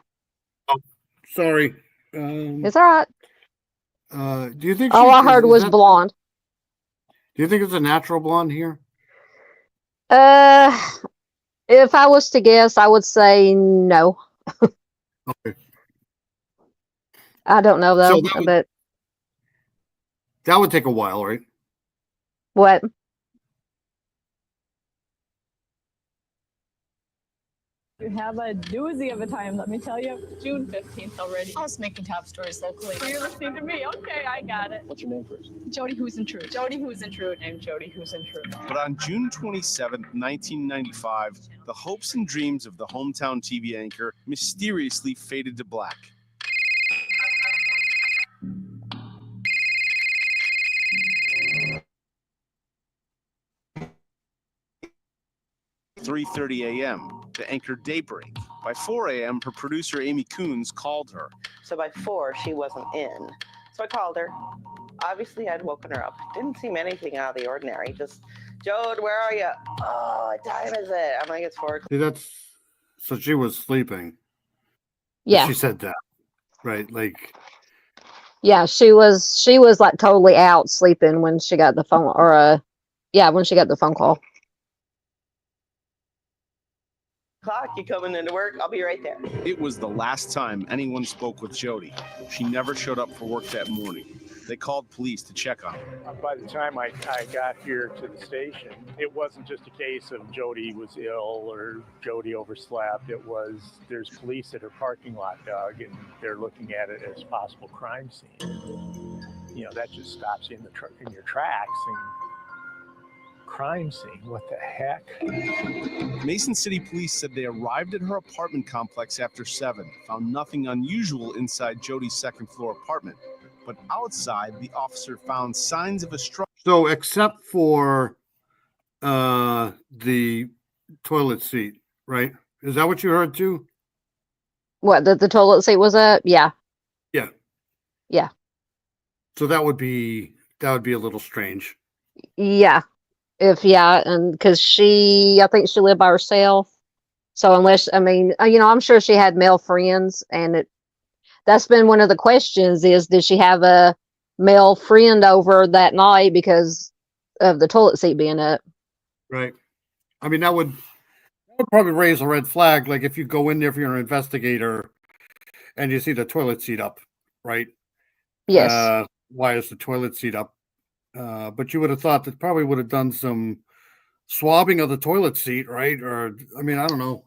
Sorry. it's all right. Do you think? All she- I heard is was that- blonde. Do you think it's a natural blonde here? If I was to guess, I would say no. Okay. I don't know though, So that would- but That would take a while, right? what? You have a doozy of a time, let me tell you. June 15th already. I was making top stories locally. So you're listening to me? Okay, I got it. What's your name first? Jody Huisentruit. Jody Huisentruit. I'm Jody Huisentruit. But on June 27, 1995, the hopes and dreams of the hometown TV anchor mysteriously faded to black. "3:30 a.m. to anchor Daybreak. By 4 a.m., her producer Amy Coons called her. So by 4, she wasn't in. So I called her. Obviously, I'd woken her up. Didn't seem anything out of the ordinary. Just, Jode, where are you? Oh, what time is it? I'm like, it's 4 o'clock. See, that's so she was sleeping. Yeah, She said that, right? Like, yeah. She was like totally out sleeping when she got the phone, or when she got the phone call. You coming into work? I'll be right there. It was the last time anyone spoke with Jody. She never showed up for work that morning. They called police to check on her. By the time I got here to the station, it wasn't just a case of Jody was ill or Jody overslept. It was there's police at her parking lot, Doug, and they're looking at it as possible crime scene. You know, that just stops you in your tracks. And crime scene, what the heck? Mason City Police said they arrived at her apartment complex after 7, found nothing unusual inside Jody's second-floor apartment. But outside, the officer found signs of a struggle. so except for the toilet seat, right? Is that what you heard too? What, that the toilet seat was up? Yeah, Yeah. yeah, So that would be a little strange. yeah. And because I think she lived by herself. So unless, I mean, I'm sure she had male friends, and that's been one of the questions is, did she have a male friend over that night because of the toilet seat being up? Right. I mean, that would probably raise a red flag. Like if you go in there, if you're an investigator and you see the toilet seat up, right? Yes. Why is the toilet seat up? But you would have thought that probably would have done some swabbing of the toilet seat, right? Or, I mean, I don't know.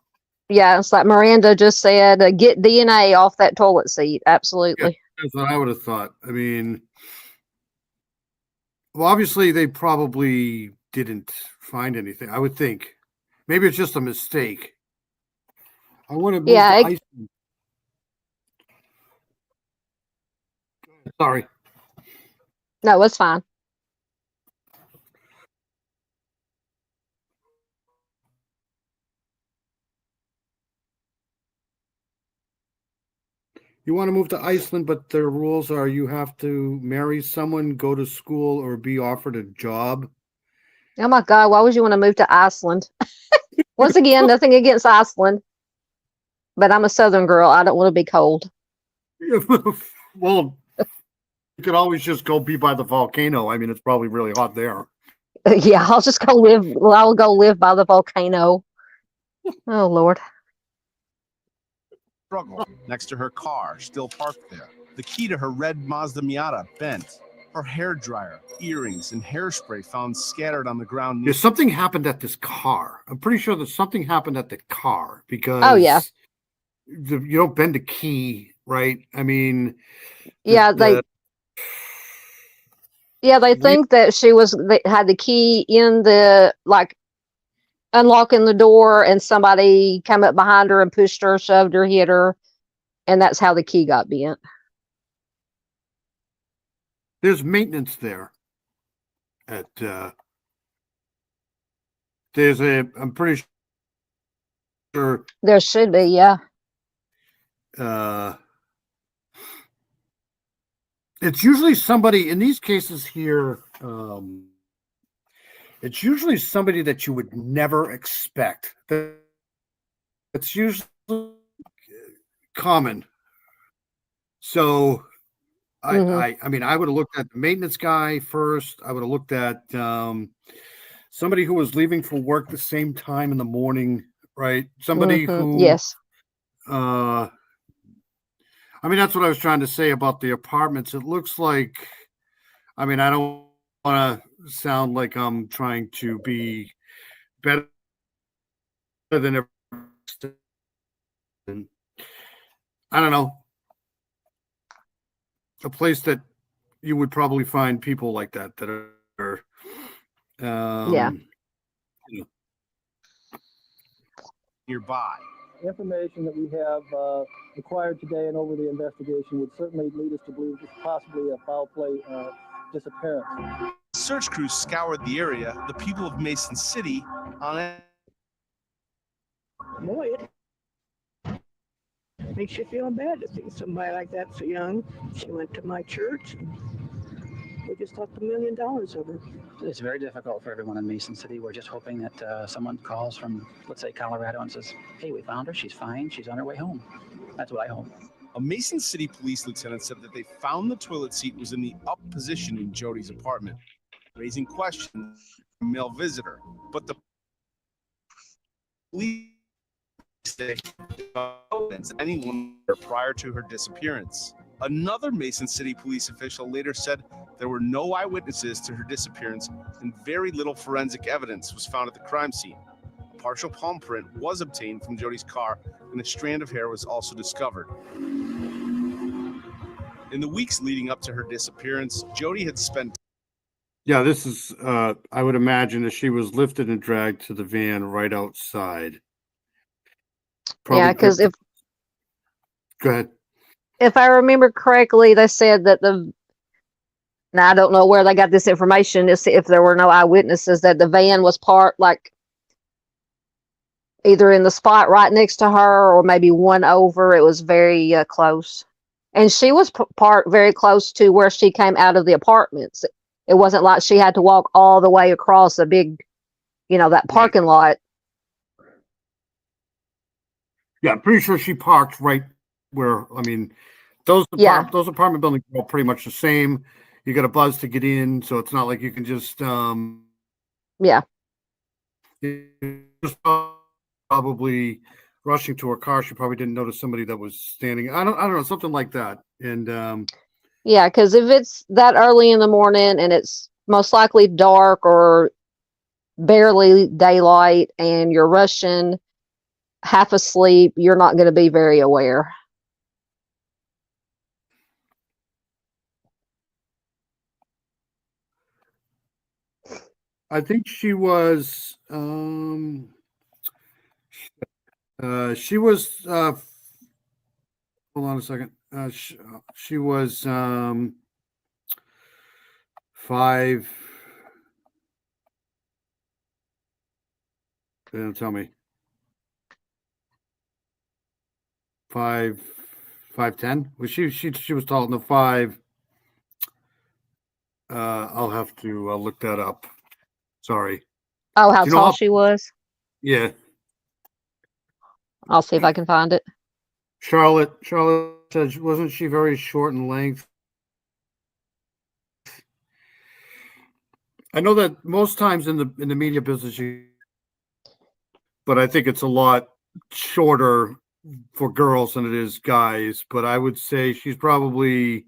Yeah, it's like Miranda just said, get DNA off that toilet seat. Absolutely. That's what I would have thought. I mean, well, obviously they probably didn't find anything. I would think maybe it's just a mistake. I want to move Yeah, to Iceland. Sorry. No, it's fine. You want to move to Iceland, but the rules are you have to marry someone, go to school, or be offered a job. Oh my God, why would you want to move to Iceland? Once again, nothing against Iceland, but I'm a Southern girl. I don't want to be cold. Well, you could always just go be by the volcano. I mean, it's probably really hot there. Yeah, I'll just go live. Well, I'll go live by the volcano. Oh Lord. Struggle next to her car, still parked there. The key to her red Mazda Miata bent. Her hair dryer, earrings, and hairspray found scattered on the ground. There's something happened at this car. I'm pretty sure that something happened at the car because Oh yeah. You don't bend a key, right? I mean, Yeah, they think that they had the key in the, like, unlocking the door, and somebody came up behind her and pushed her, shoved her, hit her, and that's how the key got bent. there's maintenance there at I'm pretty sure, There should be, yeah. it's usually somebody in these cases here. It's usually somebody that you would never expect. That's usually common. So I mean, I would have looked at the maintenance guy first. I would have looked at somebody who was leaving for work the same time in the morning, right? Somebody who, yes. I mean, that's what I was trying to say about the apartments. It looks like, I mean, I don't want to sound like I'm trying to be better than everyone. I don't know. A place that you would probably find people like that are Yeah. you know, nearby. Information that we have acquired today and over the investigation would certainly lead us to believe it's possibly a foul play disappearance. Search crews scoured the area. The people of Mason City on it. Boy, it makes you feel bad to see somebody like that so young. She went to my church. We just thought $1 million of her. It's very difficult for everyone in Mason City. We're just hoping that someone calls from, let's say, Colorado and says, hey, we found her. She's fine. She's on her way home. That's what I hope. A Mason City police lieutenant said that they found the toilet seat was in the up position in Jody's apartment, raising questions from a male visitor. But the police say anyone prior to her disappearance. Another Mason City police official later said there were no eyewitnesses to her disappearance and very little forensic evidence was found at the crime scene. A partial palm print was obtained from Jody's car and a strand of hair was also discovered. In the weeks leading up to her disappearance, Jody had spent. yeah, this is I would imagine that she was lifted and dragged to the van right outside. Yeah, because go ahead. if I remember correctly, they said that now I don't know where they got this information, if there were no eyewitnesses, that the van was parked like either in the spot right next to her or maybe one over. It was very close. And she was parked very close to where she came out of the apartments. It wasn't like she had to walk all the way across a big, that parking lot. Yeah, I'm pretty sure she parked right where, I mean, those apartment buildings are all pretty much the same. You got a buzz to get in, so it's not like you can just yeah. Just probably rushing to her car. She probably didn't notice somebody that was standing. I don't know, something like that. And yeah, because if it's that early in the morning and it's most likely dark or barely daylight and you're rushing, half asleep, you're not going to be very aware. I think she was hold on a second. She was 5. They didn't tell me. 5'10". Was she was tall? No, 5. I'll have to look that up. Sorry. Oh, how tall she was? Yeah. I'll see if I can find it. Charlotte said, wasn't she very short in length? I know that most times in the media business, but I think it's a lot shorter for girls than it is guys. But I would say she's probably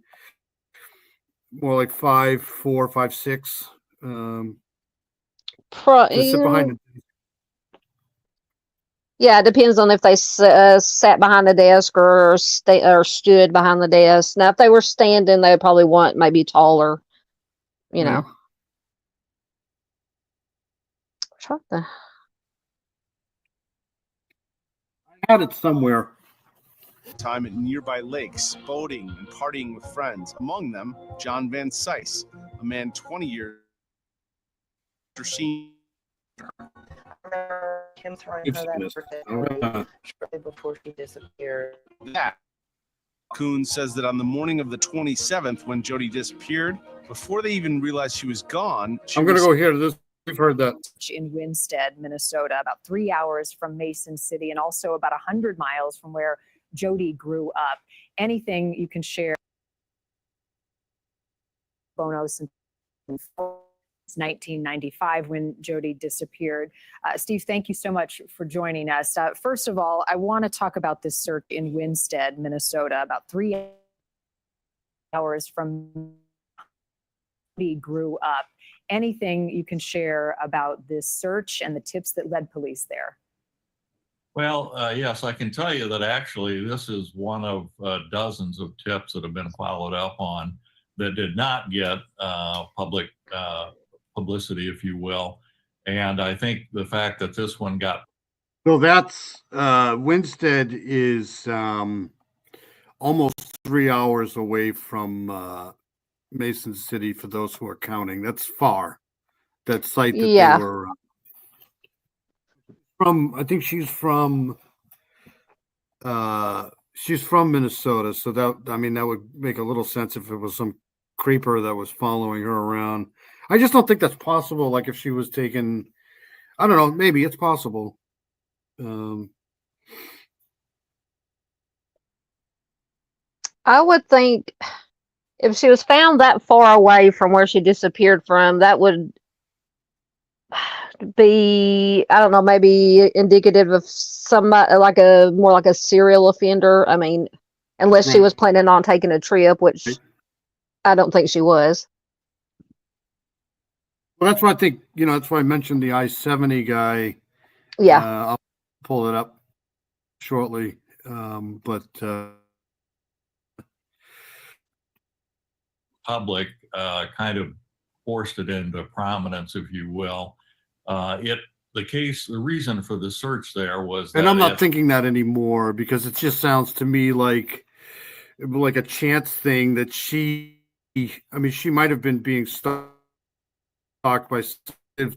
more like 5'4", 5'6". Sit behind the Yeah, it depends on if they sat behind the desk or stood behind the desk. Now, if they were standing, they would probably want maybe taller, know. Try the. I had it somewhere. Time at nearby lakes, boating and partying with friends. Among them, John Van Sice, a man 20 years after seeing her. remember him throwing You've her seen that this. birthday Uh, party shortly before she disappeared. That Coon says that on the morning of the 27th, when Jody disappeared, before they even realized she was gone, I'm going to go here. This we've heard that. In Winstead, Minnesota, about 3 hours from Mason City, and also about 100 miles from where Jody grew up. Anything you can share? Bono since 1995 when Jody disappeared. Steve, thank you so much for joining us. First of all, I want to talk about this search in Winstead, Minnesota, about 3 hours from Jody grew up. Anything you can share about this search and the tips that led police there? Well, yes, I can tell you that actually this is one of dozens of tips that have been followed up on that did not get public publicity, if you will. And I think the fact that this one got. So that's Winstead is almost 3 hours away from Mason City for those who are counting. That's far. That site that Yeah. they were from. I think she's from Minnesota. So that, I mean, that would make a little sense if it was some creeper that was following her around. I just don't think that's possible. Like if she was taken, I don't know, maybe it's possible. I would think if she was found that far away from where she disappeared from, that would be, I don't know, maybe indicative of somebody like more like a serial offender. I mean, unless she Right. was planning on taking a trip, which I don't think she was. Well, that's why I think, that's why I mentioned the I-70 guy. Yeah. I'll pull it up shortly. But Public kind of forced it into prominence, if you will. The reason for the search there was that and I'm not thinking that anymore because it just sounds to me like a chance thing that she might have been being stalked by if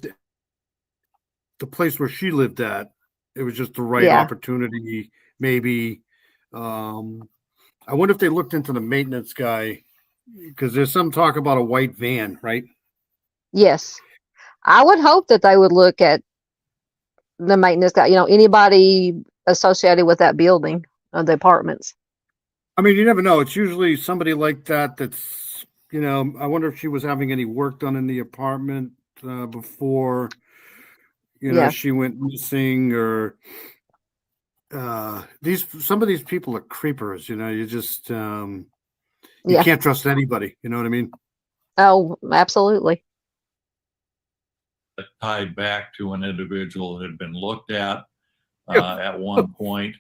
the place where she lived at. It was just the right Yeah. opportunity, maybe. I wonder if they looked into the maintenance guy because there's some talk about a white van, right? Yes. I would hope that they would look at the maintenance guy, anybody associated with that building, the apartments. I mean, you never know. It's usually somebody like that that's, I wonder if she was having any work done in the apartment before, Yeah. she went missing or some of these people are creepers, you just, you Yeah. can't trust anybody. You know what I mean? Oh, absolutely. tied back to an individual that had been looked at one point.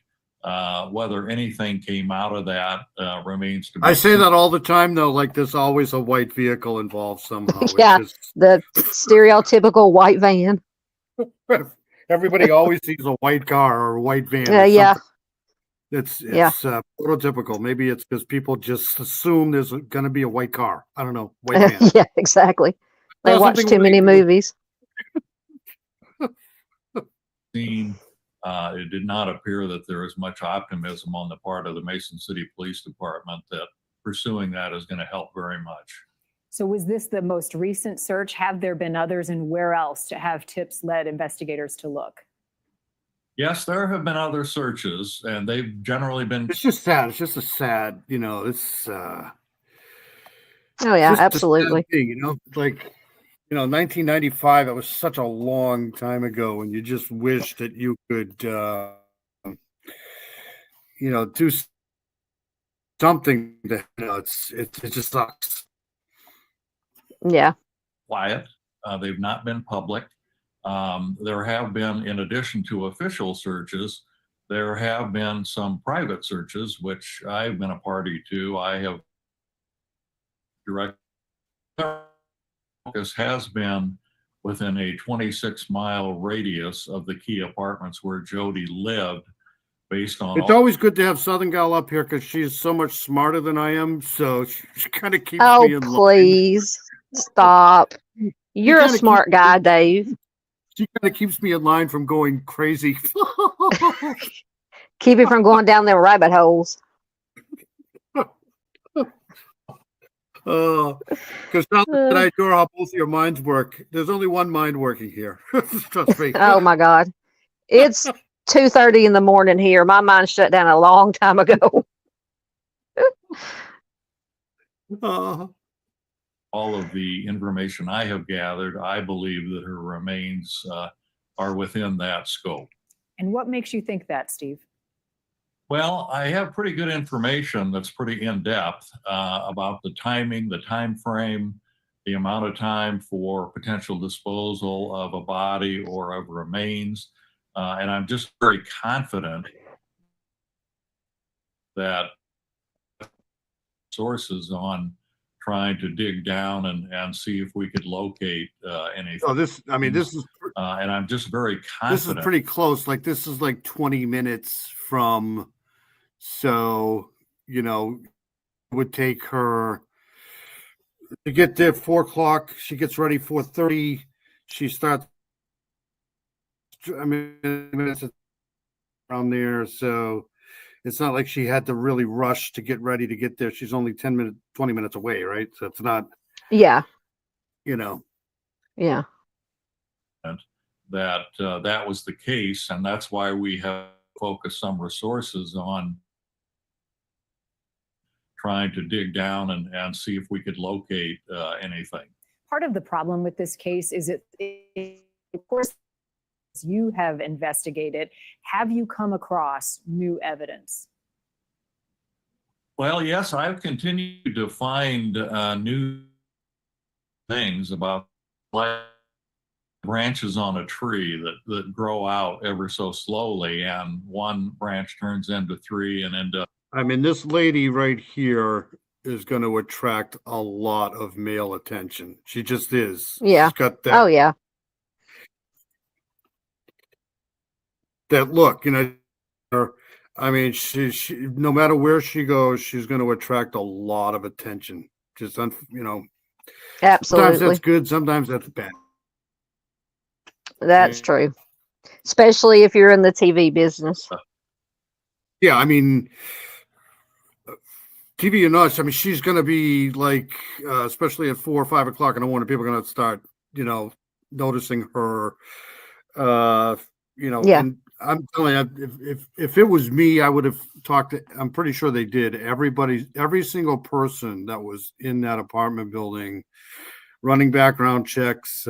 Whether anything came out of that remains to be I say seen. that all the time, though. Like there's always a white vehicle involved somehow. It's Yeah. just- The stereotypical white van. everybody always sees a white car or a white van. or Yeah. something. It's Yeah. prototypical. Maybe it's because people just assume there's going to be a white car. I don't know. White van. Yeah, exactly. They Well, watch something too many related- movies. Seen. It did not appear that there is much optimism on the part of the Mason City Police Department that pursuing that is going to help very much. So was this the most recent search? Have there been others, and where else have tips led investigators to look? Yes, there have been other searches, and they've generally been. It's just sad. It's just a sad, it's. Oh yeah, just a sad absolutely. thing, like, 1995. It was such a long time ago, and you just wish that you could, do something. That it just sucks. Yeah. Quiet. They've not been public. There have been, in addition to official searches, there have been some private searches, which I've been a party to. I have direct focus has been within a 26-mile radius of the key apartments where Jody lived, based on It's always good to have Southern Gal up here because she's so much smarter than I am. So she kind of keeps Oh, me in line. please stop. You're a kinda smart guy, Dave. She kind of keeps me in line from going crazy. Keep it from going down them rabbit holes. Because now that I know how both your minds work, there's only one mind working here. Trust me. Oh my God. It's 2:30 in the morning here. My mind shut down a long time ago. Uh, All of the information I have gathered, I believe that her remains are within that scope. And what makes you think that, Steve? Well, I have pretty good information that's pretty in-depth about the timing, the time frame, the amount of time for potential disposal of a body or of remains. And I'm just very confident that sources on trying to dig down and see if we could locate anything. oh, this is And I'm just very this confident. is pretty close. Like this is like 20 minutes from. So, you know, it would take her to get there 4:00. She gets ready 4:30. She starts. I mean, it's around there, so it's not like she had to really rush to get ready to get there. She's only 20 minutes away, right? So it's not, Yeah. you know. Yeah. That that was the case, and that's why we have focused some resources on trying to dig down and see if we could locate anything. Part of the problem with this case is of course, you have investigated. Have you come across new evidence? Well, yes, I've continued to find new things about branches on a tree that grow out ever so slowly, and one branch turns into three and into. I mean, this lady right here is going to attract a lot of male attention. She just is. Yeah. She's got that. Oh yeah. That look, you know. I mean, she no matter where she goes, she's going to attract a lot of attention. Just you know. Absolutely. Sometimes that's good. Sometimes that's bad. That's true. Especially if you're in the TV business. Yeah, I mean, TV or not, I mean, she's going to be like, especially at 4 or 5 o'clock in the morning, people are going to start, you know, noticing her. You know, Yeah. and I'm telling you, if it was me, I would have talked to. I'm pretty sure they did. Every single person that was in that apartment building, running background checks.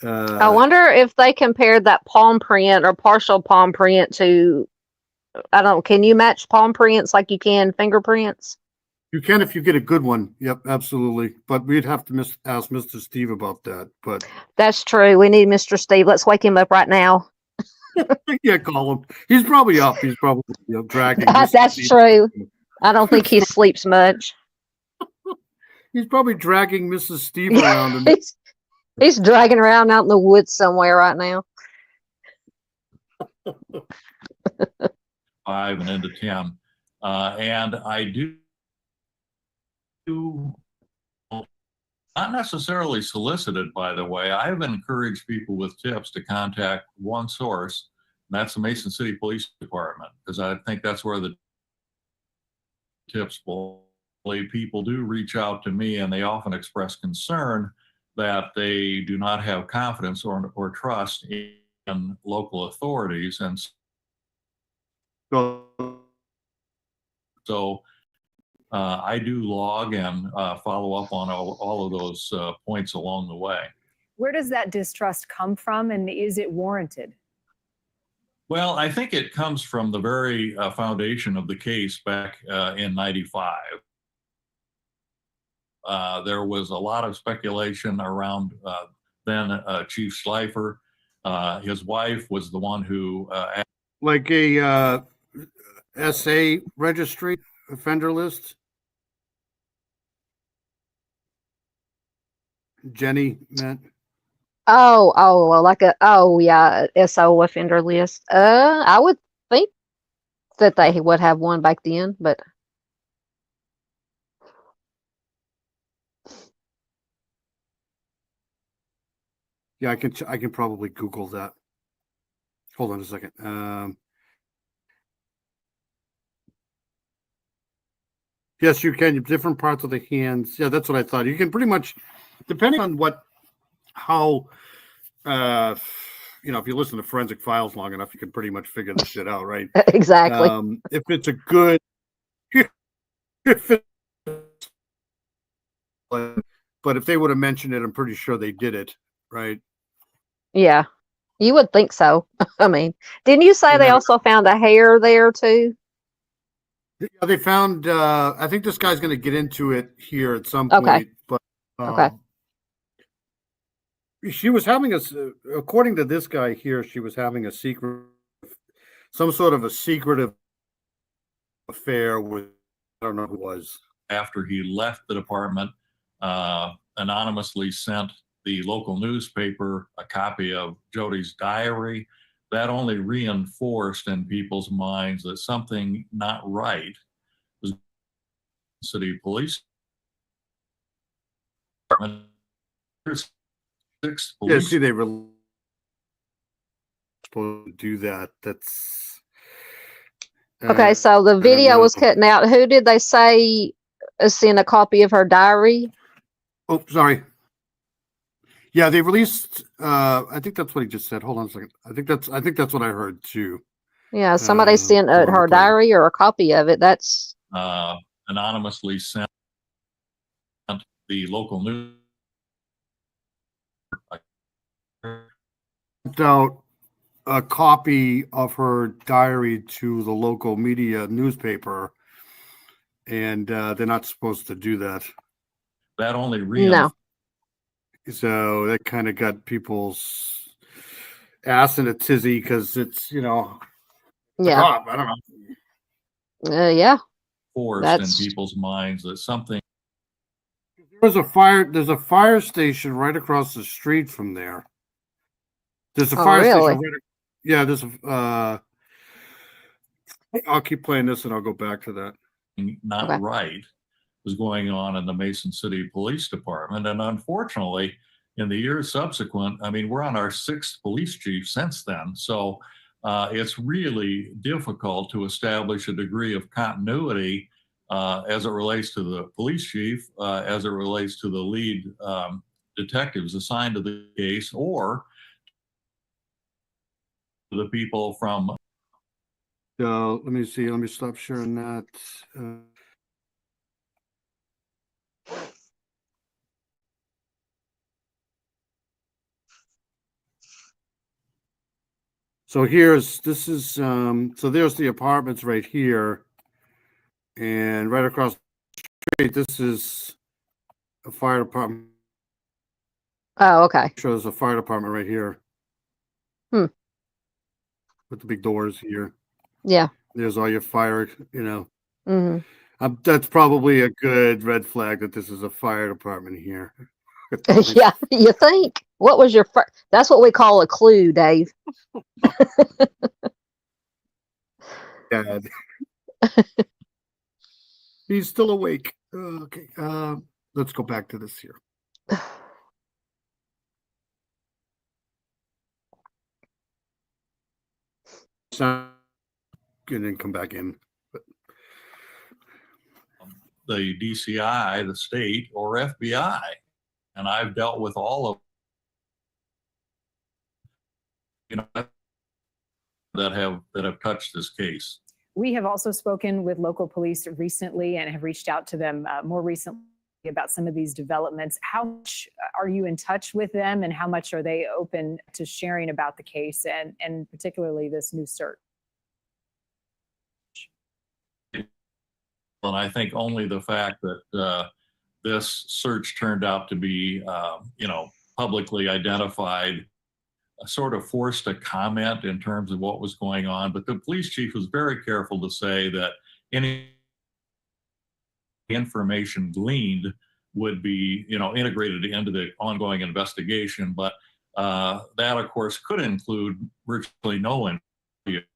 I wonder if they compared that palm print or partial palm print to, can you match palm prints like you can fingerprints? You can if you get a good one. Yep, absolutely. But we'd have to ask Mr. Steve about that. But That's true. We need Mr. Steve. Let's wake him up right now. yeah, call him. He's probably up. He's probably dragging. That's true. I don't think he sleeps much. He's probably dragging Mrs. Steve around. And He's dragging around out in the woods somewhere right now. 5 and into 10. And I do not necessarily solicited, by the way. I've encouraged people with tips to contact one source, and that's the Mason City Police Department, because I think that's where the tips will. People do reach out to me, and they often express concern that they do not have confidence or trust in local authorities. And so I do log and follow up on all of those points along the way. Where does that distrust come from, and is it warranted? Well, I think it comes from the very foundation of the case back in '95. There was a lot of speculation around then Chief Schleifer. His wife was the one who like a SA registry offender list. Jenny meant. SO offender list. I would think that they would have one back then, but Yeah, I can probably Google that. Hold on a second. Yes, you can. Different parts of the hands. Yeah, that's what I thought. You can pretty much, depending on how, if you listen to Forensic Files long enough, you can pretty much figure this shit out, right? Exactly. If it's a good, but if they would have mentioned it, I'm pretty sure they did it, right? Yeah, you would think so. I mean, didn't you say And they then- also found a hair there too? Yeah, they found. I think this guy's going to get into it here at some Okay. point, but Okay. she was having according to this guy here, she was having some sort of a secretive affair with, I don't know who it was. After he left the department, anonymously sent the local newspaper a copy of Jody's diary. That only reinforced in people's minds that something not right was city police department. There's 6 Yeah, police. see, they were supposed to do that. That's Okay, so the I don't video was know. cutting out. Who did they say sent a copy of her diary? Oh, sorry. Yeah, they released. I think that's what he just said. Hold on a second. I think that's what I heard too. Yeah, somebody sent hold on, her I'll tell you. diary or a copy of it. That's Anonymously sent the local news. Sent out a copy of her diary to the local media newspaper, and they're not supposed to do that. That only no. reinforced. So that kind of got people's ass in a tizzy because it's the Yeah. cop. I don't know. Yeah. in That's people's minds that something. There's a fire station right across the street from there. There's a Oh, fire really? station. Yeah, there's a. I'll keep playing this and I'll go back to that. Not Okay. right was going on in the Mason City Police Department. And unfortunately, in the years subsequent, I mean, we're on our 6th police chief since then. So it's really difficult to establish a degree of continuity as it relates to the police chief, as it relates to the lead detectives assigned to the case, or the people from. So let me see. Let me stop sharing that. So there's the apartments right here, and right across the street, this is a fire department. Oh, okay. Shows a fire department right here. Hmm. With the big doors here. Yeah. There's all your fire, hmm That's probably a good red flag that this is a fire department here. Yeah, you think? What was your first? That's what we call a clue, Dave. Yeah. He's still awake. Okay. Let's go back to this here. So, and then come back in. The DCI, the state, or FBI. And I've dealt with all of that have touched this case. We have also spoken with local police recently and have reached out to them more recently about some of these developments. How much are you in touch with them, and how much are they open to sharing about the case and particularly this new search? And I think only the fact that this search turned out to be, publicly identified, sort of forced a comment in terms of what was going on. But the police chief was very careful to say that any information gleaned would be, integrated into the ongoing investigation. But that, of course, could include virtually no information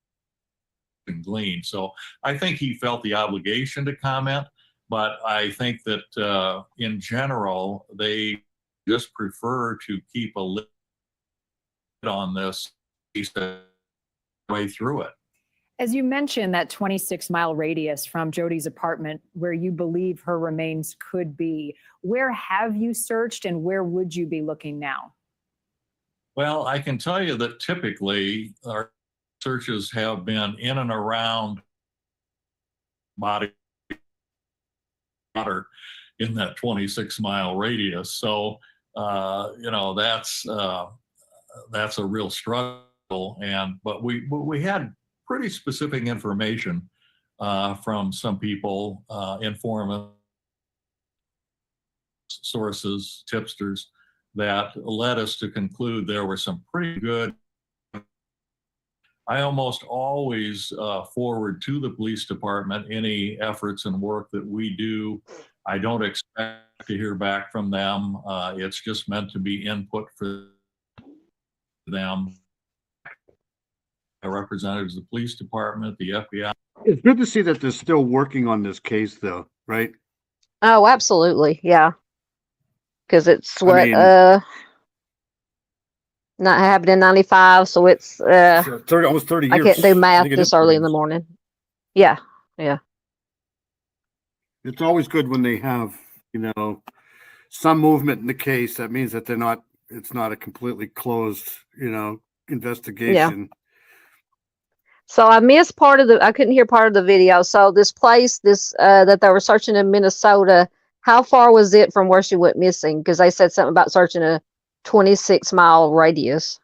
gleaned. So I think he felt the obligation to comment, but I think that in general, they just prefer to keep a list on this piece the way through it. As you mentioned, that 26-mile radius from Jody's apartment where you believe her remains could be, where have you searched and where would you be looking now? Well, I can tell you that typically our searches have been in and around body water in that 26-mile radius. So, you know, that's a real struggle. But we had pretty specific information from some people, informant sources, tipsters, that led us to conclude there were some pretty good. I almost always forward to the police department any efforts and work that we do. I don't expect to hear back from them. It's just meant to be input for them. Representatives of the police department, the FBI. It's good to see that they're still working on this case, though, right? Oh, absolutely. Yeah. Because it's I what, mean- not happened in 95. So it's, So almost 30 I years. can't do math think it this is early 30 in the years. morning. Yeah. Yeah. It's always good when they have, you know, some movement in the case. That means that it's not a completely closed, you know, investigation. So I missed I couldn't hear part of the video. So this place, that they were searching in Minnesota, how far was it from where she went missing? Because they said something about searching a 26-mile radius.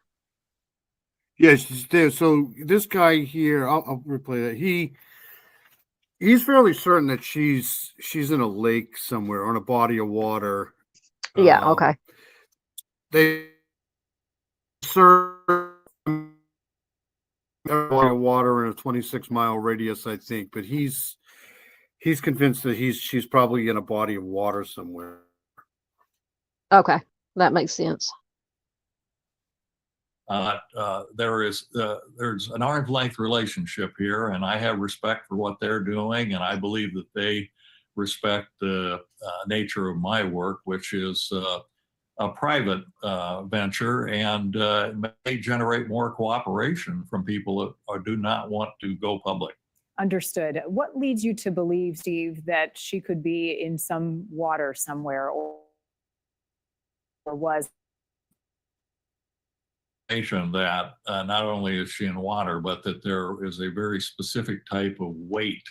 Yes, there. So this guy here, I'll replay that. He's fairly certain that she's in a lake somewhere, on a body of water. Yeah. Okay. They search body of water in a 26-mile radius, I think, but he's convinced that she's probably in a body of water somewhere. Okay. That makes sense. There's an arm's length relationship here, and I have respect for what they're doing, and I believe that they respect the nature of my work, which is a private venture, and may generate more cooperation from people that do not want to go public. Understood. What leads you to believe, Steve, that she could be in some water somewhere or was? That not only is she in water, but that there is a very specific type of weight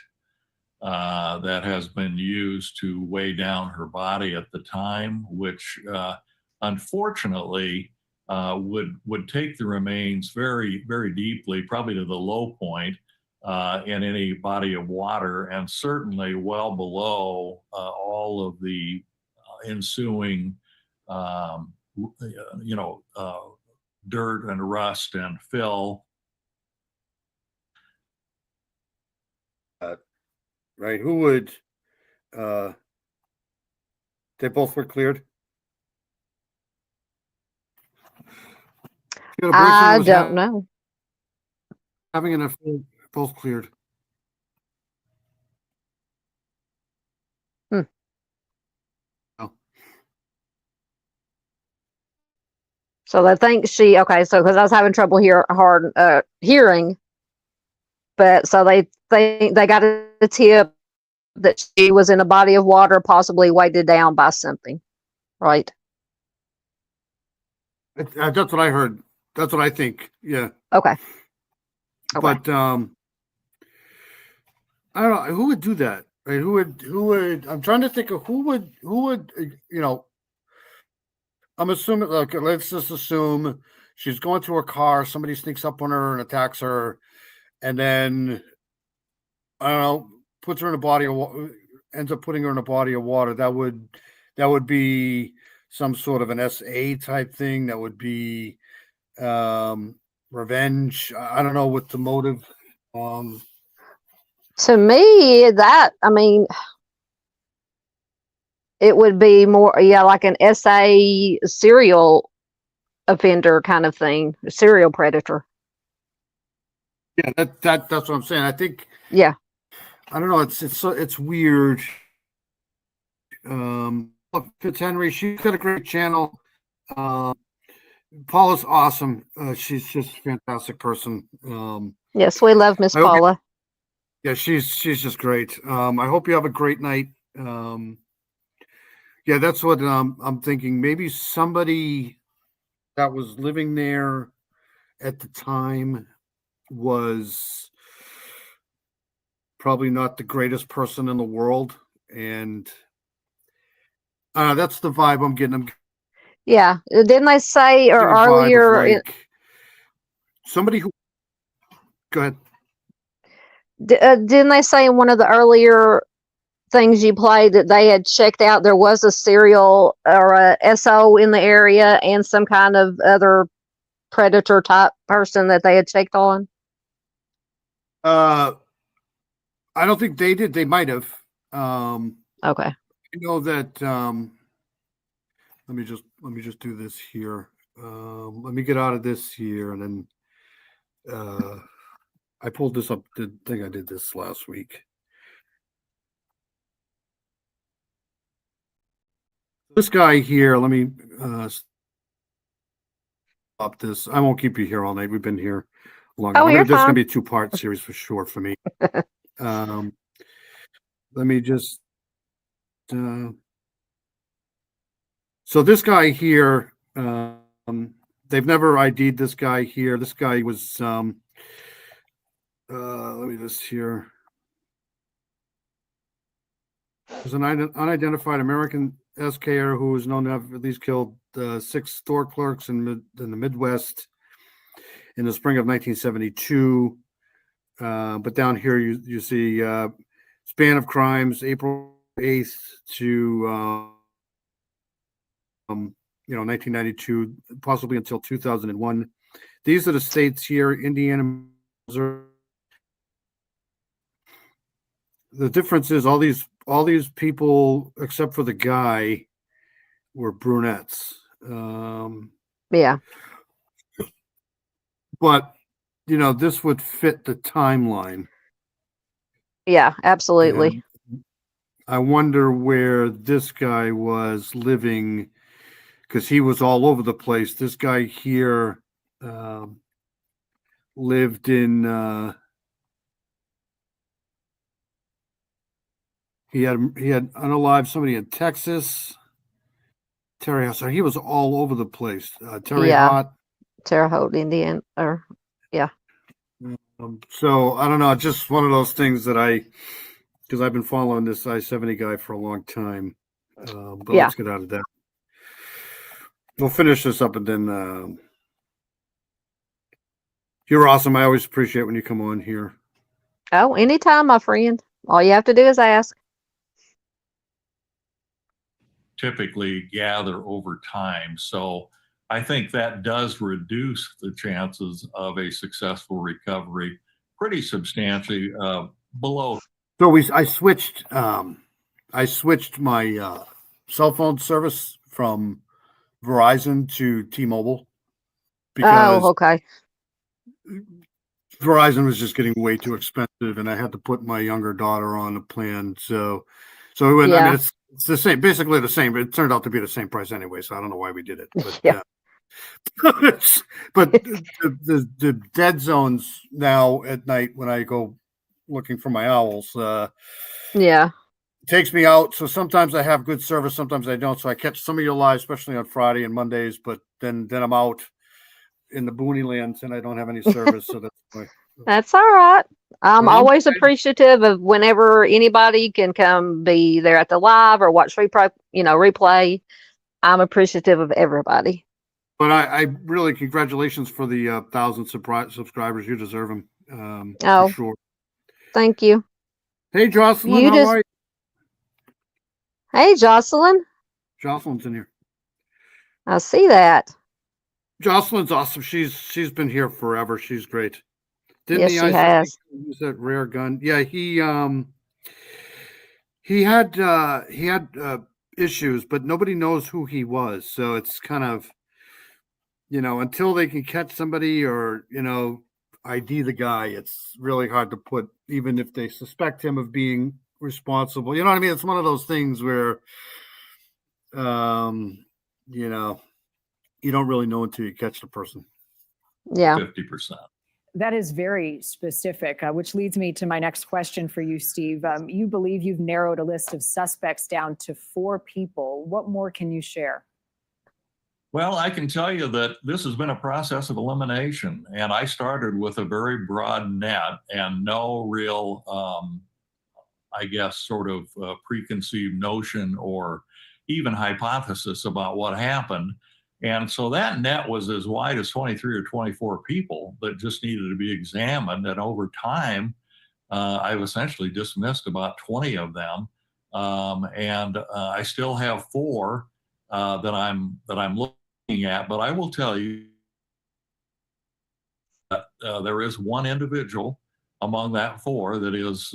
that has been used to weigh down her body at the time, which unfortunately would take the remains very, very deeply, probably to the low point in any body of water, and certainly well below all of the ensuing, dirt and rust and fill. Right? Who would? They both were cleared. You got a boyfriend that I was don't know. having an affair, both cleared. So they think okay, so because I was having trouble hearing, but so they think they got a tip that she was in a body of water, possibly weighted down by something, right? That's what I heard. That's what I think. Yeah. Okay. But I don't know who would do that. Right? Who would? I'm trying to think of who would. I'm assuming. Look, let's just assume she's going to her car. Somebody sneaks up on her and attacks her, and then I don't know, puts her in a body of water. Ends up putting her in a body of water. That would be some sort of an SA type thing. That would be revenge. I don't know what the motive. To me, it would be more, like an SA serial offender kind of thing, a serial predator. Yeah, that's what I'm saying. I think. Yeah. I don't know. It's weird. Fitzhenry, she's got a great channel. Paula's awesome. She's just a fantastic person. Yes, we love Miss I hope you- Paula. Yeah, she's just great. I hope you have a great night. Yeah, that's what I'm thinking. Maybe somebody that was living there at the time was probably not the greatest person in the world, and that's the vibe I'm getting. Yeah, didn't they say or Getting a vibe of, earlier? like, somebody who. Go ahead. Didn't they say in one of the earlier things you played that they had checked out there was a serial or a SO in the area and some kind of other predator type person that they had checked on? I don't think they did. They might have. Okay. I know that. Let me just do this here. Let me get out of this here, and then I pulled this up. I think I did this last week. This guy here. Let me stop this. I won't keep you here all night. We've been here long. Oh, you're This is gonna fine. be a 2-part series for sure for me. Let me just. So this guy here, they've never ID'd this guy here. This guy was, let me just here. There's an unidentified American SKer who is known to have at least killed 6 store clerks in the Midwest in the spring of 1972. But down here you see span of crimes, April 8th to 1992, possibly until 2001. These are the states here: Indiana, Missouri. The difference is all these people, except for the guy, were brunettes. Yeah. But this would fit the timeline. Yeah, absolutely. And I wonder where this guy was living, because he was all over the place. This guy here lived in. He had unalived somebody in Texas. Terre Haute. So he was all over the place. Terre Haute. Terre Haute, Indiana, or yeah. So I don't know. Just one of those things that because I've been following this I-70 guy for a long time. But Yeah. let's get out of that. We'll finish this up, and then you're awesome. I always appreciate when you come on here. Oh, anytime, my friend. All you have to do is ask. Typically gather over time. So I think that does reduce the chances of a successful recovery pretty substantially below. So I switched my cell phone service from Verizon to T-Mobile because Oh, okay. Verizon was just getting way too expensive, and I had to put my younger daughter on a plan. So we went. I Yeah. mean, it's the same, basically the same, but it turned out to be the same price anyway. So I don't know why we did it. But, Yeah. but the dead zones now at night when I go looking for my owls, Yeah. takes me out. So sometimes I have good service, sometimes I don't. So I catch some of your lives, especially on Friday and Mondays. But then I'm out in the boony lands and I don't have any service. So that's why. That's all right. I'm Well, I'm always appreciative of whenever anybody can come be there at the live or watch replay. I'm appreciative of everybody. But I really congratulations for the 1,000 subscribers. You deserve them. Oh. For sure. Thank you. Hey, Jocelyn, You how just- are you? Hey, Jocelyn. Jocelyn's in here. I see that. Jocelyn's awesome. She's been here forever. She's great. Yes, the she ICC has. use that rare gun? Yeah, he had issues, but nobody knows who he was. So it's kind of, until they can catch somebody or, ID the guy, it's really hard to put, even if they suspect him of being responsible. You know what I mean? It's one of those things where, you don't really know until you catch the person. Yeah. 50%. That is very specific, which leads me to my next question for you, Steve. You believe you've narrowed a list of suspects down to 4 people. What more can you share? Well, I can tell you that this has been a process of elimination, and I started with a very broad net and no real, I guess, sort of preconceived notion or even hypothesis about what happened. And so that net was as wide as 23 or 24 people that just needed to be examined. And over time, I've essentially dismissed about 20 of them. And I still have 4 that I'm looking at. But I will tell you that there is one individual among that 4 that is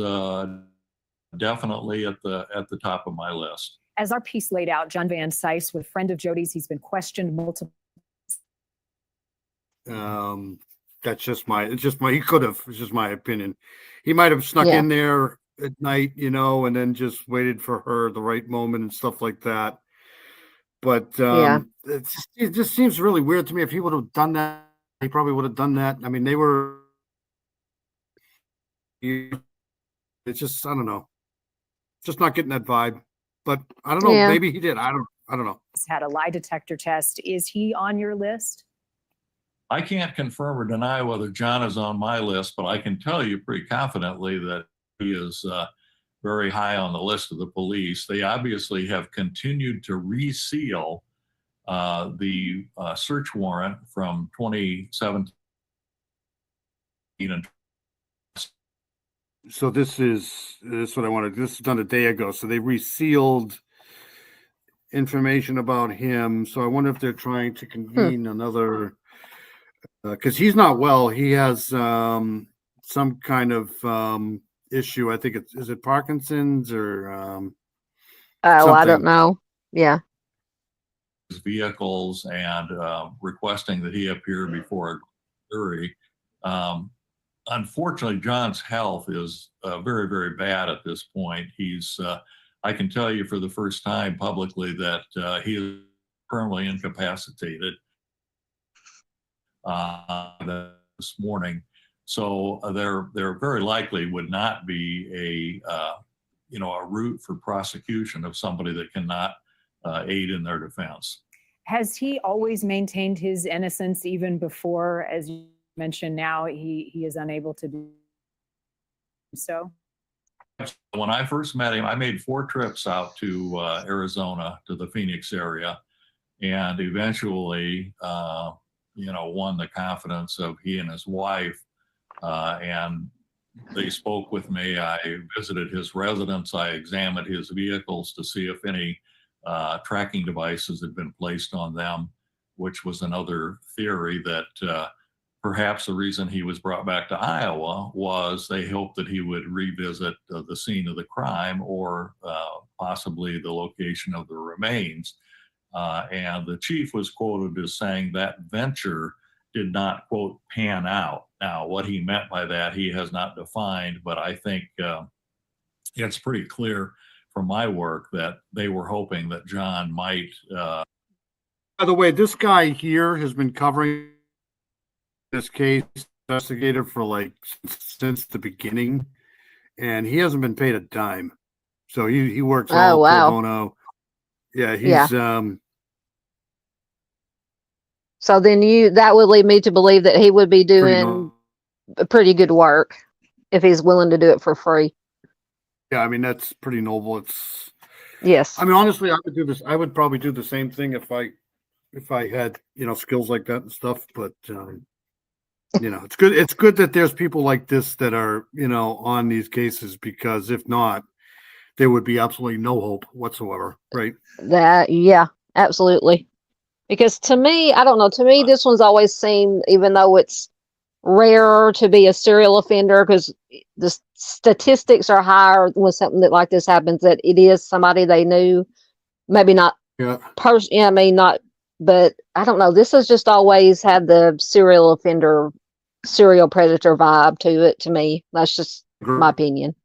definitely at the top of my list. As our piece laid out, John Van Cise, with friend of Jody's, he's been questioned multiple. That's just my, it's just my opinion. He might have snuck in there at night, you know, and then just waited for her at the right moment and stuff like that. But it just seems really weird to me. If he would have done that, he probably would have done that. I mean, they were, it's just, I don't know, just not getting that vibe. But I don't know, maybe he did. I don't know. He's had a lie detector test. Is he on your list? I can't confirm or deny whether John is on my list, but I can tell you pretty confidently that he is very high on the list of the police. They obviously have continued to reseal the search warrant from 2017. So this is what I wanted. This is done a day ago. So they resealed information about him. So I wonder if they're trying to convene another, because he's not well. He has some kind of issue. I think is it Parkinson's or I don't know. Yeah. His vehicles and requesting that he appear before a jury. Unfortunately, John's health is very, very bad at this point. He's, I can tell you for the first time publicly that he is permanently incapacitated this morning. So there very likely would not be a route for prosecution of somebody that cannot aid in their defense. Has he always maintained his innocence even before, as you mentioned, now he is unable to do so? When I first met him, I made 4 trips out to Arizona, to the Phoenix area, and eventually, won the confidence of he and his wife, and they spoke with me. I visited his residence. I examined his vehicles to see if any tracking devices had been placed on them, which was another theory that perhaps the reason he was brought back to Iowa was they hoped that he would revisit the scene of the crime or possibly the location of the remains. And the chief was quoted as saying that venture did not, quote, pan out. Now, what he meant by that, he has not defined, but I think it's pretty clear from my work that they were hoping that John might. By the way, this guy here has been covering this case, investigator, for since the beginning, and he hasn't been paid a dime. So he works all pro bono. Yeah, he's So then that would lead me to believe that he would be doing pretty good work if he's willing to do it for free. Yeah, I mean, that's pretty noble. Yes. I mean, honestly, I would do this. I would probably do the same thing if I had, skills like that and stuff. But, it's good. It's good that there's people like this that are, on these cases, because if not, there would be absolutely no hope whatsoever. Right. Yeah, absolutely. Because to me, I don't know, to me, this one's always seemed, even though it's rarer to be a serial offender, because the statistics are higher when something like this happens, that it is somebody they knew, maybe not but I don't know. This has just always had the serial offender, serial predator vibe to it, to me. That's just my opinion.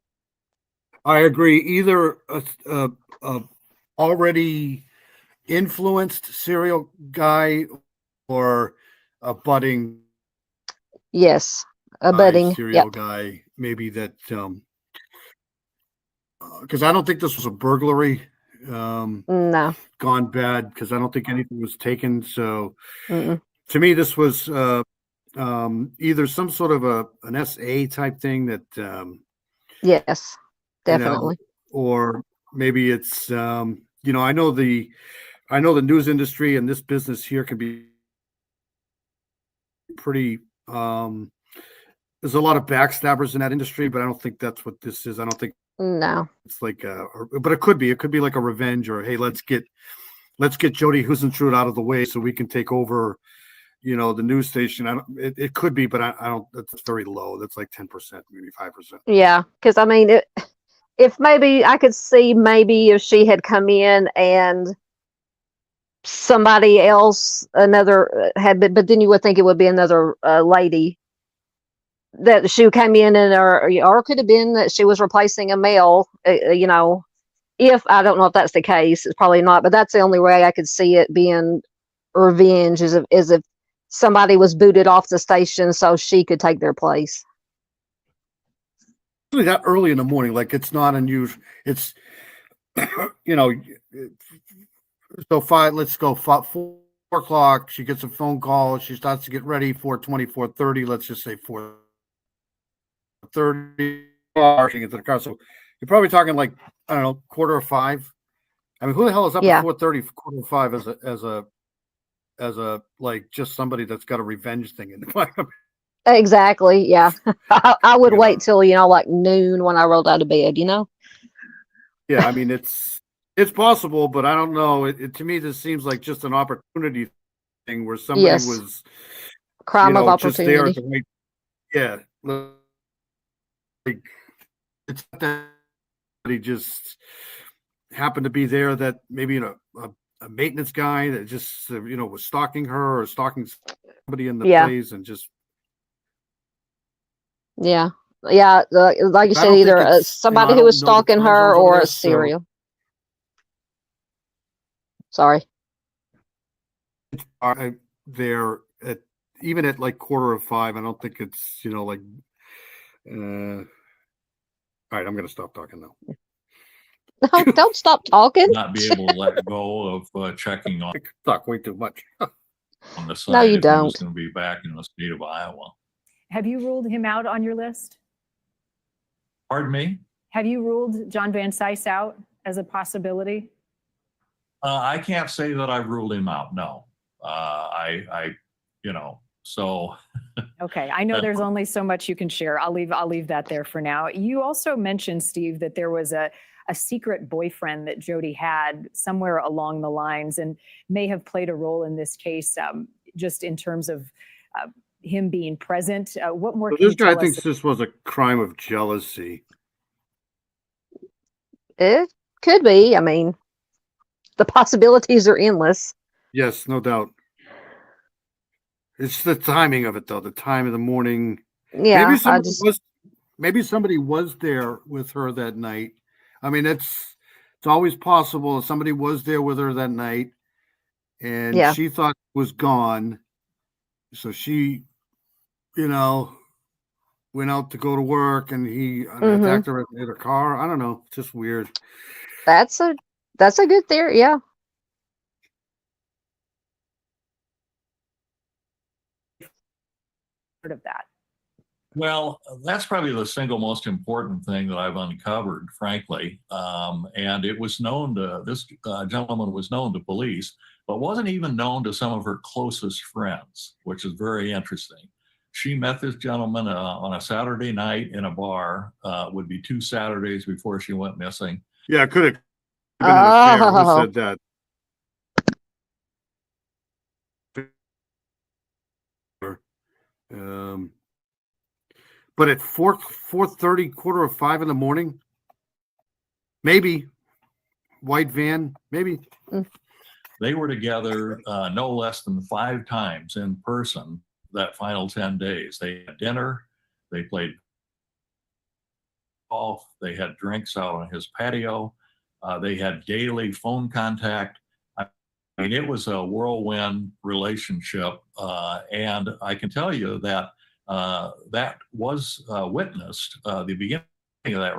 I agree. Either already influenced serial guy or a budding Yes, a budding. serial Yep. guy, maybe that, because I don't think this was a burglary No. gone bad, because I don't think anything was taken. So Mm-mm. to me, this was either some sort of an SA type thing that Yes, you know, definitely. or maybe it's I know the news industry and this business here can be pretty there's a lot of backstabbers in that industry, but I don't think that's what this is. I don't think No. it's like but it could be like a revenge, or hey, let's get Jody Huisentrude out of the way so we can take over the news station. It could be, but I don't, that's very low. That's like 10%, maybe 5%. Yeah, because I mean, if maybe I could see maybe if she had come in and somebody else, another had been, but then you would think it would be another lady that she came in and or it could have been that she was replacing a male. If I don't know if that's the case, it's probably not, but that's the only way I could see it being revenge is if somebody was booted off the station so she could take their place. Really that early in the morning, like it's not unusual. It's so let's go 4 o'clock. She gets a phone call. She starts to get ready. 4:20, 4:30. Let's just say 4:30. She gets to the car. So you're probably talking like, I don't know, 4:45. I mean, who the hell is up at 4:30, 4:45 as a like just somebody that's got a revenge thing in the mind? Exactly. Yeah. I would wait till, like noon when I rolled out of bed, Yeah. I mean, it's possible, but I don't know. To me, this seems like just an opportunity thing where somebody Yes. was Crime of just there at opportunity. the right. Yeah. Like it's not that he just happened to be there, that maybe a maintenance guy that just was stalking her or stalking somebody in the Yeah. place and just Yeah. Yeah. Like you I said, don't think either it's, somebody I who was don't know the stalking time her zones over or there, a so serial. Sorry. there at even at like 4:45. I don't think it's like all right, I'm gonna stop talking now. No, don't stop talking. Not be able to let go of checking on Talk way too much. the side No, you if he was don't. going to be back in the state of Iowa. Have you ruled him out on your list? Pardon me? Have you ruled John Van Cise out as a possibility? I can't say that I ruled him out. No, so. Okay, I know there's only so much you can share. I'll leave that there for now. You also mentioned, Steve, that there was a secret boyfriend that Jody had somewhere along the lines and may have played a role in this case, just in terms of him being present. What more? So can this you guy tell thinks us? this was a crime of jealousy. It could be. I mean, the possibilities are endless. Yes, no doubt. It's the timing of it, though. The time of the morning. Yeah. Maybe somebody was there with her that night. I mean, it's always possible that somebody was there with her that night, and Yeah. she thought he was gone, so she, went out to go to work, and he attacked her at her car. I don't know. It's just weird. That's a good theory. Yeah. Of that. Well, that's probably the single most important thing that I've uncovered, frankly. And it was known to this gentleman was known to police, but wasn't even known to some of her closest friends, which is very interesting. She met this gentleman on a Saturday night in a bar. Would be 2 Saturdays before she went missing. Yeah, it could have been an affair. Who Oh. said that? But at 4:30, 4:45 in the morning, maybe white van, maybe. They were together no less than 5 times in person that final 10 days. They had dinner, they played golf, they had drinks out on his patio, they had daily phone contact. I mean, it was a whirlwind relationship, and I can tell you that that was witnessed the beginning of that.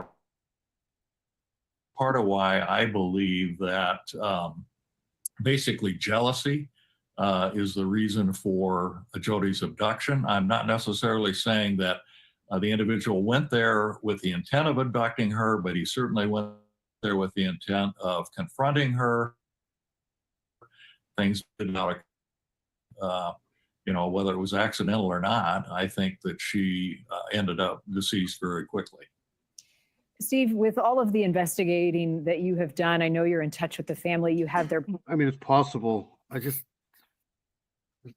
Part of why I believe that basically jealousy is the reason for Jody's abduction. I'm not necessarily saying that the individual went there with the intent of abducting her, but he certainly went there with the intent of confronting her. Things did not, whether it was accidental or not, I think that she ended up deceased very quickly. Steve, with all of the investigating that you have done, I know you're in touch with the family. You have their. I mean, it's possible. I don't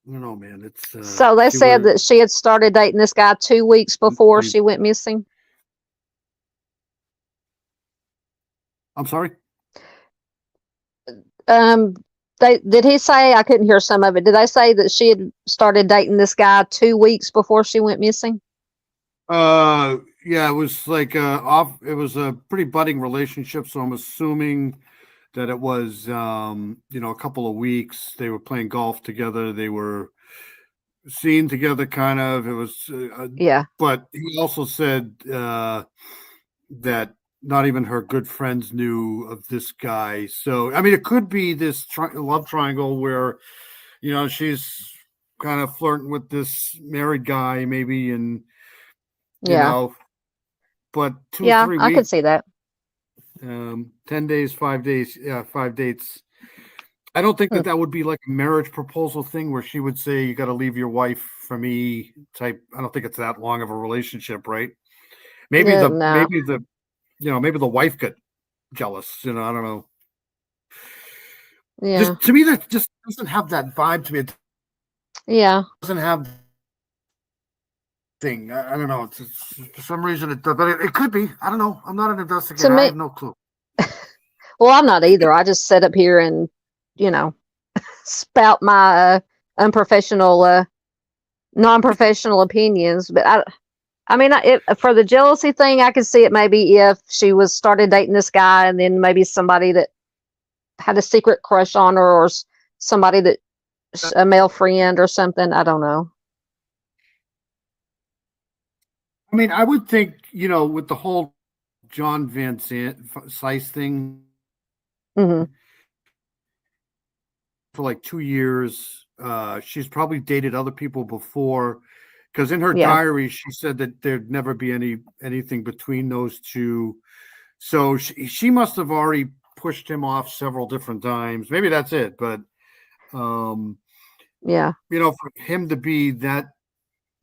know, man. It's So they said that she had started dating this guy 2 weeks before she went missing. I'm sorry. Did he say, I couldn't hear some of it. Did they say that she had started dating this guy 2 weeks before she went missing? Yeah, it was like it was a pretty budding relationship, so I'm assuming that it was a couple of weeks. They were playing golf together, they were seen together, kind of. It was yeah, but he also said that not even her good friends knew of this guy. So I mean, it could be this love triangle where she's kind of flirting with this married guy, maybe, and but 2 or 3 weeks. I could see that. 10 days, 5 days, 5 dates. I don't think that would be like a marriage proposal thing where she would say, you got to leave your wife for me type. I don't think it's that long of a relationship, right? Maybe maybe the wife got jealous, I don't know. Yeah. To me, that just doesn't have that vibe to me. Yeah. It doesn't have thing. I don't know. It's for some reason it does, but it could be. I don't know. I'm not an investigator. I have no clue. Well, I'm not either. I just sit up here and, spout my unprofessional, non-professional opinions. But I mean, for the jealousy thing, I could see it maybe if she started dating this guy and then maybe somebody that had a secret crush on her or somebody that a male friend or something. I don't know. I mean, I would think, with the whole John Van Sice thing, mm-hmm. for like 2 years, she's probably dated other people before, because in her Yeah. diary, she said that there'd never be anything between those two. So she must have already pushed him off several different times. Maybe that's it. But, yeah, for him to be that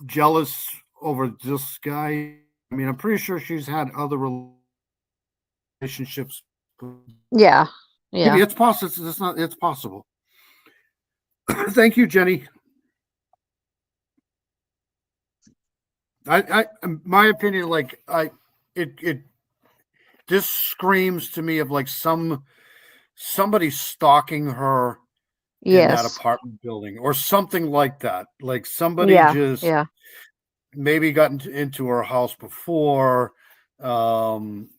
jealous over this guy, I mean, I'm pretty sure she's had other relationships. Yeah. Yeah. Maybe it's possible. It's possible. Thank you, Jenny. I my opinion, like this screams to me of like somebody stalking her in that Yes. apartment building or something like that. Like somebody Yeah. just Yeah. maybe got into her house before, been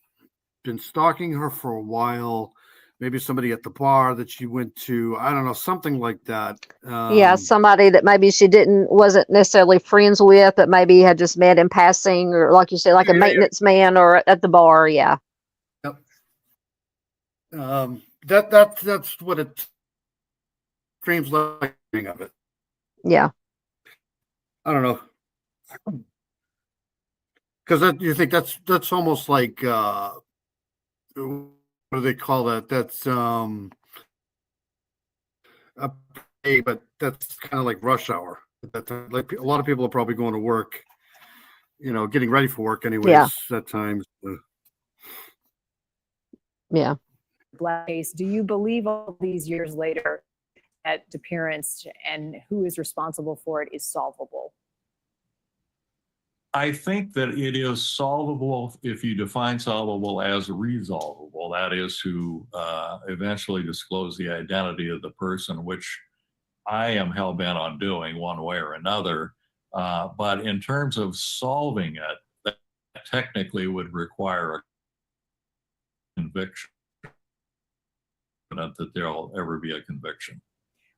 stalking her for a while. Maybe somebody at the bar that she went to. I don't know, something like that. Yeah. Somebody that maybe she wasn't necessarily friends with, but maybe had just met in passing, or like you said, like a maintenance man or at the bar. Yeah. Yep. That's what it screams like of it. Yeah. I don't know. Because you think that's almost like what do they call that? That's a pay, but that's kind of like rush hour. Like a lot of people are probably going to work, getting ready for work anyways at times. Yeah. Black case. Do you believe all these years later that disappearance and who is responsible for it is solvable? I think that it is solvable if you define solvable as resolvable. That is to eventually disclose the identity of the person, which I am hell-bent on doing one way or another. But in terms of solving it, that technically would require a conviction confident that there'll ever be a conviction.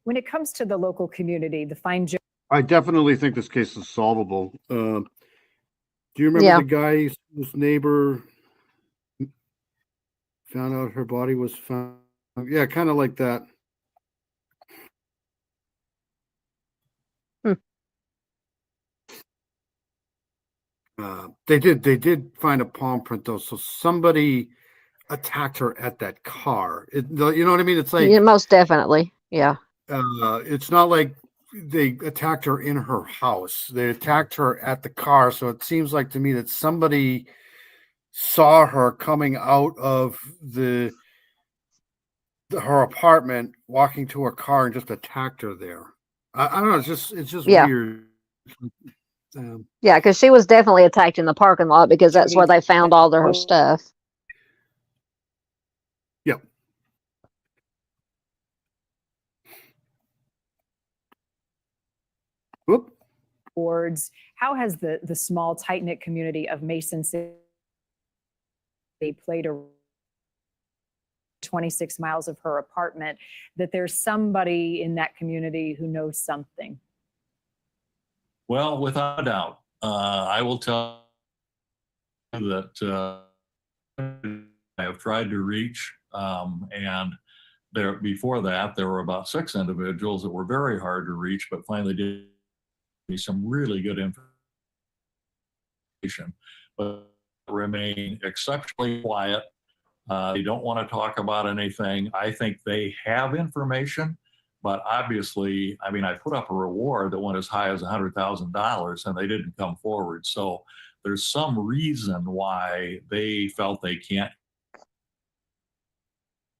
When it comes to the local community, the fine I definitely think this case is solvable. Do you remember Yeah. the guy whose neighbor found out her body was found? Yeah, kind of like that. They did find a palm print though, so somebody attacked her at that car. You know what I mean? It's like Yeah, most definitely. Yeah. it's not like they attacked her in her house. They attacked her at the car. So it seems like to me that somebody saw her coming out of her apartment, walking to her car, and just attacked her there. I don't know. It's just Yeah. weird. Yeah, because she was definitely attacked in the parking lot because that's where they found all of her stuff. Yep. Whoop. boards. How has the small, tight-knit community of Mason City played a 26 miles of her apartment, that there's somebody in that community who knows something? Well, without a doubt, I will tell you that I have tried to reach, and before that, there were about 6 individuals that were very hard to reach, but finally did some really good information, but remain exceptionally quiet. They don't want to talk about anything. I think they have information, but obviously, I mean, I put up a reward that went as high as $100,000 and they didn't come forward. So there's some reason why they felt they can't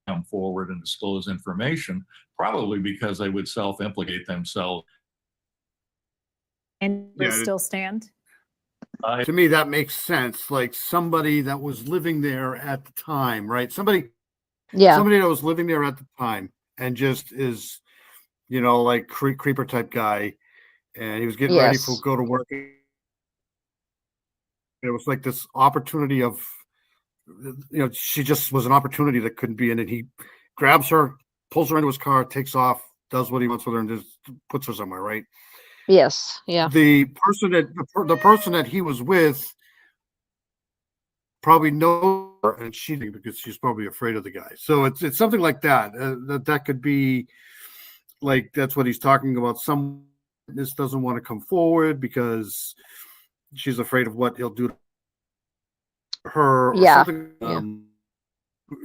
come forward and disclose information, probably because they would self-implicate themselves. And Yeah, they still stand? To me, that makes sense. Like somebody that was living there at the time, right? Somebody that was living there at the time and just is, you know, like creeper type guy, and he was getting ready to go to work. It was like this opportunity of, you know, she just was an opportunity that couldn't be in it. He grabs her, pulls her into his car, takes off, does what he wants with her, and just puts her somewhere, right? Yes. Yeah. The person that he was with probably knows her, and she didn't, because she's probably afraid of the guy. So it's something like that. That could be like, that's what he's talking about. Some witness doesn't want to come forward because she's afraid of what he'll do to her. Or something.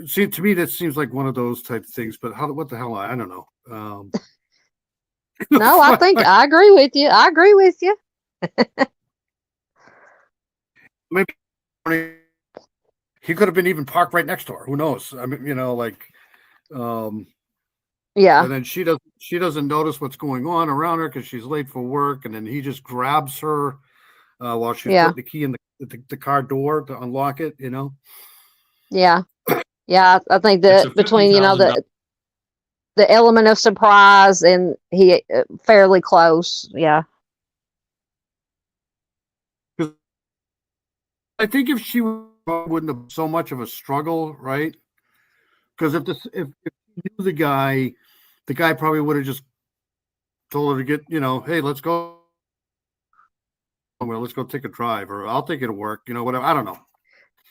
See, to me, that seems like one of those type of things. But what the hell? I don't know. No, I think I agree with you. I agree with you. Maybe he could have been even parked right next to her. Who knows? I mean, you know, like, yeah. And then she doesn't notice what's going on around her because she's late for work, and then he just grabs her while she's putting the key in the car door to unlock it. You know. Yeah. Yeah, I think that between, you know, the element of surprise and he fairly close. Yeah. I think if she wouldn't have so much of a struggle, right? Because if you knew the guy probably would have just told her to get, you know, hey, let's go. Well, let's go take a drive, or I'll take you to work, you know, whatever. I don't know.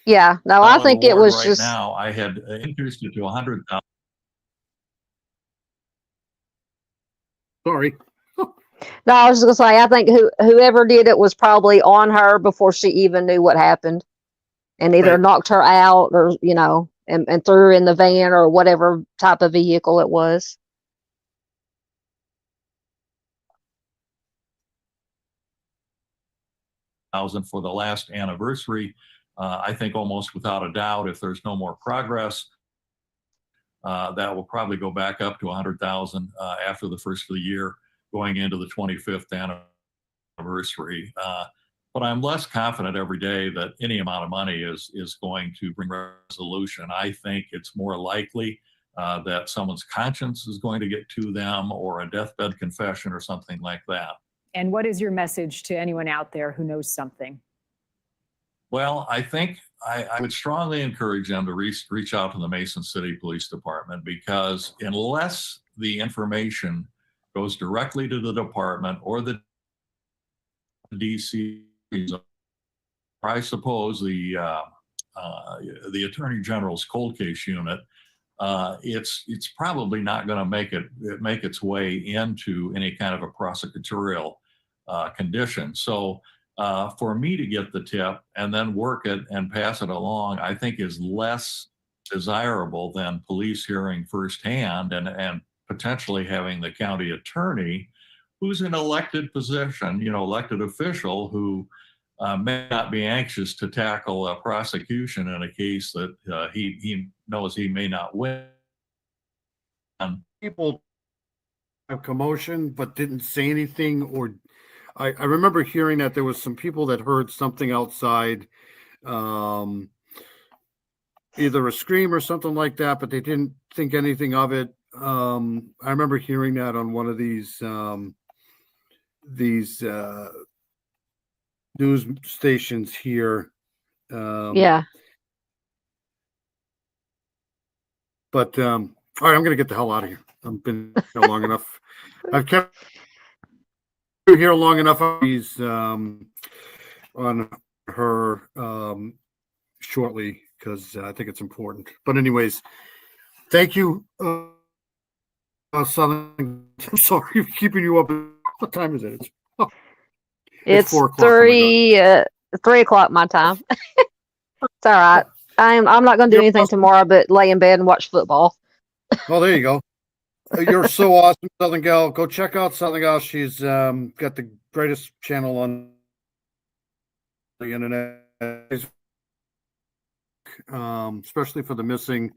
Yeah. No, I think it was just. Now I had increased it to 100,000. Sorry. No, I was just gonna say, I think whoever did it was probably on her before she even knew what happened, and either knocked her out or, you know, and threw her in the van or whatever type of vehicle it was. For the last anniversary, I think almost without a doubt, if there's no more progress, that will probably go back up to 100,000 after the first of the year, going into the 25th anniversary. But I'm less confident every day that any amount of money is going to bring resolution. I think it's more likely that someone's conscience is going to get to them, or a deathbed confession or something like that. And what is your message to anyone out there who knows something? Well, I think I would strongly encourage them to reach out to the Mason City Police Department, because unless the information goes directly to the department or the DC, I suppose the Attorney General's cold case unit, it's probably not going to make its way into any kind of a prosecutorial condition. So for me to get the tip and then work it and pass it along, I think is less desirable than police hearing firsthand and potentially having the county attorney, who's an elected position, elected official, who may not be anxious to tackle a prosecution in a case that he knows he may not win. People have commotion but didn't say anything, or I remember hearing that there was some people that heard something outside, either a scream or something like that, but they didn't think anything of it. I remember hearing that on one of these news stations here. Yeah. But all right, I'm gonna get the hell out of here. I've been here long enough. I've kept you here long enough. He's on her shortly, because I think it's important. But anyways, thank you, Southern. I'm sorry for keeping you up. What time is it? It's 4 o'clock. 3 o'clock my time. It's all right. I'm not going to do anything tomorrow but lay in bed and watch football. Well, there you go. You're so awesome, Southern Gal. Go check out Southern Gal. She's got the greatest channel on the internet, especially for the missing.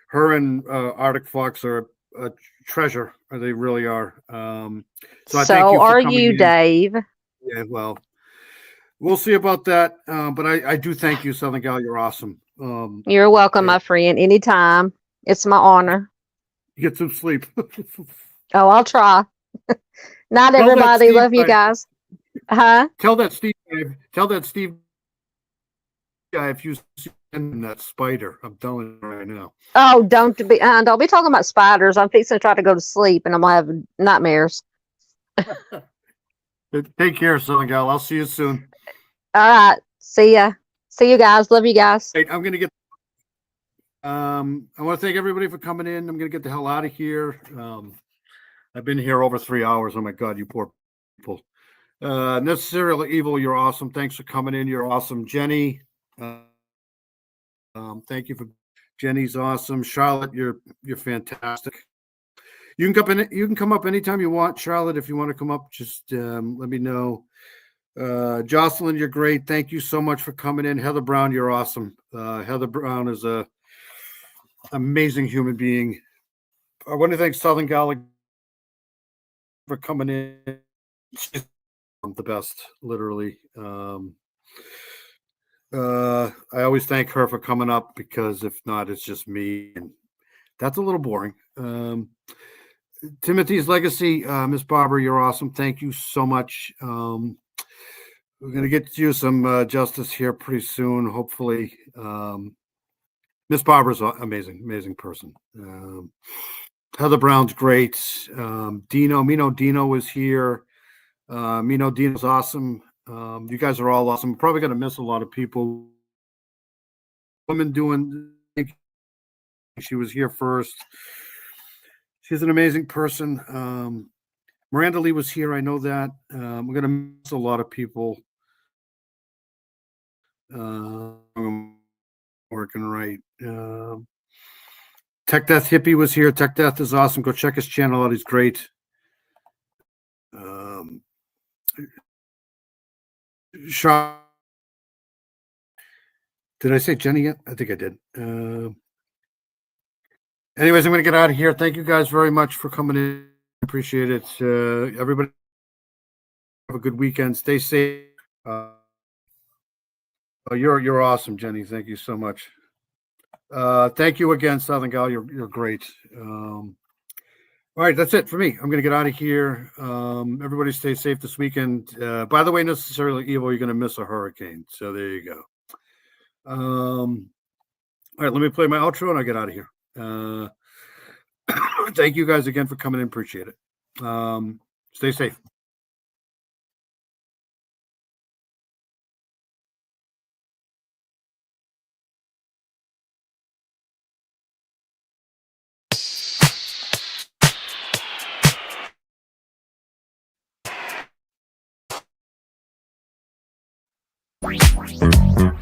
Her and Arctic Fox are a treasure. They really are. So I thank you for are coming you, in. Dave? Yeah, well, we'll see about that. But I do thank you, Southern Gal. You're awesome. You're welcome, my friend. Anytime. It's my honor. Get some sleep. Oh, I'll try. Not Tell that everybody. Steve Love you guys. Huh? Tell that Steve guy if you see that spider. I'm telling you right now. Oh, don't be talking about spiders. I'm fixing to try to go to sleep and I'm gonna have nightmares. Take care, Southern Gal. I'll see you soon. All right. See ya. See you guys. Love you guys. Hey, I'm gonna get. I want to thank everybody for coming in. I'm gonna get the hell out of here. I've been here over 3 hours. Oh my God, you poor people. Necessarily Evil, you're awesome. Thanks for coming in. You're awesome, Jenny. Thank you for Jenny's awesome. Charlotte, you're fantastic. You can come up anytime you want, Charlotte. If you want to come up, just let me know. Jocelyn, you're great. Thank you so much for coming in. Heather Brown, you're awesome. Heather Brown is a amazing human being. I want to thank Southern Gal for coming in. She's the best, literally. I always thank her for coming up, because if not, it's just me, and that's a little boring. Timothy's Legacy, Miss Barbara, you're awesome. Thank you so much. We're going to get you some justice here pretty soon, hopefully. Miss Barbara's amazing person. Heather Brown's great. Dino is here. Dino's awesome. You guys are all awesome. I'm probably going to miss a lot of people. Women doing, she was here first. She's an amazing person. Miranda Lee was here. I know that. We're going to miss a lot of people. I'm working right. Tech Death Hippie was here. Tech Death is awesome. Go check his channel out. He's great. Did I say Jenny yet? I think I did. Anyways, I'm going to get out of here. Thank you guys very much for coming in. Appreciate it. Everybody have a good weekend. Stay safe. You're awesome, Jenny. Thank you so much. Thank you again, Southern Gal. You're great. All right, that's it for me. I'm going to get out of here. Everybody stay safe this weekend. By the way, Necessarily Evil, you're going to miss a hurricane. So there you go. All right, let me play my outro and I'll get out of here. Thank you guys again for coming in. Appreciate it. Stay safe. Bye.